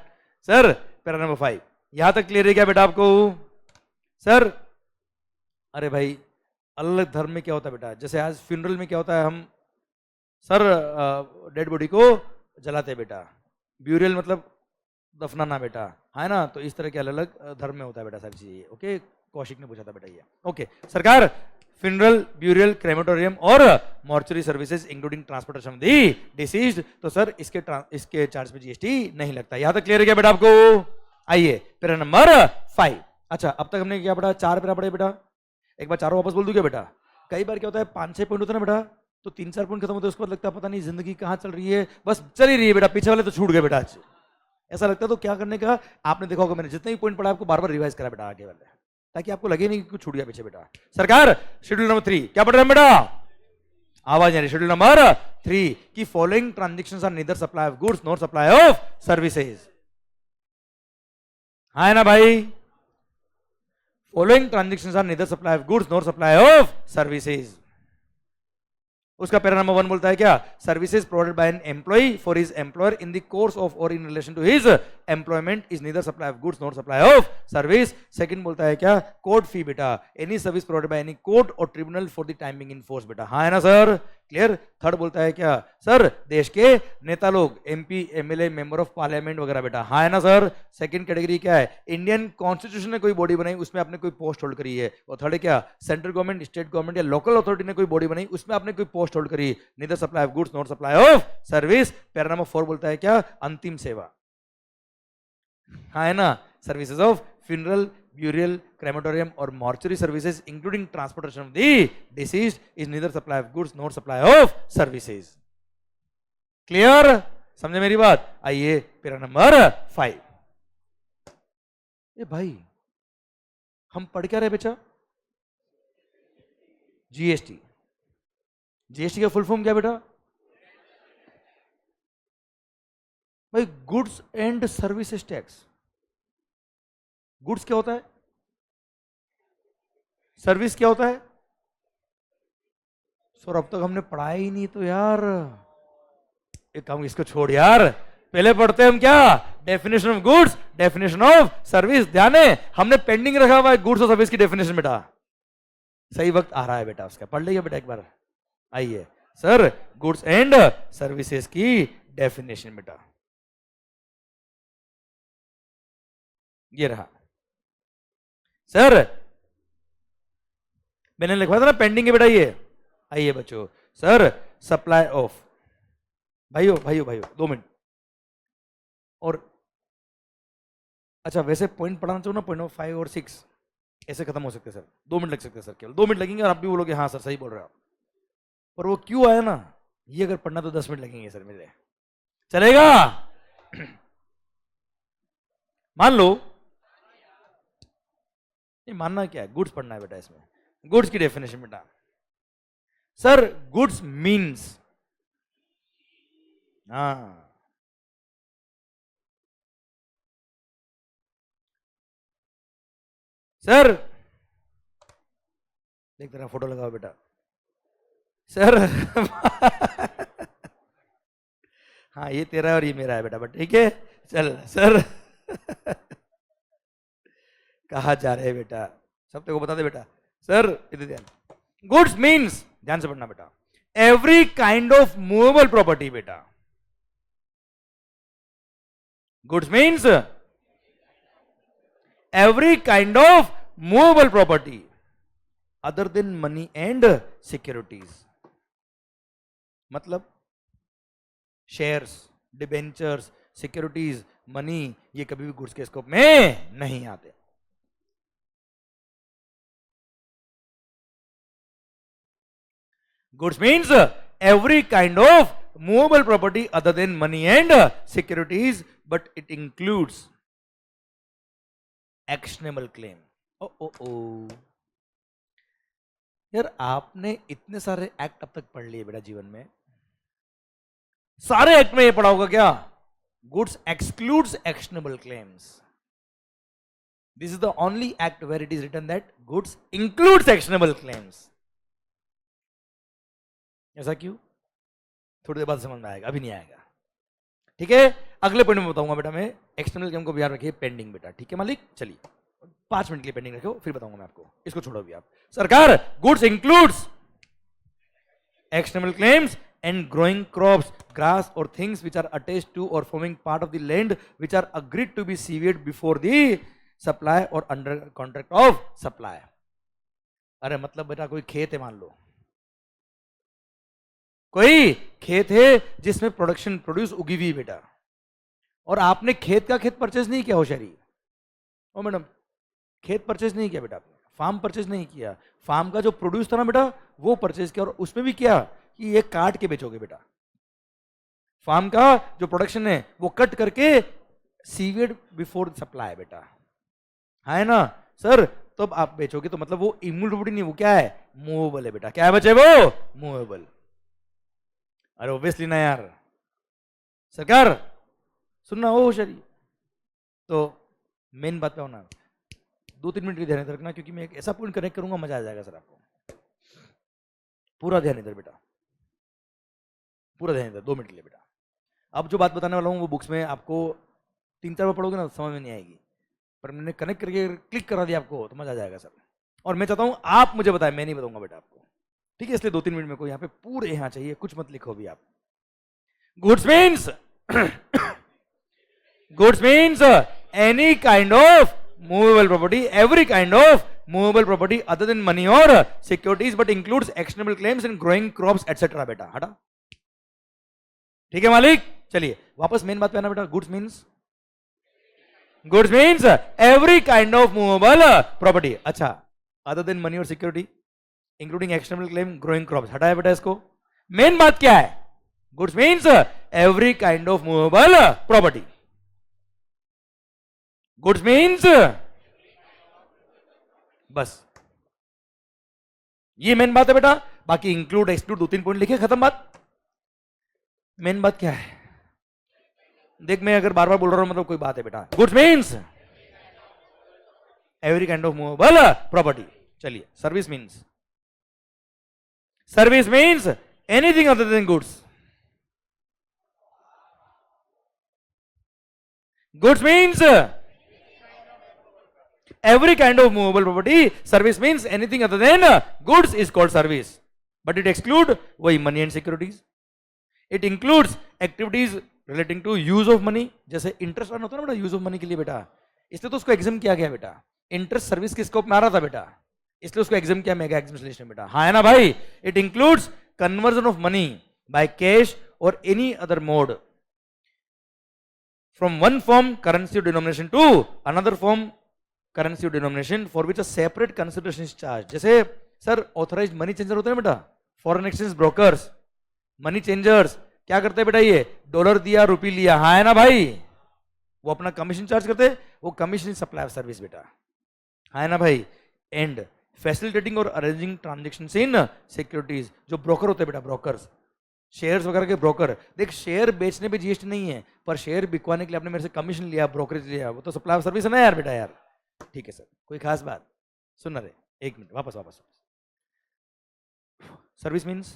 A: सर। पैरा नंबर 5 यहां तक क्लियर है क्या बेटा आपको? सर अरे भाई अलग धर्म में क्या होता है बेटा, जैसे आज फ्यूनरल में क्या होता है, हम सर डेड बॉडी को जलाते बेटा, ब्यूरियल मतलब दफनाना बेटा, है ना? तो इस तरह के अलग अलग धर्म में होता है बेटा सारी चीजें। ओके, कौशिक ने पूछा था बेटा ये। ओके सरकार, फ्यूनरल, ब्यूरियल, क्रेमेटोरियम और mortuary services including transportation of the deceased, तो सर इसके चार्ज पे जीएसटी नहीं लगता। यहां तक क्लियर है क्या बेटा आपको? आइए पैरा नंबर 5। अच्छा अब तक हमने क्या पढ़ा? 4 पैरा पढ़े बेटा। एक बार चारों वापस बोल दूं क्या बेटा? कई बार क्या होता है 5-6 पॉइंट होता है ना बेटा, तो 3-4 पॉइंट खत्म होते हैं, उसके बाद लगता है पता नहीं जिंदगी कहाँ चल रही है, बस चल ही रही है बेटा, पीछे वाले तो छूट गए बेटा आज। ऐसा लगता है तो क्या करने का, आपने देखा होगा मैंने जितने भी पॉइंट पढ़ा आपको बार बार रिवाइज करा बेटा आगे वाले, ताकि आपको लगे नहीं कि कुछ छूट गया पीछे बेटा। सरकार शेड्यूल नंबर 3 क्या पढ़ रहे हैं बेटा? आवाज आ रही? शेड्यूल नंबर 3 की following transactions are neither supply of goods nor supply of services. हाँ है ना भाई? Following transactions are neither supply of goods nor supply of services. उसका पैरा नंबर 1 बोलता है क्या? Services provided by an employee for his employer in the course of और in relation to his employment is neither supply of goods nor supply of service. Second बोलता है क्या? कोर्ट फी बेटा, any service provided by any court और tribunal for the timing in force बेटा। हाँ है ना सर? क्लियर? थर्ड बोलता है क्या? सर देश के नेता लोग, MP, MLA, member of parliament वगैरह बेटा। हाँ है ना सर? सेकंड कैटेगरी क्या है? इंडियन कॉन्स्टिट्यूशन ने कोई बॉडी बनाई, उसमें आपने कोई पोस्ट होल्ड करी है। और थर्ड क्या? सेंट्रल गवर्नमेंट, स्टेट गवर्नमेंट या लोकल अथॉरिटी ने कोई बॉडी बनाई, उसमें आपने कोई पोस्ट होल्ड करी, neither supply of goods not supply of service. Para number 4 बोलता है क्या? अंतिम सेवा। हाँ है ना? Services of funeral, burial, crematorium और mortuary services including transportation of the deceased is neither supply of goods not supply of services. Clear? समझे मेरी बात? आइए पैरा नंबर 5। ए भाई हम पढ़ क्या रहे बेटा? जीएसटी। जीएसटी का फुल फॉर्म क्या बेटा? भाई goods and services tax. Goods क्या होता है? सर्विस क्या होता है? सर अब तक हमने पढ़ा ही नहीं तो यार, एक काम इसको छोड़ यार, पहले पढ़ते हैं हम क्या, definition of goods, definition of service. ध्यान है, हमने पेंडिंग रखा हुआ है गुड्स और सर्विस की डेफिनेशन। बेटा सही वक्त आ रहा है बेटा उसका, पढ़ लीजिए बेटा एक बार। आइए सर, गुड्स एंड सर्विसेज की डेफिनेशन बेटा ये रहा। सर मैंने लिखवा था ना पेंडिंग है बेटा ये। आइए बच्चों, सर सप्लाई ऑफ, भाइयों भाइयों भाइयों 2 मिनट और, अच्छा वैसे पॉइंट पढ़ाना चाहूँ ना, पॉइंट 5 और 6 ऐसे खत्म हो सकते हैं सर, 2 मिनट लग सकते हैं सर, केवल 2 मिनट लगेंगे और आप भी बोलोगे हाँ सर सही बोल रहे हो आप। पर वो क्यों आया ना, ये अगर पढ़ना तो 10 मिनट लगेंगे सर मेरे, चलेगा? मान लो, नहीं मानना क्या है, गुड्स पढ़ना है बेटा इसमें। गुड्स की डेफिनेशन बेटा, सर गुड्स मीन्स, हाँ सर देख तेरा फोटो लगाओ बेटा सर हाँ ये तेरा है और ये मेरा है बेटा, बट ठीक है चल सर कहा जा रहे हैं बेटा, सब तेरे को बता दे बेटा। सर इधर ध्यान, गुड्स मीन्स, ध्यान से पढ़ना बेटा, every kind of movable property बेटा। Goods means every kind of movable property other than money and securities. मतलब शेयर्स, डिबेंचर्स, सिक्योरिटीज, मनी, ये कभी भी गुड्स के स्कोप में नहीं आते। Goods means every kind of movable property other than money and securities, but it includes actionable claim. ओ ओ ओ यार आपने इतने सारे एक्ट अब तक पढ़ लिए बेटा जीवन में, सारे एक्ट में ये पढ़ा होगा क्या, goods excludes actionable claims. This is the only act where it is written that goods includes actionable claims. ऐसा क्यों, थोड़ी देर बाद समझ में आएगा, अभी नहीं आएगा। ठीक है, अगले पॉइंट में बताऊंगा बेटा मैं। एक्सटर्नल क्लेम को भी याद रखिए, पेंडिंग बेटा, ठीक है मालिक। चलिए 5 मिनट के लिए पेंडिंग रखो, फिर बताऊंगा मैं आपको, इसको छोड़ो अभी आप। सरकार, goods includes external claims and growing crops, grass or things which are attached to or forming part of the land which are agreed to be severed before the supply or under contract of supply। अरे मतलब बेटा कोई खेत है, मान लो कोई खेत है जिसमें प्रोड्यूस उगी हुई बेटा, और आपने खेत का खेत परचेज नहीं किया होशियारी, ओ मैडम खेत परचेज नहीं किया बेटा, आपने फार्म परचेज नहीं किया, फार्म का जो प्रोड्यूस था ना बेटा वो परचेज किया, और उसमें भी क्या कि ये काट के बेचोगे बेटा, फार्म का जो प्रोडक्शन है वो कट करके सीवेड बिफोर सप्लाई बेटा, है ना सर, तो अब आप बेचोगे तो मतलब वो इम्यूटेबल नहीं, वो क्या है, मूवेबल है बेटा। क्या है बच्चे, वो मूवेबल। अरे ऑब्वियसली ना यार, सरकार सुनना हो शरीर, तो मेन बात पे होना, 2-3 मिनट की ध्यान रखना, क्योंकि मैं एक ऐसा पॉइंट कनेक्ट करूंगा, मजा आ जाएगा सर आपको। पूरा ध्यान इधर बेटा, पूरा ध्यान इधर, 2 मिनट के लिए बेटा। अब जो बात बताने वाला हूँ वो बुक्स में आपको 3-4 बार पढ़ोगे ना समझ में नहीं आएगी, पर मैंने कनेक्ट करके क्लिक करा दिया आपको तो मजा आ जाएगा सर। और मैं चाहता हूँ आप मुझे बताएं, मैं नहीं बताऊंगा बेटा आपको, ठीक है? इसलिए 2-3 मिनट में को यहाँ पे पूरे यहाँ चाहिए, कुछ मत लिखो भी आप। Goods means goods means any kind of movable property, every kind of movable property other than money और securities, but includes actionable claims in growing crops etcetera बेटा। हटा, ठीक है मालिक? चलिए वापस मेन बात पे आना बेटा। Goods means every kind of movable property, अच्छा अदर देन मनी और security including external claim growing crops, हटाया बेटा इसको। मेन बात क्या है, goods means every kind of movable property, goods means बस ये मेन बात है बेटा। बाकी इंक्लूड एक्सक्लूड 2-3 पॉइंट लिखे, खत्म बात। मेन बात क्या है, देख मैं अगर बार बार बोल रहा हूं मतलब कोई बात है बेटा। Goods means every kind of movable property. चलिए service means anything other than goods. Goods means every kind of movable property. Service means anything other than goods is called service, but it exclude वही money and securities. It includes activities relating to use of money. जैसे इंटरेस्ट अर्न होता है ना बेटा यूज ऑफ मनी के लिए बेटा, इसलिए तो उसको एग्जाम किया गया बेटा, इंटरेस्ट सर्विस के स्कोप में आ रहा था बेटा, इसलिए उसको एग्जाम किया मेगा एग्जामिनेशन में बेटा, हाँ है ना भाई. It includes conversion of money by cash और any other mode from one form currency denomination to another form currency denomination for which a separate consideration is charge. जैसे सर ऑथराइज्ड मनी चेंजर होते हैं बेटा, foreign exchange brokers, money changers क्या करते हैं बेटा, ये डॉलर दिया रुपी लिया, हाँ है ना भाई, वो अपना कमीशन चार्ज करते हैं, वो कमीशन सप्लाई ऑफ सर्विस बेटा, हाँ है ना भाई. एंड फैसिलिटेटिंग और अरेंजिंग ट्रांजेक्शन इन सिक्योरिटीज, जो ब्रोकर होते हैं बेटा, ब्रोकर्स, शेयर्स वगैरह के ब्रोकर. देख शेयर बेचने पे जीएसटी नहीं है, पर शेयर बिकवाने के लिए आपने मेरे से कमीशन लिया, ब्रोकरेज लिया, वो तो सप्लाई ऑफ सर्विस है ना यार बेटा यार. ठीक है सर, कोई खास बात सुन रहे, एक मिनट वापस वापस. Service means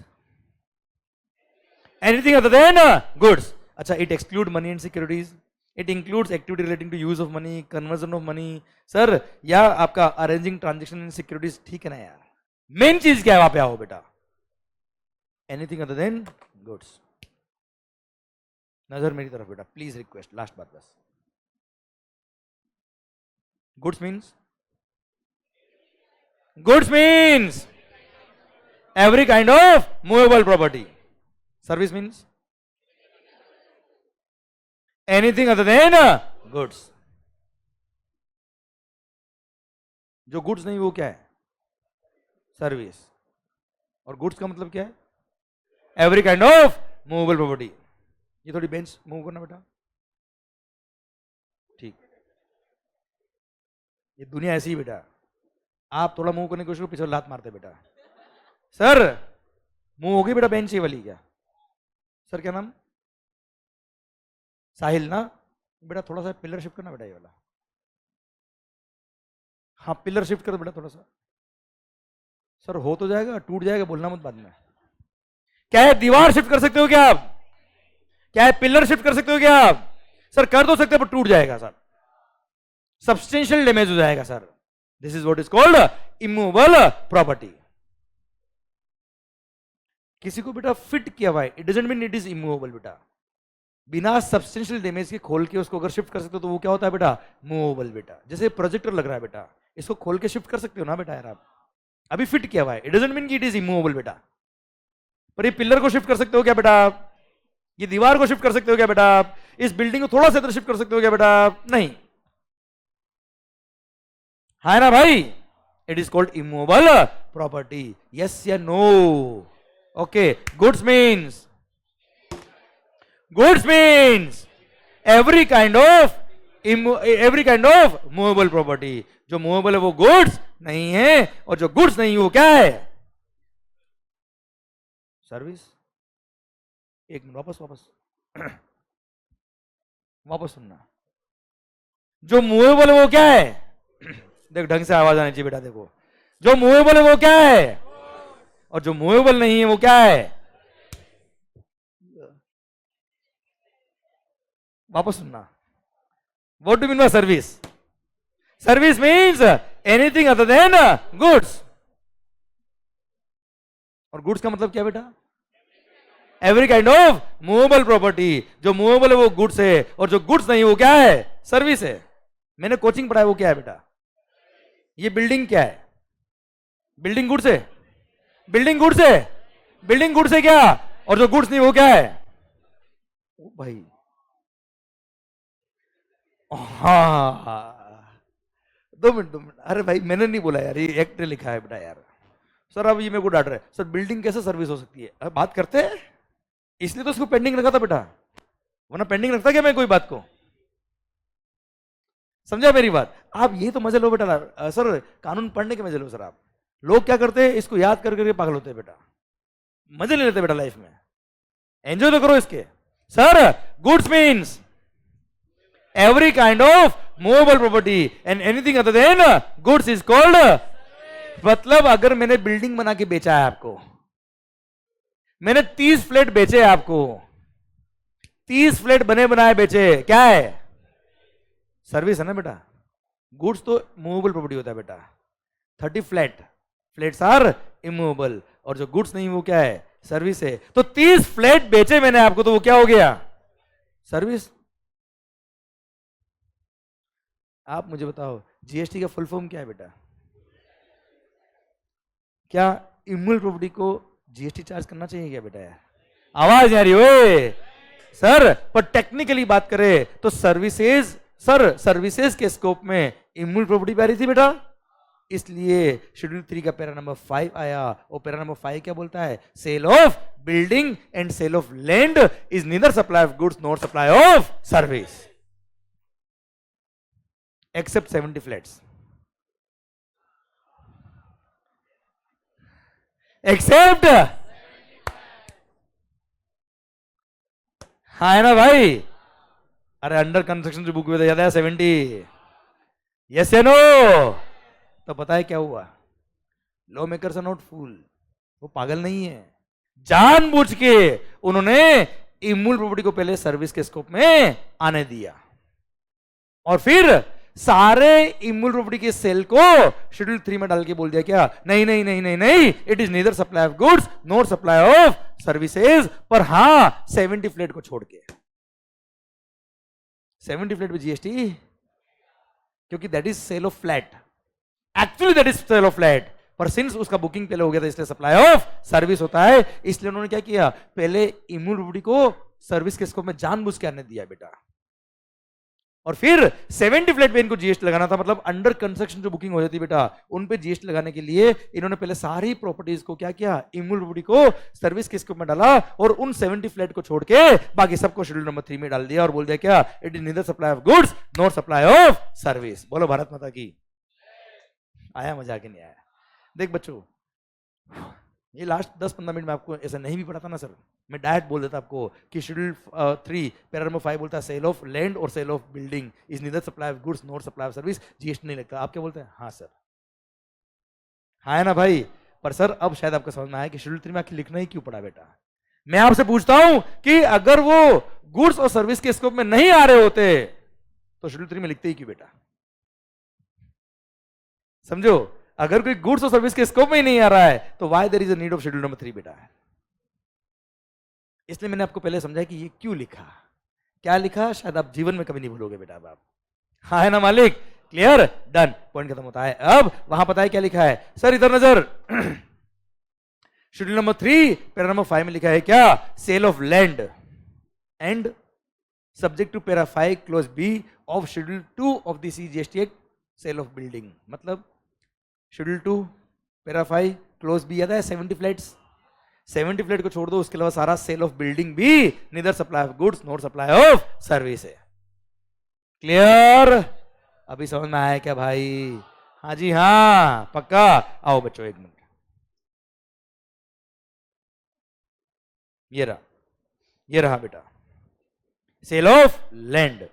A: anything other than goods. अच्छा, it exclude money and securities, it includes activity relating to use of money, conversion of money. Sir या आपका अरेंजिंग ट्रांजेक्शन इन सिक्योरिटीज, ठीक है ना यार. मेन चीज क्या है, वहां पे आओ बेटा, एनीथिंग अदर देन गुड्स. नजर मेरी तरफ बेटा, प्लीज रिक्वेस्ट, लास्ट बात बस. Goods means every kind of movable property. Service means anything other than goods. जो गुड्स नहीं वो क्या है, सर्विस. और गुड्स का मतलब क्या है, every kind of movable property. ये थोड़ी बेंच मूव करना बेटा, ठीक. ये दुनिया ऐसी ही बेटा, आप थोड़ा मूव करने की कोशिश करो, पीछे लात मारते बेटा. सर मूव होगी बेटा, बेंच ये वाली क्या, सर क्या नाम, साहिल ना बेटा, थोड़ा सा पिलर शिफ्ट करना बेटा ये वाला, हाँ पिलर शिफ्ट कर बेटा थोड़ा सा. सर हो तो जाएगा, टूट जाएगा, बोलना मत बाद में. क्या है, दीवार शिफ्ट कर सकते हो क्या आप, क्या है पिलर शिफ्ट कर सकते हो क्या आप, सर कर तो सकते हो पर टूट जाएगा सर, सब्सटेंशियल डैमेज हो जाएगा sir. This is what is called immovable property. किसी को बेटा फिट किया हुआ है, it doesn't mean it is immovable बेटा. बिना सब्सटेंशियल डैमेज के खोल के उसको अगर शिफ्ट कर सकते हो तो वो क्या होता है बेटा, मूवेबल बेटा. जैसे प्रोजेक्टर लग रहा है बेटा, इसको खोल के शिफ्ट कर सकते हो ना बेटा यार, आप अभी फिट किया हुआ है, इट डजंट मीन कि इट इज इमूवेबल बेटा. पर ये पिलर को शिफ्ट कर सकते हो क्या बेटा, ये दीवार को शिफ्ट कर सकते हो क्या बेटा, इस बिल्डिंग को थोड़ा सा इधर शिफ्ट कर सकते हो क्या बेटा, नहीं, है ना भाई. It is called immovable property. Yes या no. Okay. Goods means every kind of movable property. जो मूवेबल है वो गुड्स नहीं है, और जो गुड्स नहीं वो क्या है, सर्विस. एक मिनट वापस वापस सुनना. जो मूवेबल है वो क्या है, देख ढंग से आवाज आनी चाहिए बेटा. देखो, जो मूवेबल है वो क्या है, और जो मूवेबल नहीं है वो क्या है. वापस सुनना. What do mean by service. Service means anything other than goods. और गुड्स का मतलब क्या बेटा, every kind of movable property. जो मूवेबल है वो गुड्स है, और जो गुड्स नहीं वो क्या है, सर्विस है. मैंने कोचिंग पढ़ाया वो क्या है बेटा, ये बिल्डिंग क्या है, बिल्डिंग गुड्स है, बिल्डिंग गुड्स है, बिल्डिंग गुड्स है क्या, और जो गुड्स नहीं वो क्या है. ओ भाई हाँ, 2 मिनट. अरे भाई मैंने नहीं बोला यार, ये एक्ट ने लिखा है बेटा यार. सर अब ये मेरे को डांट रहे, सर बिल्डिंग कैसे सर्विस हो सकती है, अब बात करते हैं, इसलिए तो उसको पेंडिंग रखा था बेटा, वरना पेंडिंग रखता क्या मैं कोई बात को. समझा मेरी बात. आप ये तो मजे लो बेटा. सर कानून पढ़ने के मजे लो सर. आप लोग क्या करते हैं, इसको याद कर करके पागल होते हैं बेटा, मजे ले लेते बेटा लाइफ में, एंजॉय तो करो इसके. Sir goods means every kind of movable property and anything other than goods is called. मतलब अगर मैंने बिल्डिंग बना के बेचा है आपको, मैंने 30 फ्लैट बेचे आपको, 30 फ्लैट बने बनाए बेचे, क्या है, सर्विस है ना बेटा, गुड्स तो मूवेबल प्रॉपर्टी होता है बेटा, 30 फ्लैट, फ्लैट्स आर इमूवेबल, और जो गुड्स नहीं वो क्या है, सर्विस है। तो 30 फ्लैट बेचे मैंने आपको, तो वो क्या हो गया, सर्विस। आप मुझे बताओ जीएसटी का फुल फॉर्म क्या है बेटा? क्या इमूवेबल प्रॉपर्टी को जीएसटी चार्ज करना चाहिए क्या बेटा? यार आवाज आ रही ओए सर, पर टेक्निकली बात करें तो सर्विसेज, सर सर्विसेज के स्कोप में इमूवेबल प्रॉपर्टी भी आ रही थी बेटा, इसलिए शेड्यूल 3 का पैरा नंबर 5 आया। और पैरा नंबर 5 क्या बोलता है, sale of building and sale of land is neither supply of goods not supply of service except 70 flats, except, हाँ है ना भाई? अरे अंडर कंस्ट्रक्शन जो बुक में याद है 70, यस या नो? तो पता है क्या हुआ, लॉ मेकर्स आर नॉट फूल, वो पागल नहीं है, जानबूझ के उन्होंने इमूवेबल प्रॉपर्टी को पहले सर्विस के स्कोप में आने दिया, और फिर सारे इमूवेबल प्रॉपर्टी के सेल को शेड्यूल 3 में डाल के बोल दिया क्या, नहीं नहीं नहीं नहीं नहीं, it is neither supply of goods not supply of services. पर हां 70 फ्लैट को छोड़ के, 70 फ्लैट पे जीएसटी, क्योंकि that is sale of flat, actually that is sale of flat, पर सिंस उसका बुकिंग पहले हो गया था इसलिए सप्लाई ऑफ सर्विस होता है। इसलिए उन्होंने क्या किया, पहले इमूवेबल प्रॉपर्टी को सर्विस के स्कोप में जानबूझ के आने दिया बेटा, और फिर 70 फ्लैट पे इनको जीएसटी लगाना था, मतलब अंडर कंस्ट्रक्शन जो बुकिंग हो जाती बेटा उन पे जीएसटी लगाने के लिए इन्होंने पहले सारी प्रॉपर्टीज को क्या किया, इमूवेबल प्रॉपर्टी को सर्विस के स्कोप में डाला, और उन 70 फ्लैट को छोड़ के बाकी सबको शेड्यूल नंबर 3 में डाल दिया, और बोल दिया क्या, it is neither supply of goods not supply of service. बोलो भारत माता की। आया मजा के नहीं आया? देख बच्चों, ये लास्ट 10-15 मिनट में आपको ऐसा नहीं भी पढ़ा था ना सर, मैं डायरेक्ट बोल देता आपको कि शेड्यूल 3 पैरा नंबर 5 बोलता है सेल ऑफ लैंड और sale of building is neither supply of goods not supply of service, GST नहीं लगता। आप क्या बोलते हैं? हाँ सर, हाँ है ना भाई? पर सर अब शायद आपको समझ में आया कि शेड्यूल 3 में आखिर लिखना ही क्यों पड़ा बेटा। मैं आपसे पूछता हूं कि अगर वो गुड्स और सर्विस के स्कोप में नहीं आ रहे होते तो शेड्यूल 3 में लिखते ही क्यों बेटा? समझो, अगर कोई गुड्स और सर्विस के स्कोप में ही नहीं आ रहा है तो why there is a need of schedule number 3 बेटा। इसलिए मैंने आपको पहले समझाया कि ये क्यों लिखा, क्या लिखा, शायद आप जीवन में कभी नहीं भूलोगे बेटा। अब आप, हाँ है ना मालिक? क्लियर, डन, पॉइंट खत्म होता है। अब वहां पता है क्या लिखा है सर, इधर नजर शेड्यूल नंबर 3 पैरा नंबर 5 में लिखा है क्या, sale of land and subject to para 5 clause B of schedule 2 of the CGST act sale of building. मतलब शेड्यूल 2 पैरा 5 क्लोज बी याद है 70 फ्लैट्स, 70 फ्लैट को छोड़ दो, उसके अलावा सारा सेल ऑफ बिल्डिंग भी neither supply of goods not supply of service है। क्लियर? अभी समझ में आया क्या भाई? हाँ जी हाँ, पक्का। आओ बच्चों एक मिनट, ये रहा बेटा सेल ऑफ लैंड।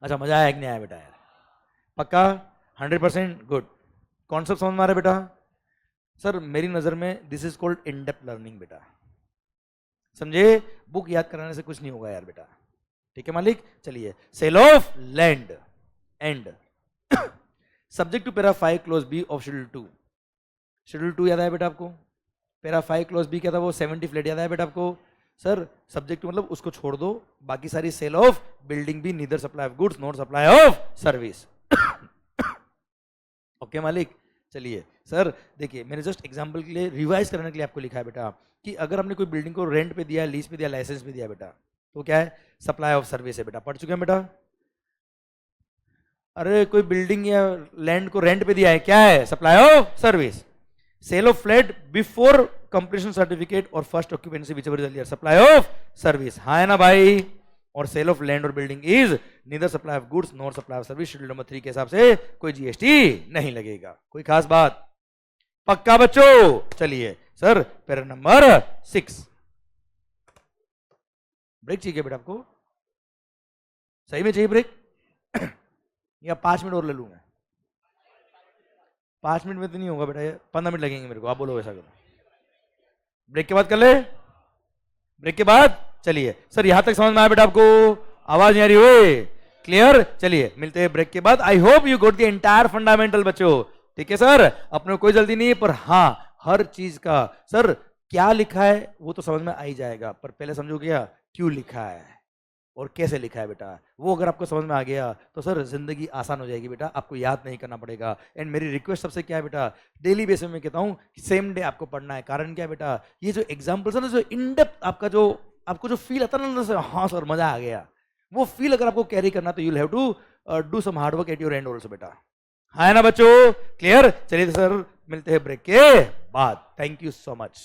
A: अच्छा मजा आया कि नहीं आया बेटा? यार पक्का 100% गुड। कॉन्सेप्ट समझ में आ रहा है बेटा? सर मेरी नजर में this is called in depth learning बेटा, समझे? बुक याद कराने से कुछ नहीं होगा यार बेटा, ठीक है मालिक? चलिए, sale of land and subject to para 5 clause B of schedule 2। Schedule 2 याद है बेटा आपको? पैरा 5 क्लोज बी क्या था वो? 70 फ्लैट याद है बेटा आपको? सर सब्जेक्ट मतलब उसको छोड़ दो, बाकी सारी सेल ऑफ बिल्डिंग भी neither supply of goods not supply of service. Okay मालिक? चलिए सर देखिए, मैंने जस्ट एग्जांपल के लिए रिवाइज करने के लिए आपको लिखा है बेटा कि अगर हमने कोई बिल्डिंग को रेंट पे दिया, लीज पे दिया, लाइसेंस पे दिया बेटा, तो क्या है? सप्लाई ऑफ सर्विस है बेटा। पढ़ चुके हैं बेटा? अरे कोई बिल्डिंग या लैंड को रेंट पे दिया है, क्या है? Supply of service. Sale of flat before completion certificate और first occupancy whichever is earlier, supply of service. हाँ है ना भाई? और सेल ऑफ लैंड और building is neither supply of goods not supply of service. Schedule number 3 के हिसाब से कोई जीएसटी नहीं लगेगा। कोई खास बात? पक्का बच्चों? चलिए सर पैरा नंबर 6। ब्रेक चाहिए बेटा आपको? सही में चाहिए ब्रेक? या 5 मिनट और ले लूंगा? 5 मिनट में तो नहीं होगा बेटा, 15 मिनट लगेंगे मेरे को। आप बोलो वैसा करो, ब्रेक के बाद कर ले। ब्रेक के बाद चलिए सर, यहां तक समझ में आया बेटा आपको? आवाज नहीं आ रही हुई? क्लियर? चलिए मिलते हैं ब्रेक के बाद। आई hope you got the entire fundamental बच्चों। ठीक है सर, अपने को कोई जल्दी नहीं है, पर हाँ हर चीज का सर क्या लिखा है वो तो समझ में आ ही जाएगा, पर पहले समझो क्या क्यों लिखा है और कैसे लिखा है बेटा, वो अगर आपको समझ में आ गया तो सर जिंदगी आसान हो जाएगी बेटा, आपको याद नहीं करना पड़ेगा। एंड मेरी रिक्वेस्ट सबसे क्या है बेटा, डेली बेसिस में कहता हूँ सेम डे आपको पढ़ना है। कारण क्या है बेटा, ये जो एग्जाम्पल्स है ना, जो इन डेप्थ आपका जो आपको जो फील आता है ना, हाँ सर मजा आ गया, वो फील अगर आपको कैरी करना तो you have to do some hard work at your end also बेटा। है ना बच्चों? क्लियर? चलिए सर मिलते हैं ब्रेक के बाद। Thank you so much.